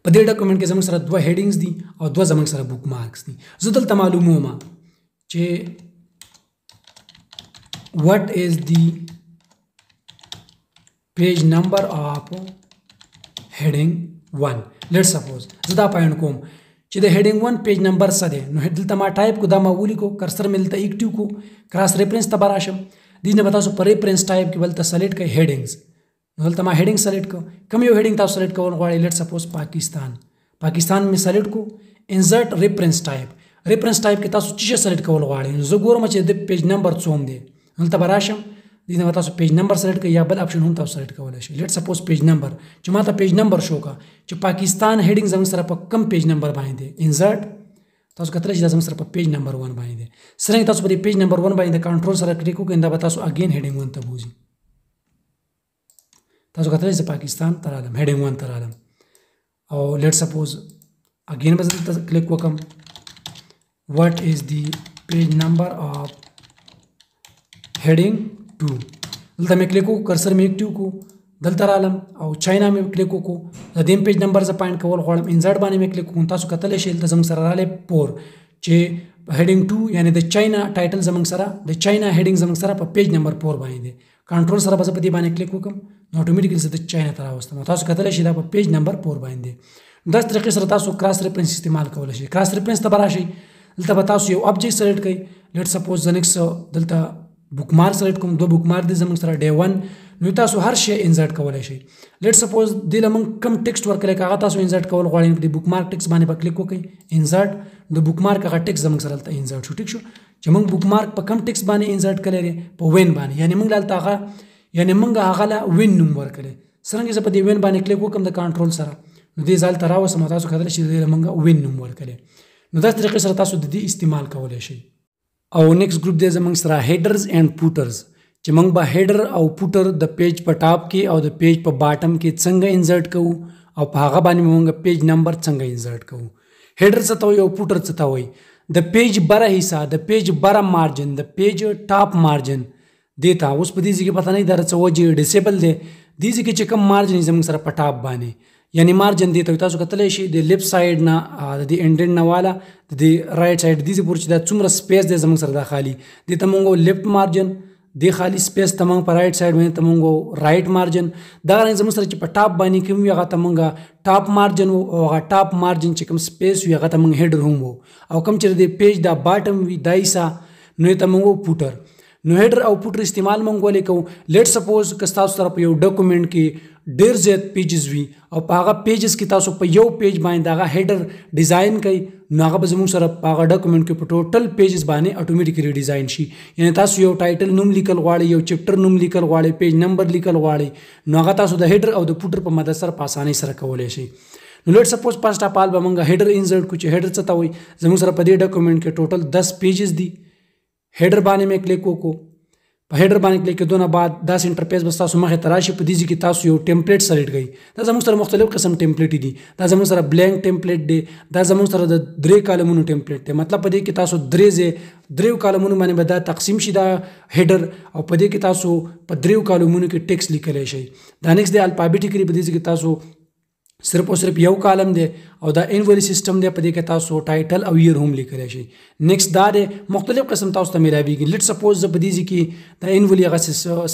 په دې ډاکومنټ کې زموږ سره دوه هیډینګز دي او دوه زموږ سره بوک مارکس دي زه دلته معلوموم چې what is the page number of heading 1 let's suppose زه دا پاین کوم چې د heading 1 پیج نمبر څه دی نو دلته ما ټایپ کو دا ما ولیکو کرسر مې دلته ایکټیو کو کراس ریفرنس ته به راشم دې نه به تاسو په ریفرنس ټایپ کې بلته سلیکټ کړئ headings نو دلته ما heading سلیکټ کو کوم یو heading تاسو سلیکټ کول غواړئ لیټ سپوز پاکستان مې سلیکټ کو انسرټ ریفرنس ټایپ کې تاسو چې سلیکټ کول غواړئ نو زه ګورم چې د پیج نمبر څوم دی دلته به راشم دې نه تاسو پیج نمبر سلیکټ کړئ یا بل آپشن هم تاسو سلیکټ کولی شئ لیټ سپوز پیج نمبر چې ما ته پیج نمبر شو کا چې پاکستان heading زموږ سره په کم پیج نمبر باندې دی انسرټ تاسو کتلی چې دا زموږ سره په پیج نمبر 1 باندې دی څرنګه تاسو په دې پیج نمبر 1 باندې د کنټرول سره کلیک وکړئ دا به تاسو اگین heading 1 ته بوزي تاسو کتلی چې پاکستان ته رالم heading 1 ته رالم او لیټ سپوز اگین به دلته کلیک وکم what is the page number of heading 2 دلته مې کلیک وکړو کرسر مې ایکټیو کو دلته رالم او چاینا مې کلیک وکړو د دې پیج نمبر زه پاینټ کول غواړم انسرټ باندې مې کلیک وکړم تاسو کتلی شئ دلته زموږ سره رالی 4 چې heading 2 یعنی د چاینا ټایټل زموږ سره د چاینا heading زموږ سره په پیج نمبر 4 باندې دی کنټرول سره به زه په دې باندې کلیک وکړم نو اتوماتیکلی زه د چاینا ته راوستم تاسو کتلی شئ دا په پیج نمبر 4 باندې دی داسې طریقې سره تاسو کراس ریفرنس استعمال کولی شئ کراس ریفرنس ته به راشئ دلته به تاسو یو آبجیکټ سلیکټ کړئ لیټ سپوز زه نیکسټ دلته بوک مارک سلیکټ کوم دوه بوک مارک دي زموږ سره ډے 1 نو تاسو هر شی انسرټ کولی شئ لیټ سپوز دې له موږ کم ټیکسټ ورکړی که هغه تاسو انسرټ کول غواړئ په دې بوک مارک ټیکسټ باندې به کلیک وکړئ انسرټ د بوک مارک هغه ټیکسټ زموږ سره دلته انسرټ شو ټیک شو چې موږ بوک مارک په کم ټیکسټ باندې انسرټ کړی دی په وین باندې یعنې موږ دلته هغه له وین نوم ورکړی څرنګه زه په دې وین باندې کلیک وکړم د کنټرول سره نو دې ځای ته راوسم او تاسو کتلی شئ دې له موږ وین نوم ورکړی نو داسې طریقې سره تاسو د دې استعمال کولی شئ او نیکسټ ګروپ دی زموږ سره هیډرز اینډ پوټرز چې موږ به هیډر او پوټر د پیج په ټاپ کې او د پیج په باټم کې څنګه انسرټ کوو او په هغه باندې موږ پیج نمبر څنګه انسرټ کوو هیډر څه ته وایي او پوټر څه ته وایي د پیج بره حصہ د پیج بره مارجن د پیج ټاپ مارجن دیتا اوس په دې ځای کې پته نه دا څه وجې ډیسیبل دی دې ځای کې چې کوم مارجن زموږ سره په ټاپ باندې یعنی مارجن دی ته تاسو کتلی شئ د لیفټ سایډ نه د دې انډین نه والا د دې رایټ سایډ دې پورې چې دا څومره سپیس دی زموږ سره دا خالي دې ته موږ لیفټ مارجن د خالی سپیس تمنګ په رائټ سایډ باندې تمنګ رائټ مارجن دا رنګ زموږ سره چې په ټاپ باندې کوم وي هغه تمنګ ټاپ مارجن او هغه ټاپ مارجن چې کوم سپیس وي هغه تمنګ هیډر هم وو او کوم چې د پیج دا باټم وي دایسا نو تمنګ پوټر نو هیډر او پوټر استعمال مونږ ولې کوو لیټ سپوز که تاسو سره په یو ډاکومنٹ کې ډیر زیات پیجز وي او په هغه پیجز کې تاسو په یو پیج باندې دا هیډر ډیزاین کوي نو هغه به زموږ سره په هغه ډاکومنٹ کې په ټوټل پیجز باندې اتوماتیکلی ډیزاین شي یعنی تاسو یو ټایټل نوم لیکل غواړئ یو چپټر نوم لیکل غواړئ پیج نمبر لیکل غواړئ نو هغه تاسو د هیډر او د پوټر په مدد سره په اسانۍ سره کولی شئ نو لیټ سپوز فرست اف آل به موږ هیډر انسرټ کو چې هیډر څه ته وایي زموږ سره په دې ډاکومنٹ کې ټوټل 10 پیجز دي هیډر باندې مې کلیک وکړو په هیډر باندې کلیک کېدو نه بعد داسې انټرفیس به تاسو مخې ته راشي په دې ځای کې تاسو یو ټمپلیټ سلیکټ کړئ دا زموږ سره مختلف قسم ټمپلیټ دي دا زموږ سره بلینک ټمپلیټ دی دا زموږ سره د 3 کالمونو ټمپلیټ دی مطلب په دې کې تاسو 3 کالمونو باندې به دا تقسیم شي دا هیډر او په دې کې تاسو په 3 کالمونو کې ټیکس لیکلی شئ دا نیکسټ دی الفابیټیکلی په دې ځای کې تاسو صرف او صرف یو کالم دی او دا انولی سیستم دی په دې کې تاسو ټایټل او ایئر هم لیکلی شئ نیکسټ دا دی مختلف قسم تاسو ته میلاویږي لیټ سپوز زه په دې ځای کې د انولی هغه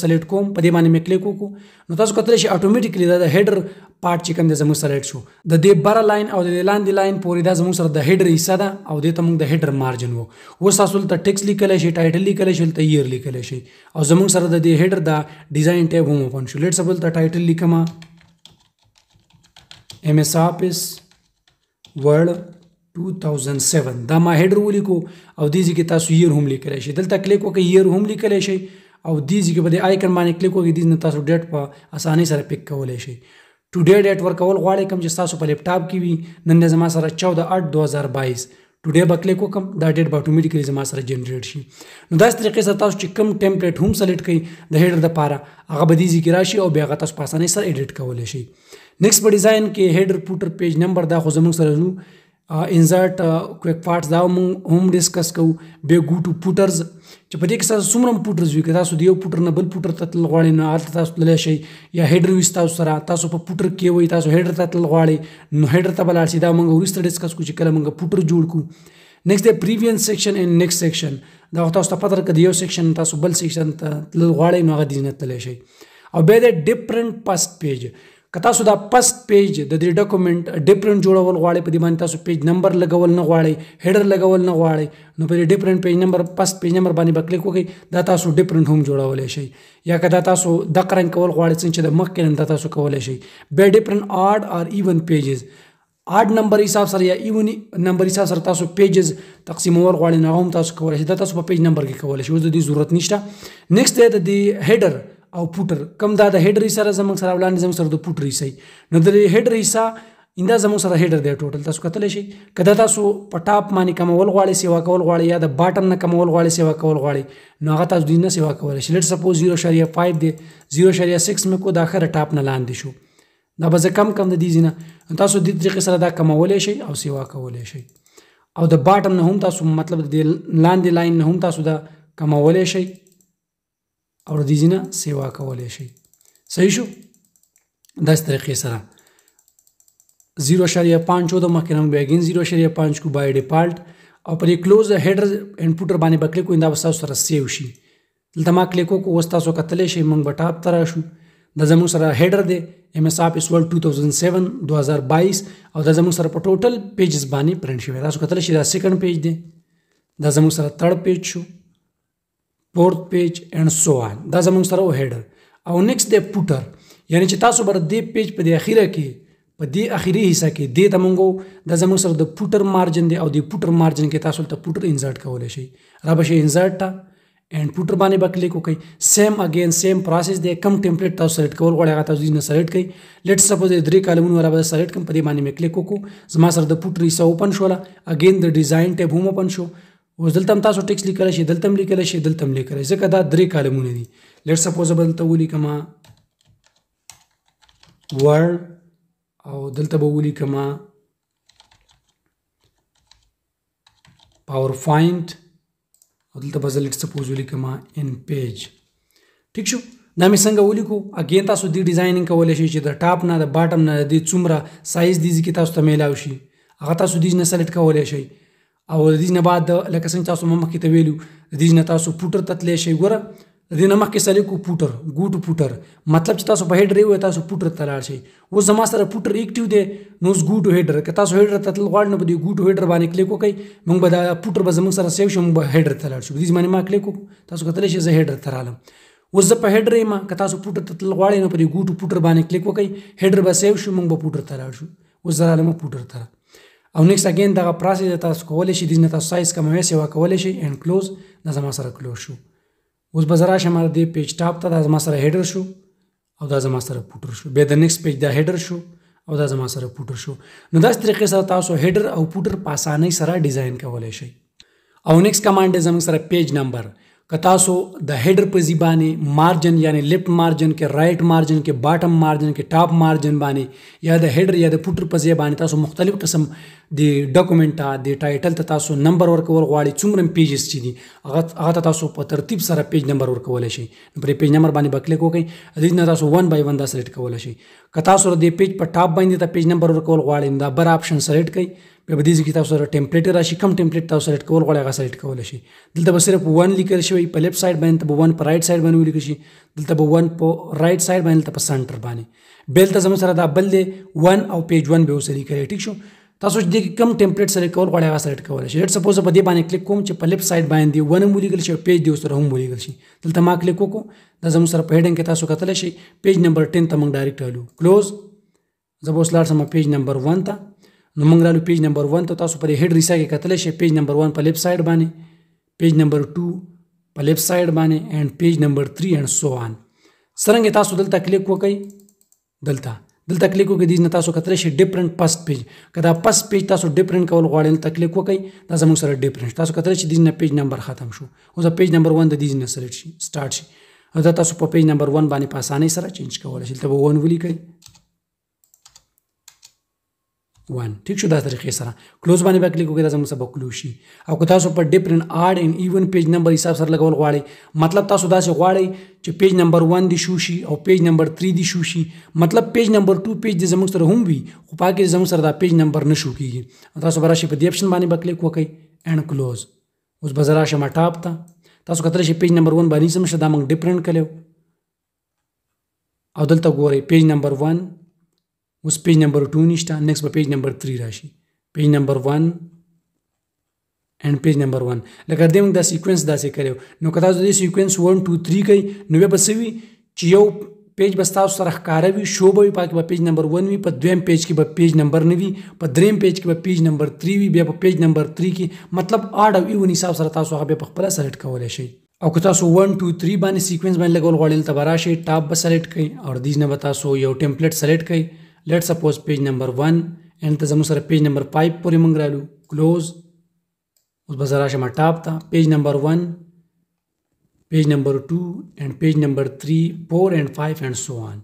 سلیکټ کوم په دې باندې مې کلیک وکړو نو تاسو کتلی شئ اتوماتیکلی دا د هیډر پارټ چې کوم دی زموږ سلیکټ شو د دې بره لاین او د دې لاندې لاین پورې دا زموږ سره د هیډر حصه ده او دې ته موږ د هیډر مارجن وو اوس تاسو دلته ټیکس لیکلی شئ ټایټل لیکلی شئ دلته ایئر لیکلی شئ او زموږ سره د دې هیډر دا ډیزاین ټیب هم اوپن شو لیټ سپوز دلته ټایټل لیکم MS Office Word 2007 دا ما هیډر ولیکو او دې ځای کې تاسو ایئر هم لیکلی شئ دلته کلیک وکړئ ایئر هم لیکلی شئ او دې ځای کې به د آیکن باندې کلیک وکړئ دې نه تاسو ډیټ په اسانۍ سره پک کولی شئ ټوډے ډیټ ورکول غواړئ کوم چې تاسو په لیپټاپ کې وي نن زما سره 14/8/2022 ټوډے به کلیک وکم دا ډیټ به اتوماتیکلی زما سره جنریټ شي نو داسې طریقې سره تاسو چې کوم ټمپلیټ هم سلیکټ کړئ د هیډر دپاره هغه به دې ځای کې راشي او بیا هغه تاسو په اسانۍ سره ایډیټ کولی شئ نیکسټ په ډیزاین کې هیډر پوټر پیج نمبر دا خو زموږ سره نو انسرټ کویک پارټس دا هم ډسکس کوو بیا ګو ټو پوټرز چې په دې کې تاسو څومره هم پوټرز وي که تاسو د یو پوټر نه بل پوټر ته تلل غواړئ نو هلته تاسو تللی شئ یا هیډر وي تاسو سره تاسو په پوټر کې وئ تاسو هیډر ته تلل غواړئ نو هیډر ته به لاړ شئ دا موږ وروسته ډسکس کوو چې کله موږ پوټر جوړ کړو نیکسټ دی پریویس سیکشن اینډ نیکسټ سیکشن دا تاسو ته پته ده که د یو سیکشن تاسو بل سیکشن ته تلل غواړئ نو هغه دې نه تللی شئ او بیا دی ډفرنټ پسټ پیج که تاسو دا پسټ پیج د دې ډاکومنټ ډفرنټ جوړول غواړئ په دې باندې تاسو پیج نمبر لګول نه غواړئ هیډر لګول نه غواړئ نو په دې ډفرنټ پیج نمبر پسټ پیج نمبر باندې به کلیک وکړئ دا تاسو ډفرنټ هم جوړولی شئ یا که دا تاسو دغه رنګ کول غواړئ څنګه چې د مخکې نه دا تاسو کولی شئ بیا ډفرنټ آډ اور ایون پیجز آډ نمبر حساب سره یا ایون نمبر حساب سره تاسو پیجز تقسیمول غواړئ نو هم تاسو کولی شئ دا تاسو په پیج نمبر کې کولی شئ اوس د دې ضرورت نشته نیکسټ دی د دې هیډر او پوټر کم دا د هیډر حصه زموږ سره وړاندې زموږ سره د پوټر حصه نو د هیډر حصه اندا زموږ سره هیډر دی ټوټل تاسو کتلی شئ که دا تاسو په ټاپ باندې کمول غواړئ سیوا کول غواړئ یا د باټم نه کمول غواړئ سیوا کول غواړئ نو هغه تاسو دوی نه سیوا کولی شئ لیټ سپوز 0.5 دی 0.6 مې کو دا اخره ټاپ نه لاندې شو دا به زه کم د دې ځای نه تاسو دې طریقې سره دا کمولی شئ او سیوا کولی شئ او د باټم نه هم تاسو مطلب د لاندې لاین نه هم تاسو دا کمولی شئ او د دې ځای نه سیوا کولی شئ صحیح شو داسې طریقې سره 0.5 مخکې نه بیا اګین 0.5 کو بای ډیفالټ او پر کلوز هیډر اینډ پوټر باندې به کلیک کوئ دا به ستاسو سره سیو شي دلته ما کلیک وکړو اوس تاسو کتلی شئ موږ به ټاپ ته راشو دا زموږ سره هیډر دی MS Office Word 2007 2022 او دا زموږ سره په ټوټل پیجز باندې پرنټ شوی تاسو کتلی شئ دا سیکنډ پیج دی دا زموږ سره تھرډ پیج شو فورث پیج اینڈ سو آن دا زموږ سره و هیډر او نیکسټ دی پوټر یعنی چې تاسو به د دې پیج په دې اخیره کې په دې اخیری حصہ کې دې ته موږ دا زموږ سره د پوټر مارجن دی او د پوټر مارجن کې تاسو ته پوټر انسرټ کولی شئ را به شئ انسرټ ته اینډ پوټر باندې به کلیک وکړئ سیم اگین سیم پروسیس دی کم ټمپلیټ تاسو سلیکټ کول غواړئ هغه تاسو نه سلیکټ کړئ لیټ سپوز 3 کالمونه را به سلیکټ کړم په دې باندې مې کلیک وکړو زما سره د پوټر حصہ اوپن شوله اگین د ډیزاین ټیب هم اوپن شو اوس دلته هم تاسو ټیکس لیکلی شئ دلته هم لیکلی شئ دلته هم لیکلی ځکه دا 3 کالمونه دي لیټ سپوز به دلته ولیکم ورډ او دلته به ولیکم پاور پوینټ او دلته به زه لیټ سپوز ولیکم ان پیج ټیک شو دا مې څنګه ولیکو اګین تاسو دې ډیزاینینګ کولی شئ چې د ټاپ نه د باټم نه د دې څومره سایز دې ځای کې تاسو ته میلاو شي هغه تاسو دې نه سلیکټ کولی شئ او د دې نه بعد لکه څنګه تاسو مخکې ته ویلو د دې نه تاسو پوټر ته تللی شئ ګوره دې نه مخکې سلیک کو پوټر گو ټو پوټر مطلب چې تاسو په هیډر یو تاسو پوټر ته لاړ شئ. اوس زما سره پوټر ایکټیو دی نو اوس گو ټو هیډر که تاسو هیډر ته تلل غواړئ نو په دې گو ټو هیډر باندې کلیک وکړئ موږ به دا پوټر به زموږ سره سیو شي موږ به هیډر ته لاړ شو. دې باندې ما کلیک وکړو تاسو کتلی شئ زه هیډر ته رالم. اوس زه په هیډر یم که تاسو پوټر ته تلل غواړئ نو په دې گو ټو پوټر باندې کلیک وکړئ هیډر به سیو شو موږ به پوټر ته لاړ شو. اوس زه رالم پوټر ته او نیکسټ اگین دغه پروسس تاسو کولی شئ دې نه تاسو سایز کموي سیوا کولی شئ اینډ کلوز دا زما سره کلوز شو. اوس به زه راشم دې پیج ټاپ ته دا زما سره هیډر شو او دا زما سره پوټر شو. بیا د نیکسټ پیج دا هیډر شو او دا زما سره پوټر شو. نو داسې طریقې سره تاسو هیډر او پوټر په اسانۍ سره ډیزاین کولی شئ. او نیکسټ کمانډ دی زموږ سره پیج نمبر. که تاسو د هیډر په ځای باندې مارجن یعنی لیفت مارجن کې رائټ مارجن کې باټم مارجن کې ټاپ مارجن باندې یا د هیډر یا د پوټر په ځای باندې تاسو مختلف قسم د ډاکومنټ ته د ټایټل ته تاسو نمبر ورکول غواړئ څومره پیجز چې دي هغه ته تاسو په ترتیب سره پیج نمبر ورکولی شئ. نو پرې پیج نمبر باندې به کلیک وکړئ دې نه تاسو 1 بای 1 دا سلیکټ کولی شئ. که تاسو د پیج په ټاپ باندې ته پیج نمبر ورکول غواړئ دا بر آپشن سلیکټ کړئ بیا به دې ځای کې تاسو سره ټمپلیټ راشي کوم ټمپلیټ تاسو سلیکټ کول غواړئ هغه سلیکټ کولی شئ. دلته به صرف 1 لیکل شوی په لیفت سایډ باندې به 1 په رائټ سایډ باندې ولیکل شي دلته به 1 په رائټ سایډ باندې دلته په سنټر باندې بیا دلته زموږ سره دا بل دی 1 او پیج 1 به اوس لیکلی. ټیک شو تاسو چې دې کې کوم ټمپلیټ سلیکټ کول غواړئ هغه سلیکټ کولی شئ. لیټ سپوز په دې باندې کلیک کوم چې په لیفت سایډ باندې 1 هم ولیکل شي او پیج دې سره هم ولیکل شي. دلته ما کلیک وکړو دا زموږ سره په هیډینګ کې تاسو کتلی شئ پیج نمبر 10 ته موږ ډایرکټ رالو کلوز. زه به اوس لاړ شم پیج نمبر 1 ته نو موږ رالو پیج نمبر 1 ته تاسو پر هیډ ریسا کې کتلی شئ پیج نمبر 1 په لیفت سایډ باندې پیج نمبر 2 په لیفت سایډ باندې اینڈ پیج نمبر 3 اینڈ سو آن. څرنګه تاسو دلته کلیک وکړئ دلته کلیک وکړئ دې نه تاسو کتلی شئ ډیفرنٹ پست پیج که دا پست پیج تاسو ډیفرنٹ کول غواړئ دلته کلیک وکړئ دا زموږ سره ډیفرنٹ تاسو کتلی شئ دې نه پیج نمبر ختم شو. اوس پیج نمبر 1 د دې نه سلیکټ شي سٹارټ شي او دا تاسو په پیج نمبر 1 باندې په اسانۍ سره چینج کولی شئ. دلته به 1 ولیکئ 1 ٹھیک شو. دا طریقې سره کلوز باندې به کلیک وکړئ دا زموږ سره به کلوز شي. او که تاسو په ډیفرنٹ آډ اینډ ایون پیج نمبر حساب سره لګول غواړئ مطلب تاسو داسې غواړئ چې پیج نمبر 1 دی شو شي او پیج نمبر 3 دی شو شي مطلب پیج نمبر 2 پیج د زموږ سره هم وي خو په کې زموږ سره دا پیج نمبر نه شو کیږي. تاسو به راشئ په دې اپشن باندې به کلیک وکړئ اینډ کلوز. اوس به زه راشم ټاپ ته تاسو کتلی شئ پیج نمبر 1 باندې سم شته دا موږ ډیفرنٹ کړی او دلته ګورئ پیج نمبر 1 اوس پیج نمبر 2 نشته نیکسټ به پیج نمبر 3 راشي پیج نمبر 1 اینڈ پیج نمبر 1 لکه دې موږ دا سیکوینس داسې کړی نو که تاسو دې سیکوینس 1 2 3 کوئ نو بیا به څه وي چې یو پیج به ستاسو سره ښکاره وي شو به وي په کې به پیج نمبر 1 وي په دویم پیج کې به پیج نمبر نه وي په دریم پیج کې به پیج نمبر 3 وي بیا په پیج نمبر 3 کې مطلب آډ او ایون حساب سره تاسو هغه بیا په خپله سلیکټ کولی شئ. او که تاسو 1 2 3 باندې سیکوینس باندې لګول غواړئ دلته به راشئ ټاپ به سلیکټ کړئ او دې نه به تاسو یو ټمپلیټ سلیکټ کړئ. لیټ سپوز پیج نمبر 1 اینڈ ته زموږ سره پیج نمبر 5 پورې موږ رالو کلوز. اوس به زه راشم ټاپ ته پیج نمبر 1 پیج نمبر 2 اینڈ پیج نمبر 3 4 اینڈ 5 اینڈ سو آن.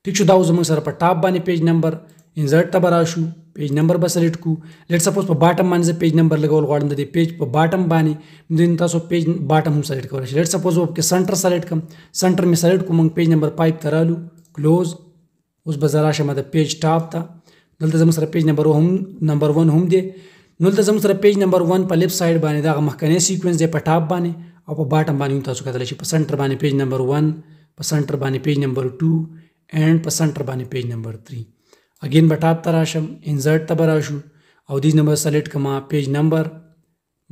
ٹھیک شو دا اوس زموږ سره په ټاپ باندې پیج نمبر انزرټ ته به راشو پیج نمبر به سلیکټ کړو. لیټ سپوز په باټم باندې زه پیج نمبر لګول غواړم د دې پیج په باټم باندې نو تاسو پیج باټم هم سلیکټ کولی شئ. لیټ سپوز په سنټر سلیکټ کړم سنټر مې سلیکټ کړو موږ پیج نمبر 5 ته رالو کلوز. اوس به زه راشم د پیج ټاپ ته دلته زموږ سره پیج نمبر 1 هم دی نو دلته زموږ سره پیج نمبر 1 په لیفت سایډ باندې دا هغه مخکنی سیکوینس دی په ټاپ باندې او په باټم باندې هم تاسو کتلی شئ په سنټر باندې پیج نمبر 1 په سنټر باندې پیج نمبر 2 اینڈ په سنټر باندې پیج نمبر 3. اگین به ټاپ ته راشم انزرټ ته به راشو او دې نه به سلیکټ کړم پیج نمبر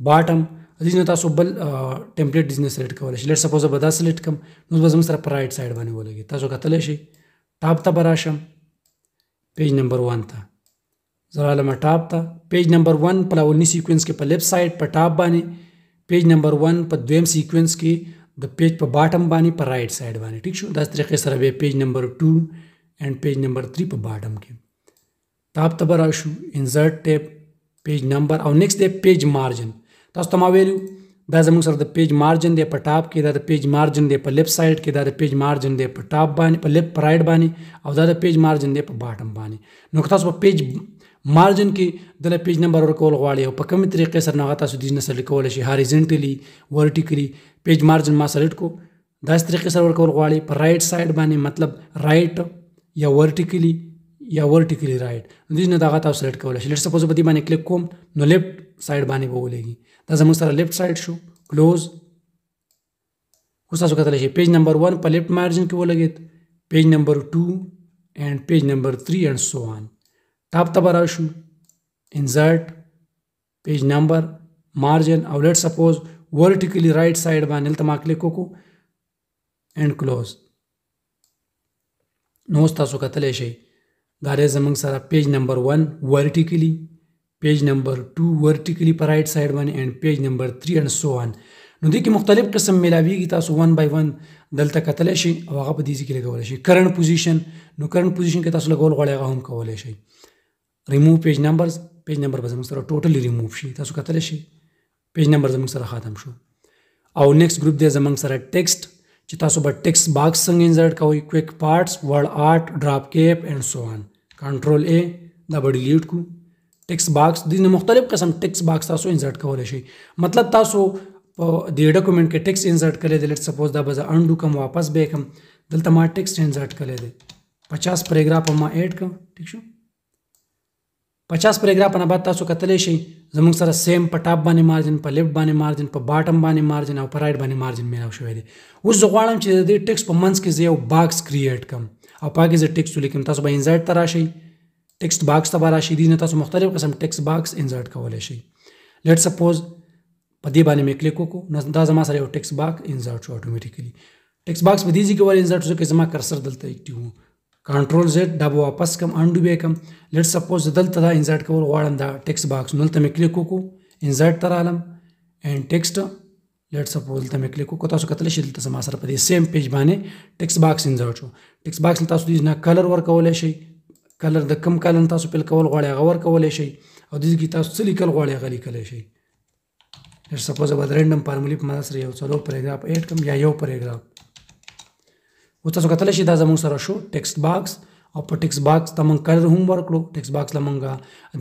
باټم دې نه تاسو بل ټمپلیټ دې نه سلیکټ کولی شئ. لیټ سپوز به دا سلیکټ کړم نو به زموږ سره په رائټ سایډ باندې ولګي تاسو کتلی شئ. ټاپ ته به راشم پیج نمبر 1 ته زه رالم ټاپ ته پیج نمبر 1 په اولني سیکوینس کې په لیفت سایډ په ټاپ باندې پیج نمبر 1 په دویم سیکوینس کې د پیج په باټم باندې په رائټ سایډ باندې. ټیک شو داسې طریقې سره به پیج نمبر 2 اینڈ پیج نمبر 3 په باټم کې ټاپ ته به راشو انزرټ ټیب پیج نمبر او نیکسټ دی پیج مارجن. تاسو ته ما ویلو دا زموږ سره د پیج مارجن دی په ټاپ کې دا د پیج مارجن دی په لیفت سایډ کې دا د پیج مارجن دی په ټاپ باندې په لیفت رائټ باندې او دا د پیج مارجن دی په باټم باندې. نو که تاسو په پیج مارجن کې دله پیج نمبر ورکول غواړئ او په کومې طریقې سره هغه تاسو دې نه سلیکټ کولی شئ هاریزنټلی ورټیکلی پیج مارجن ما سلیکټ کو داسې طریقې سره ورکول غواړئ په رائټ سایډ باندې مطلب رائټ یا ورټیکلی یا ورټیکلی رائټ دې نه دغه تاسو سلیکټ کولی شئ. لیټ سپوز په دې باندې کلیک کوم نو لیفت سایډ باندې به ولګي دا زموږ سره لیفت سایډ شو کلوز. اوس تاسو کتلی شئ پیج نمبر 1 په لیفټ مارجن کې ولګید، پیج نمبر 2 and page number 3 and so on. ټاپ ته به راشو، insert page number margin او let's suppose vertically right side باندې دلته ما کلیک وکړو and close. نو اوس تاسو کتلی شئ دا دی زموږ سره پیج نمبر 1 vertically، پیج نمبر 2 vertically په رائټ سایډ باندې and پیج نمبر 3 and so on. نو دې کې مختلف قسم ملاویږي، تاسو 1 by 1 دلته کتلی شئ او هغه په دې کې لګولی شئ. کرنٹ پوزیشن، نو کرنٹ پوزیشن کې تاسو لګول غواړئ هغه هم کولی شئ. ریموو پیج نمبرز، پیج نمبر به زموږ سره ټوټلی ریموو شي، تاسو کتلی شئ پیج نمبر زموږ سره ختم شو. او نیکسٹ ګروپ دی زموږ سره ټیکسټ، چې تاسو به ټیکسټ باکس څنګه انسرټ کوئ، کویک پارټس، ورډ آرټ، ډراپ کیپ اینڈ سو آن. کنټرول A دا به ډیلیټ کو. ټیکسټ باکس د مختلف قسم ټیکسټ باکس تاسو انسرټ کولی شئ. مطلب تاسو په دې ډاکومنټ کې ټیکسټ انسرټ کړی دی، لیټ سپوز دا به زه انډو کوم واپس به کوم، دلته ما ټیکسټ انسرټ کړی دی 50 پیراګراف ما ایډ کړم، ٹھیک شو. 50 پیراګراف نه بعد تاسو کتلی شئ زموږ سره سیم په ټاپ باندې مارجن، په لیفټ باندې مارجن، په باټم باندې مارجن او په رائټ باندې مارجن میلاو شوی دی. اوس زه غواړم چې د دې ټیکسټ په منځ کې زه یو باکس کریټ کړم او په هغې زه ټیکسټ ولیکم. تاسو به انسرټ ته راشئ، ټیکسټ باکس ته به راشئ، دې نه تاسو مختلف قسم ټیکسټ باکس انسرټ کولی شئ. لیټ سپوز په دې باندې مې کلیک وکړو، نو دا زما سره یو ټیکسټ باکس انسرټ شو اټومیټیکلی. ټیکسټ باکس په دې ځای کې ولې انسرټ شو چې زما کرسر دلته ایکټیو و. کنټرول زیډ دا به واپس کم، انډو به کم. لیټ سپوز دلته دا انسرټ کول غواړم دا ټیکسټ باکس، نو دلته مې کلیک وکړو، انسرټ ته رالم اینډ ټیکسټ. لیټ سپوز دلته مې کلیک وکړو، تاسو کتلی شئ دلته زما سره په دې سیم پیج باندې ټیکسټ باکس انسرټ شو. ټیکسټ باکس تاسو دې نه کلر ورکولی شئ، کلر د کم کلر تاسو پیل کول غواړئ هغه ورکولی شئ، او دې کې تاسو څه لیکل غواړئ هغه لیکلی شئ. لیټ سپوز به د رینډم فارمولې په مدد سره یو 4 پیراګراف ایډ کړم یا یو پیراګراف. اوس تاسو کتلی شئ دا زموږ سره شو ټیکسټ باکس، او په ټیکسټ باکس ته موږ کلر هم ورکړو. ټیکسټ باکس له موږ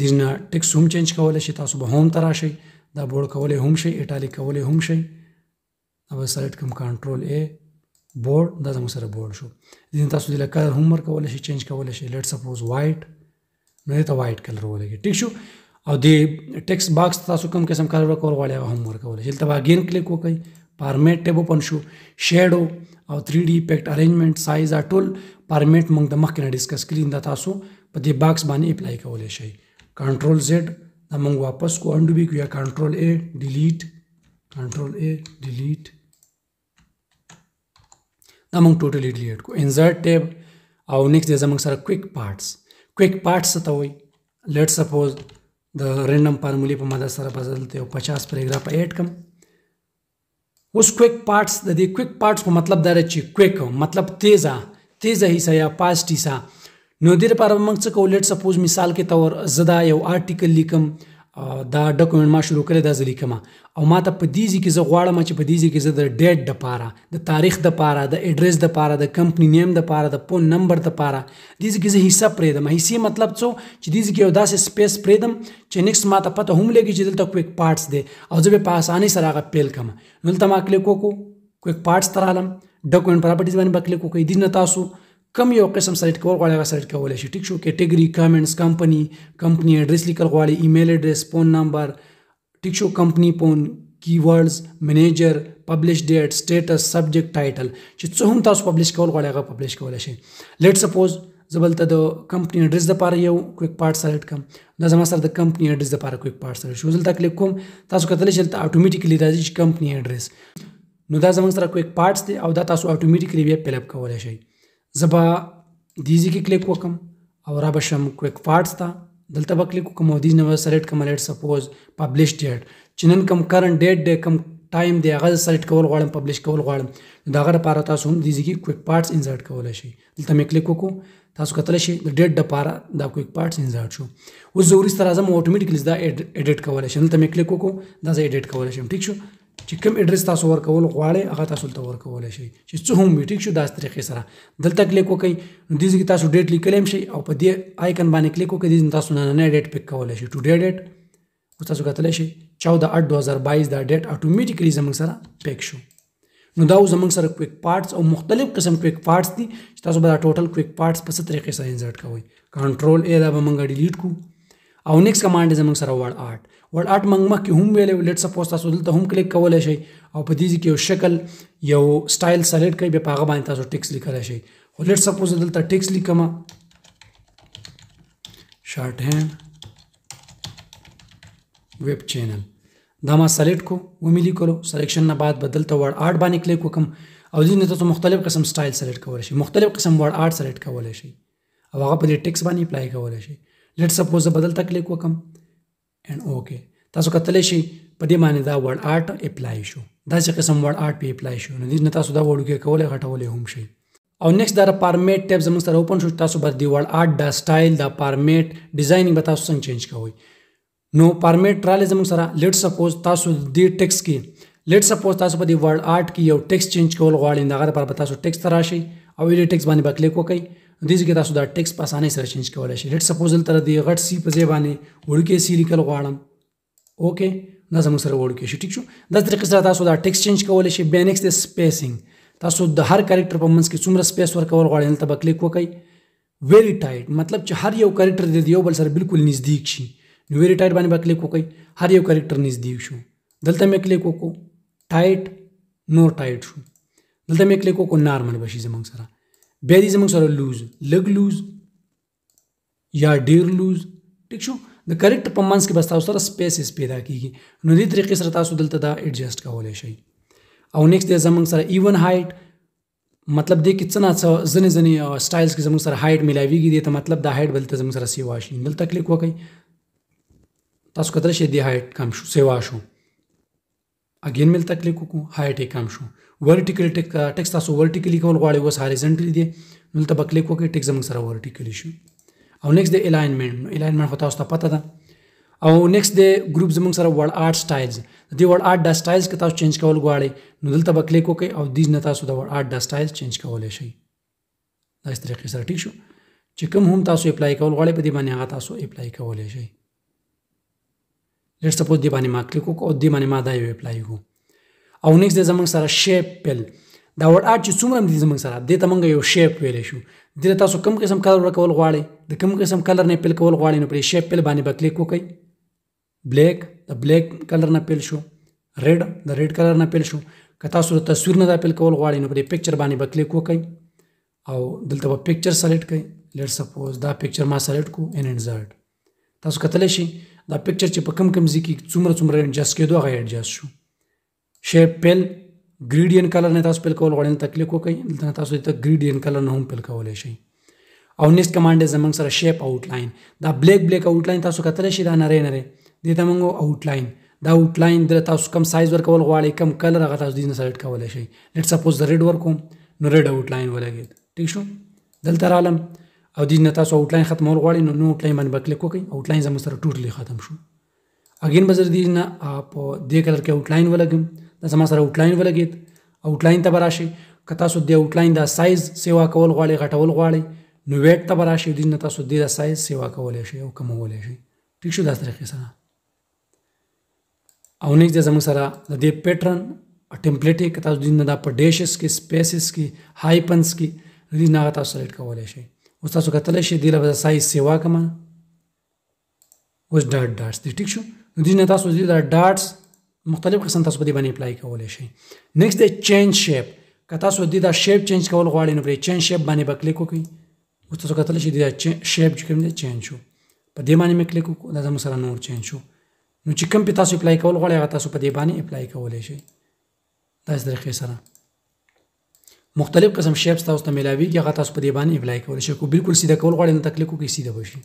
دې نه ټیکسټ هم چینج کولی شئ، تاسو به هوم ته راشئ، دا بورډ کولی هم شئ، ایټالیک کولی هم شئ. دا به سلیکټ کړم کنټرول A بورډ، دا زموږ سره بورډ شو. دې نه تاسو دې له کلر هم ورکولی شئ، چینج کولی شئ. لیټ سپوز وایټ، نو دې ته وایټ کلر ولګي، ټیک شو. او دې ټیکسټ باکس تاسو کوم قسم کلر ورکول غواړئ هغه هم ورکولی شئ. دلته به اګین کلیک وکړئ، فارمیټ ټیب اوپن شو، شیډو او 3D افیکټ، ارینجمنټ، سایز، دا ټول فارمیټ موږ د مخکې نه ډسکس کړي، دا تاسو په دې باکس باندې اپلای کولی شئ. کنټرول زیډ دا موږ واپس کو، انډو به کړو، یا کنټرول A ډیلیټ، کنټرول A ډیلیټ، دا موږ ټوټلی ډیلیټ کو. انسرټ ټیب او نیکسټ دی زموږ سره کویک پارټس. کویک پارټس څه ته وایي؟ لیټ سپوز د رینډم فارمولې په مدد سره به زه دلته یو 50 پیراګراف ایډ کړم. اوس کویک پارټس، د دې کویک پارټس په مطلب دا دی چې کویک مطلب تیزه حصہ یا فاسټ حصہ. نو دې لپاره به موږ څه کوو؟ لیټ سپوز مثال کې طور زه دا یو آرټیکل لیکم، دا ډاکومنټ ما شروع کړی دا زه لیکم، او ما ته په دې ځای کې زه غواړم چې په دې ځای کې زه د ډیټ دپاره، د تاریخ دپاره، د ایډرس دپاره، د کمپنی نیم دپاره، د فون نمبر دپاره دې ځای کې زه حصه پرېږدم. حصې مطلب څه چې دې ځای کې یو داسې سپیس پرېږدم چې نیکسټ ما ته پته هم لګي چې دلته کویک پارټس دی، او زه به په اسانۍ سره هغه پیل کړم. نو دلته ما کلیک وکړو، کویک پارټس ته رالم، ډاکومنټ پراپرټیز باندې به کلیک وکړئ. دې نه تاسو کم یو قسم سلیکټ کول غواړئ هغه سلیکټ کولی شئ، ټیک شو. کیټګري، کامنټس، کمپنی ایډرس لیکل غواړئ، ایمیل ایډرس، فون نمبر، ټیک شو، کمپنی فون، کیورډز، منیجر، پبلش ډیټ، سټیټس، سبجیکټ، ټایټل، چې څه هم تاسو پبلش کول غواړئ هغه پبلش کولی شئ. لیټ سپوز زه بلته د کمپنی ایډرس دپاره یو کویک پارټ سلیکټ کړم، دا زما سره د کمپنی ایډرس دپاره کویک پارټ سلیکټ شو. دلته کلیک کوم، تاسو کتلی شئ دلته اټومیټیکلی راځي چې کمپنی ایډرس، نو دا زموږ سره کویک پارټس دی او دا تاسو اټومیټیکلی بیا فل اپ کولی شئ. زه به دې ځای کې کلیک وکړم او را به شم کویک پارټس ته، دلته به کلیک وکړم او دې نه به سلیکټ کړم لیټ سپوز پبلش ډیټ، چې نن کوم کرنټ ډیټ دی، کوم ټایم دی، هغه سلیکټ کول غواړم، پبلش کول غواړم. نو د هغه لپاره تاسو هم دې ځای کې کویک پارټس انسرټ کولی شئ. دلته مې کلیک وکړو، تاسو کتلی شئ د ډیټ دپاره دا کویک پارټس انسرټ شو. اوس زه وروسته راځم اټومیټیکلی دا ایډیټ کولی شم. دلته مې کلیک وکړو، دا زه ایډیټ کولی شم، ټیک شو. چې کوم ایډرس تاسو ورکول غواړئ هغه تاسو دلته ورکولی شئ، چې څه هم وي، ټیک شو. داسې طریقې سره دلته کلیک وکړئ، نو دې ځای کې تاسو ډیټ لیکلی هم شئ، او په دې آیکن باندې کلیک وکړئ، دې تاسو نننی ډیټ پک کولی شئ، ټوډے ډیټ. اوس تاسو کتلی شئ 14/8/2022 دا ډیټ اټومیټیکلی زموږ سره پک شو. نو دا زموږ سره کویک پارټس او مختلف قسم کویک پارټس دي چې تاسو به دا ټوټل کویک پارټس په څه طریقې سره انسرټ کوئ. کنټرول A دا به موږ ډیلیټ کو. او نیکسټ کمانډ زموږ سره ورډ آرټ. ورډ آرټ موږ مخکې هم ویلی لیټ سپوز تاسو دلته هم کلیک کولی شئ او په دې کې یو شکل یو سټایل سلیکټ کړئ بیا په هغه باندې تاسو ټیکس لیکلی شئ خو لیټ سپوز دلته ټیکس لیکم شارټ هینډ ویب چینل دا ما سلیکټ کو ومې لیکلو سلیکشن نه بعد به دلته ورډ آرټ باندې کلیک وکړم او دې نه تاسو مختلف قسم سټایل سلیکټ کولی شئ مختلف قسم ورډ آرټ سلیکټ کولی شئ او هغه په دې ټیکس باندې اپلای کولی شئ لیټ سپوز زه به دلته کلیک وکړم اینډ اوکې تاسو کتلی شئ په دې باندې دا ورډ آرټ اپلای شو داسې قسم ورډ آرټ پې اپلای شو نو دې نه تاسو دا وړوکی کولی غټولی هم شئ او نیکسٹ دا فارمیټ ټیب زموږ سره اوپن شو تاسو به د ورډ آرټ دا سټایل دا فارمیټ ډیزاینینګ به تاسو څنګه چینج کوئ نو فارمیټ رالی زموږ سره لیټ سپوز تاسو دې ټیکس کې لیټ سپوز تاسو په دې ورډ آرټ کې یو ټیکس چینج کول غواړئ د هغه لپاره به تاسو ټیکس ته راشئ او ایډیټ ټیکس باندې به کلیک وکړئ دې ځای کې تاسو دا ټیکس په اسانۍ سره چینج کولی شئ لیټ سپوز دلته د غټ سی په ځای باندې وړوکی سی لیکل غواړم اوکې دا زموږ سره وړوکی شي ټیک شو دا طریقې سره تاسو دا ټیکس چینج کولی شئ بیا نیکسټ دی سپیسینګ تاسو د هر کریکټر په منځ کې څومره سپیس ورکول غواړئ دلته به کلیک وکړئ ویری ټایټ مطلب چې هر یو کریکټر د یو بل سره بالکل نزدیک شي نو ویری ټایټ باندې به کلیک وکړئ هر یو کریکټر نزدیک شو دلته مې کلیک وکړو ټایټ نور ټایټ شو دلته مې کلیک وکړو نارمل به شي زموږ سره بیا دې زموږ سره لوز لږ لوز یا ډیر لوز ټیک شو د کریکټر په منځ کې بس تاسو سره سپیسز پیدا کیږي نو دې طریقې سره تاسو دلته دا ایډجسټ کولی شئ او نیکسټ دی زموږ سره ایون هایټ مطلب دې کې څه نه څه ځینې سټایلز کې زموږ سره هایټ میلاویږي دې ته مطلب دا هایټ به دلته زموږ سره سیوا شي دلته کلیک وکړئ تاسو کتلی شئ دې هایټ کم شو سیوا شو اگین مې دلته کلیک وکړو هایټ یې کم شو ورټیکلی ټیکس تاسو ورټیکلی کول غواړئ اوس هاریزنټلی دی دلته به کلیک وکړئ ټیکس زموږ سره ورټیکلی شو او نیکسټ دی الاینمنټ الاینمنټ خو تاسو ته پته ده او نیکسټ دی ګروپ زموږ سره ورډ آرټ سټایلز د دې ورډ آرټ دا سټایلز که تاسو چینج کول غواړئ نو دلته به کلیک وکړئ او دې نه تاسو د ورډ آرټ دا سټایلز چینج کولی شئ داسې طریقې سره ټیک شو چې کوم هم تاسو اپلای کول غواړئ په دې باندې هغه تاسو اپلای کولی شئ لیټ سپوز دې باندې ما کلیک وکړو او دې باندې ما دا یو اپلای کړو او نیکسټ دی زموږ سره شیپ پل دا ورډ آرټ چې څومره دي زموږ سره دې ته موږ یو شیپ ویلی شو دې تاسو کوم قسم کلر ورکول غواړئ د کوم قسم کلر نه پیل کول غواړئ نو پرې شیپ پیل باندې به کلیک وکړئ بلیک د بلیک کلر نه پیل شو ریډ د ریډ کلر نه پیل شو که تاسو د تصویر نه دا پیل کول غواړئ نو پرې پکچر باندې به کلیک وکړئ او دلته به پکچر سلیکټ کړئ لیټ سپوز دا پکچر ما سلیکټ کو ان انزرټ تاسو کتلی شئ دا پکچر چې په کوم کوم ځای کې څومره ایډجسټ کېدو هغه ایډجسټ شو شیپ پیل ګریډین کلر نه تاسو پیل کول غواړئ دلته کلیک وکړئ دلته تاسو دلته ګریډین کلر نه هم پیل کولی شئ او نیکسټ کمانډ دی زموږ سره شیپ آوټلاین دا بلیک آوټلاین تاسو کتلی شئ دا نری نری دې ته موږ آوټلاین دا آوټلاین دلته تاسو کم سایز ورکول غواړئ کم کلر هغه تاسو دې نه سلیکټ کولی شئ لیټ سپوز د ریډ ورکوم نو ریډ آوټلاین ولګېد ټیک شو دلته رالم او دې نه تاسو آوټلاین ختمول غواړئ نو آوټلاین باندې به کلیک وکړئ آوټلاین زموږ سره ټوټلی ختم شو اگین به زه دې نه په دې کلر کې آوټلاین ولګم دا زما سره آوټلاین ولګېد آوټلاین ته به راشئ که تاسو د آوټلاین دا سایز سیوا کول غواړئ غټول غواړئ نو ویټ ته به راشئ دې نه تاسو دې دا سایز سیوا کولی شئ او کمولی شئ ټیک شو داسې طریقې سره او نیکسټ دی زموږ سره د دې پیټرن ټمپلیټ یې که تاسو دې نه دا په ډیشز کې سپیسز کې هایپنس کې دې نه هغه تاسو سلیکټ کولی شئ اوس تاسو کتلی شئ دې له به سایز سیوا کړم اوس ډاټ ډاټس دی ټیک شو نو دې نه تاسو دې دا ډاټس مختلف قسم تاسو په دې باندې اپلای کولی شئ نیکسټ دی چینج شیپ که تاسو دې دا شیپ چینج کول غواړئ نو پرې چینج شیپ باندې به کلیک وکړئ اوس تاسو کتلی شئ دا شیپ چې کوم دی چینج شو په دې باندې مې کلیک وکړو دا زموږ سره نور چینج شو نو چې کوم پې تاسو اپلای کول غواړئ هغه تاسو په دې باندې اپلای کولی شئ داسې طریقې سره مختلف قسم شیپس تاسو ته میلاویږي هغه تاسو په دې باندې اپلای کولی شئ کو بالکل سیده کول غواړئ نو ته کلیک وکړئ سیده به شي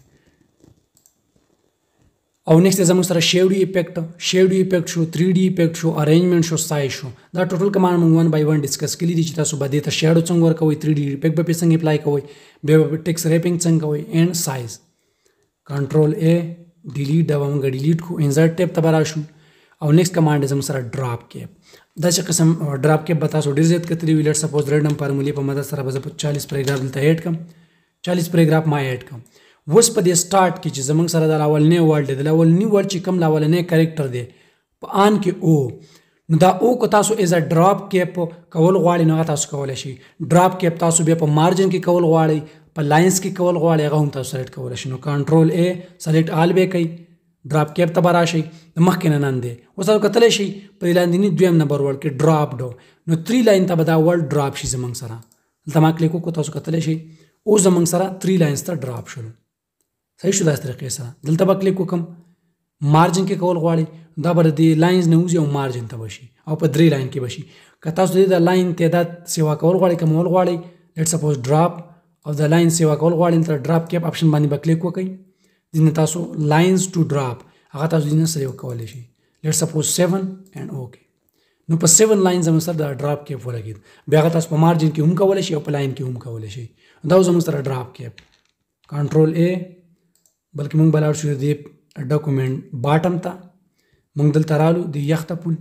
او نیکسټ زموږ سره شیډو افیکټ شو 3D افیکټ شو ارینجمنټ شو سایز شو دا ټوټل کمانډ موږ 1 بای 1 ډسکس کړي دي چې تاسو به دې ته شیډو څنګه ورکوئ 3D افیکټ به څنګه اپلای کوئ بیا به ټیکس ریپینګ څنګه کوئ اینډ سایز کنټرول A ډیلیټ دا موږ ډیلیټ کو انسرټ ټیب ته به راشو او نیکسټ کمانډ زموږ سره ډراپ کیپ دا چې قسم ډراپ کیپ به تاسو ډېر زیات کتلی وي لیټ سپوز ریډم فارمولې په مدد سره به زه 40 پیراګراف دلته ایډ کړم 40 پیراګراف ما ایډ کړم اوس په دې سټارټ کې چې زموږ سره د اولنی ورډ دی د اولنی ورډ چې کوم اولنی کریکټر دی په آن کې او نو دا او کو تاسو ایز ا ډراپ کیپ کول غواړئ نو تاسو کولی شئ ډراپ کیپ تاسو بیا په مارجن کې کول غواړئ په لاینز کې کول غواړئ هغه هم تاسو سلیکټ کولی شئ نو کنټرول A سلیکټ آل به کوي ډراپ کیپ ته به راشئ د مخکې نه نن دی اوس تاسو کتلی شئ په دې لاندني دویم نمبر ورډ کې ډراپډ نو 3 لاین ته به دا ورډ ډراپ شي زموږ سره دلته ما کلیک وکړو تاسو کتلی شئ اوس زموږ سره 3 لاینز ته ډراپ شول صحیح شو داسې طریقې سره دلته به کلیک وکړم مارجن کې کول غواړئ دا به د لاینز نه وځي او مارجن ته به شي او په 3 لاین کې به شي که تاسو د لاین تعداد سیوا کول غواړئ کمول غواړئ لیټ سپوز ډراپ او د لاین سیوا کول غواړئ تر ډراپ کیپ آپشن باندې به کلیک وکړئ دینه تاسو لاینز ټو ډراپ هغه تاسو دینه سره وکولای شئ لیټ سپوز 7 اینڈ اوکے نو په 7 لاینز هم سره د ډراپ کیپ ولګید بیا هغه تاسو په مارجن کې هم کولای شئ او په لاین کې هم کولای شئ دا زموږ سره ډراپ کیپ کنټرول ا بلکې موږ بلاړ شو د ډاکومنٹ باټم ته موږ دلته رالو د یخته پول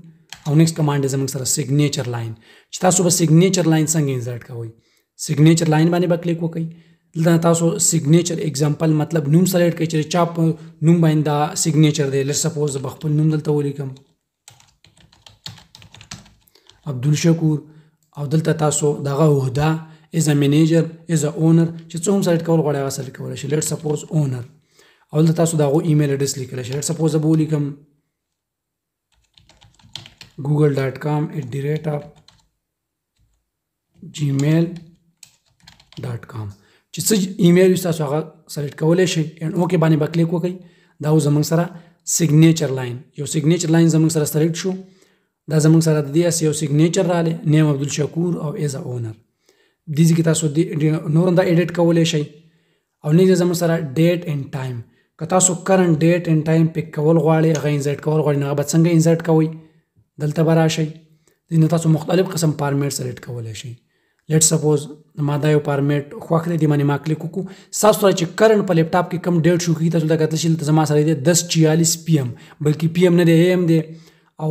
او نیکست کمانډ زموږ سره سیګنیچر لاین چې تاسو به سیګنیچر لاین څنګه انسرټ کوئ سیګنیچر لاین باندې به کلیک وکړئ دلته تاسو سیګنیچر اگزامپل مطلب نوم سلیکټ کړئ چې چا په نوم باندې دا سیګنیچر دی لیټ سپوز به خپل نوم دلته ولیکم عبدالشکور او دلته تاسو دغه عہده از ا منیجر از ا اونر چې څه هم سلیکټ کول غواړئ هغه سلیکټ کولی شئ لیټ سپوز اونر او دلته تاسو دغه ایمیل اډرس لیکلی شئ لیټ سپوز به ولیکم google.com@gmail.com چې څه ایمیل وي تاسو هغه سلیکټ کولی شئ اینډ اوکې باندې به کلیک وکړئ دا زموږ سره سیګنیچر لاین یو سیګنیچر لاین زموږ سره سلیکټ شو دا زموږ سره د دې یو سیګنیچر رالی نیم عبدالشکور او ایز ا اونر دې ځای کې تاسو نور هم دا ایډیټ کولی شئ او نیکسټ زموږ سره ډیټ اینډ ټایم که تاسو کرنټ ډیټ اینډ ټایم پک کول غواړئ هغه انسرټ کول غواړئ نو هغه به څنګه انسرټ کوئ دلته به راشئ دینه تاسو مختلف قسم فارمیټ سلیکټ کولی شئ لیټ سپوز ما دا یو فارمیټ خوښ دی دې باندې ما کلیک وکړو ستاسو سره چې کرنټ په لیپټاپ کې کم ډیټ شو کېږي تاسو دلته کتلی شئ دلته زما سره دی 10:46 PM بلکې PM نه دی AM دی او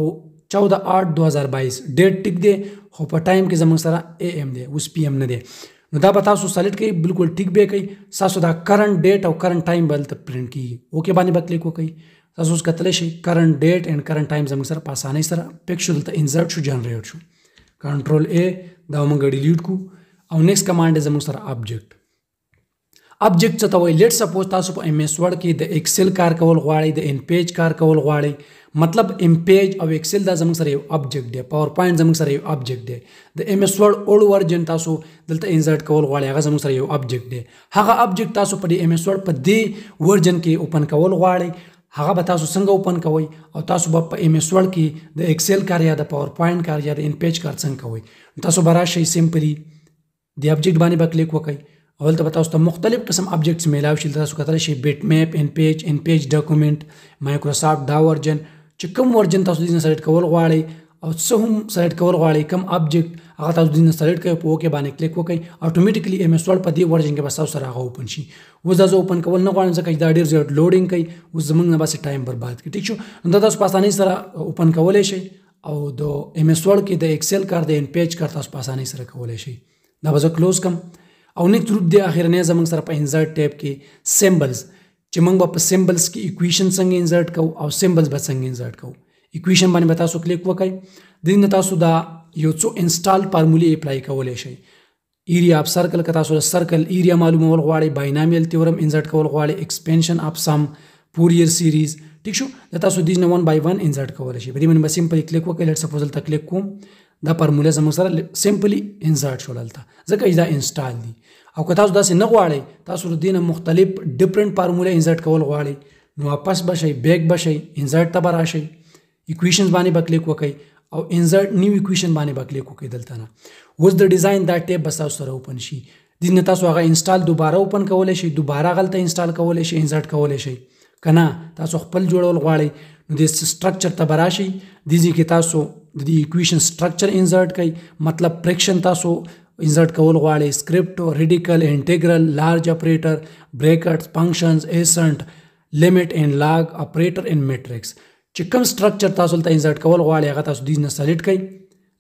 14/8/2022 ډیټ ټیک دی خو په ټایم کې زموږ سره AM دی اوس PM نه دی نو دا به تاسو سلیکټ کړئ بالکل ټیک به کوي تاسو دا کرنٹ ډیټ او کرنٹ ټایم به دلته پرنټ کیږي اوکې باندې به کلیک وکړئ تاسو اوس کتلی شئ کرنٹ ډیټ اینډ کرنٹ ټایم زموږ سره په اسانۍ سره پک شو دلته انسرټ شو جنریټ شو کنټرول A دا موږ ډیلیټ کو او نیکسټ کمانډ زموږ سره آبجیکټ څه ته وایي لیټ سپوز تاسو په MS Word کې د ایکسل کار کول غواړئ د ان پیج کار کول غواړئ مطلب ام پیج او ایکسل دا زموږ سره یو آبجیکټ دی پاور پوینټ زموږ سره یو آبجیکټ دی د MS Word اولډ ورژن تاسو دلته انسرټ کول غواړئ هغه زموږ سره یو آبجیکټ دی هغه آبجیکټ تاسو په MS Word په دې ورژن کې اوپن کول غواړئ هغه به تاسو څنګه اوپن کوئ او تاسو به په MS Word کې د ایکسل کار یا د پاور پوینټ کار یا د ان پیج کار څنګه کوئ تاسو به راشئ سمپلی د آبجیکټ باندې به کلیک وکړئ او دلته به تاسو ته مختلف قسم آبجیکټس میلاو شي تاسو کتلی شئ بیټ میپ ان پیج ډاکومنټ مایکروسافټ دا ورژن چې کوم ورژن تاسو دې نه سلیکټ کول غواړئ او څه هم سلیکټ کول غواړئ کوم آبجیکټ هغه تاسو دې نه سلیکټ کوئ په اوکې باندې کلیک وکړئ اتومیټیکلی MS Word په دې ورژن کې به تاسو سره هغه اوپن شي اوس دا زه اوپن کول نه غواړم ځکه چې دا ډېر زیات لوډینګ کوي اوس زموږ نه باسي ټایم برباد کړي ټیک شو نو دا تاسو په اسانۍ سره اوپن کولی شئ او د MS Word کې د ایکسل کار د ان پیج کار تاسو په اسانۍ سره کولی شئ دا به زه کلوز کم او نیکسټ ګروپ دی اخرنی زموږ سره په انسرټ ټیب کې سیمبلز چې موږ به په سیمبلز کې ایکویشن څنګه انسرټ کوو او سیمبلز به څنګه انسرټ کوو ایکویشن باندې به تاسو کلیک وکړئ دین تاسو دا یو څو انسټال فارمولې اپلای کولی شئ ایریا اف سرکل که تاسو د سرکل ایریا معلومول غواړئ باینامیل تیورم انسرټ کول غواړئ ایکسپینشن اف سم فوریر سیریز ټیک شو دا تاسو دې نه 1 by 1 انسرټ کولی شئ په دې باندې به سمپلی کلیک وکړئ لیټ سپوز دلته کلیک کوم دا فارموله زموږ سره سمپلی انسرټ شول دلته ځکه دا انسټال دي او که تاسو داسې نه غواړئ تاسو د دې نه مختلف ډفرنٹ فارموله انسرټ کول غواړئ نو واپس به شئ بیک به شئ انسرټ ته به راشئ ایکویشنز باندې به کلیک وکړئ او انسرټ نیو ایکویشن باندې به کلیک وکړئ دلته نه اوس د ډیزاین دا ټیب به تاسو سره اوپن شي دې نه تاسو هغه انسټال دوباره اوپن کولی شئ دوباره هغلته انسټال کولی شئ انسرټ کولی شئ که نه تاسو خپل جوړول غواړئ نو د سټرکچر ته به راشئ دې ځای کې تاسو د دې ایکویشن سټرکچر انسرټ کړئ مطلب فریکشن تاسو انسرټ کول غواړئ سکرپټ ریډیکل انټیګرل لارج اپریټر بریکټس فنکشنز ایسنټ لیمټ اینډ لاگ اپریټر ان میټرکس چې کوم سټرکچر تاسو ته انسرټ کول غواړئ هغه تاسو دې نه سلیکټ کړئ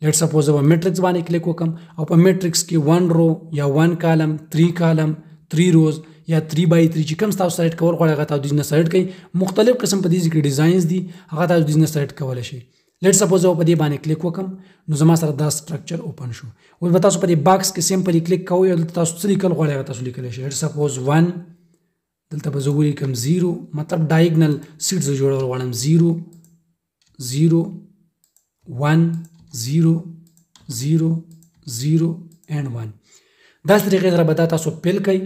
لیټ سپوز به میټرکس باندې کلیک وکم او په میټرکس کې 1 رو یا 1 کالم 3 کالم 3 روز یا 3 by 3 چې کوم تاسو سلیکټ کول غواړئ هغه تاسو دې نه سلیکټ کړئ مختلف قسم په دې کې ډیزاینز دي هغه تاسو دې نه سلیکټ کولی شئ لیټ سپوز په دې باندې کلیک وکم نو زما سره دا سټرکچر اوپن شو اوس به تاسو په دې باکس کې سمپلی کلیک کوئ او تاسو څه لیکل غواړئ هغه تاسو لیکلی شئ لیټ سپوز 1 دلته به زه ولیکم 0 مطلب ډایګنل سیټ زه جوړول غواړم 0 0 1 0 0 0 and 1 داسې طریقې سره به دا تاسو پیل کوئ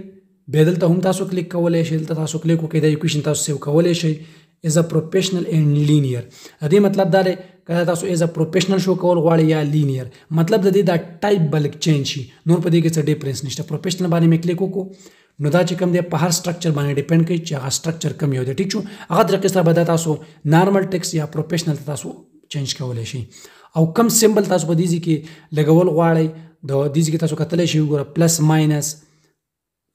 بیا دلته هم تاسو کلیک کولی شئ دلته تاسو کلیک وکړئ دا ایکویشن تاسو سیو کولی شئ از ا پروفیشنل اینڈ لینیر د دې مطلب دا دی که تاسو از ا پروفیشنل شو کول غواړئ یا لینیر مطلب د دې دا ټایپ بلک چینج شي نور په دې کې څه ډیفرنس نشته پروفیشنل باندې مې کلیک وکړو نو دا چې کوم دی په هر سټرکچر باندې ډیپند کوي چې هغه سټرکچر کوم یو دی ټیک شو هغه طریقې سره به دا تاسو نارمل ټیکس یا پروفیشنل تاسو چینج کولی شئ او کم سمبل تاسو په دې کې لګول غواړئ د دې کې تاسو کتلی شئ وګوره پلس ماینس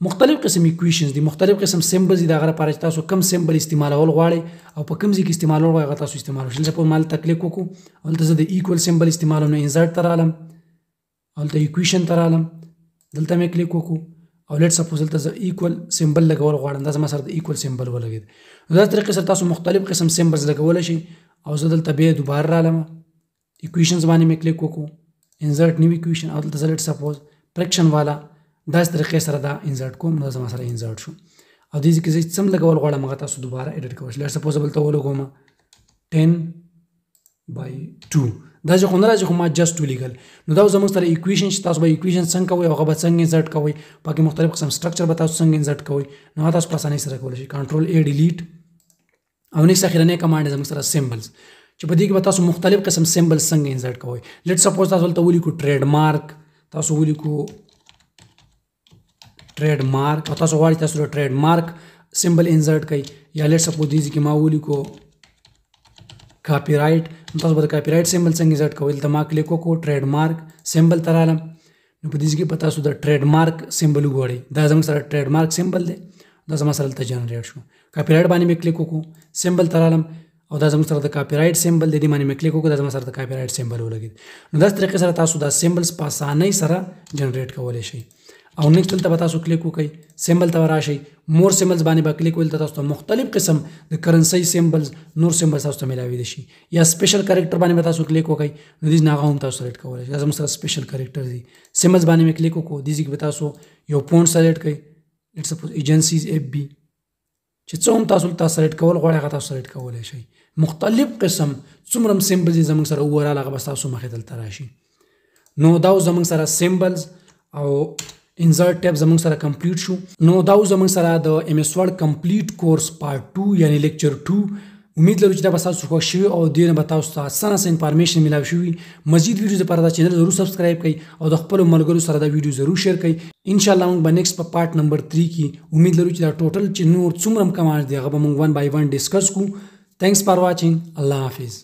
مختلف قسم ایکویشنز دي مختلف قسم سمبلز دي د هغه لپاره چې تاسو کم سمبل استعمالول غواړئ او په کوم ځای کې استعمالول غواړئ هغه تاسو استعمالولی شئ سپوز ما هلته کلیک وکړو هلته زه د ایکول سمبل استعمالوم نو انزرټ ته رالم هلته ایکویشن ته رالم دلته مې کلیک وکړو او لیټ سپوز دلته زه ایکول سمبل لګول غواړم دا زما سره د ایکول سمبل ولګېد نو دا طریقې سره تاسو مختلف قسم سمبلز لګولی شئ او زه دلته بیا دوباره رالم ایکویشنز باندې مې کلیک وکړو انزرټ نیو ایکویشن او دلته زه لیټ سپوز فریکشن والا داسې طریقې سره دا انزرټ کوم نو زما سره انزرټ شو او دې کې زه څم لګول غواړم هغه تاسو دوباره ایډیټ کولی شئ لیټ سپوز بلته ولګوم 10/2 دا چې خو نه راځي خو ما جسټ ولیکل نو دا زموږ سره ایکویشن چې تاسو به ایکویشن څنګه کوئ هغه به څنګه انزرټ کوئ پکې مختلف قسم سټرکچر به تاسو څنګه انزرټ کوئ نو هغه تاسو په اسانۍ سره کولی شئ کنټرول A ډیلیټ او نیکسټ اخرنۍ کمانډ زموږ سره سمبلز چې په دې کې به تاسو مختلف قسم سمبلز څنګه انزرټ کوئ لیټ سپوز تاسو دلته ولیکو ټریډ مارک تاسو ولیکو ټریډ مارک او تاسو غواړئ تاسو د ټریډ مارک سمبل انزرټ کړئ یا لیټ سپوز دې کې ما ولیکو کاپی رائټ نو تاسو به د کاپی رائټ سمبل څنګه انزرټ کوئ دلته ما کلیک وکړو ټریډ مارک سمبل ته رالم نو په دې کې به تاسو د ټریډ مارک سمبل وګورئ دا زموږ سره ټریډ مارک سمبل دی دا زما سره دلته جنریټ شو کاپی رائټ باندې مې کلیک وکړو سمبل ته رالم او دا زموږ سره د کاپی رائټ سمبل دی دې باندې مې کلیک وکړو دا زما سره د کاپی رائټ سمبل ولګېد نو داسې طریقې سره تاسو دا سمبلز په اسانۍ سره جنریټ کولی شئ او نیکسټ دلته به تاسو کلیک وکړئ سمبل ته راشئ مور سمبلز باندې به کلیک وکړئ تاسو ته مختلف قسم د کرنسۍ سمبلز نور سمبلز تاسو ته میلاویدلی شي یا سپیشل کریکټر باندې به تاسو کلیک وکړئ نو دې نه هغه هم تاسو سلیکټ کولی شئ دا زموږ سره سپیشل کریکټر دي سمبلز باندې مې کلیک وکړو دې کې به تاسو یو فونټ سلیکټ کړئ لیټ سپوز ایجنسیز FB چې څه هم تاسو سلیکټ کول غواړئ هغه تاسو سلیکټ کولی شئ مختلف قسم څومره هم سمبلز زموږ سره اوورال هغه به ستاسو مخې دلته راشي نو دا زموږ سره سمبلز او انزرټ ټیب زموږ سره کمپلیټ شو نو دا زموږ سره د MS Word کمپلیټ کورس پارت 2 یعنی لیکچر 2 امید لرو چې دا به تاسو خوښ شوي او دې نه به تاسو ته اسانه انفارمیشن میلاو شوي مزید ویډیوز لپاره دا چینل ضرور سبسکرایب کړئ او د خپلو ملګرو سره دا ویډیو ضرور شیر کړئ انشاءالله موږ به نیکسټ په پارت نمبر 3 کې امید لرو چې دا ټوټل چې نور څومره هم کمانډ دي هغه به موږ 1 by 1 ډسکس کوو تھینکس فار واچینګ الله حافظ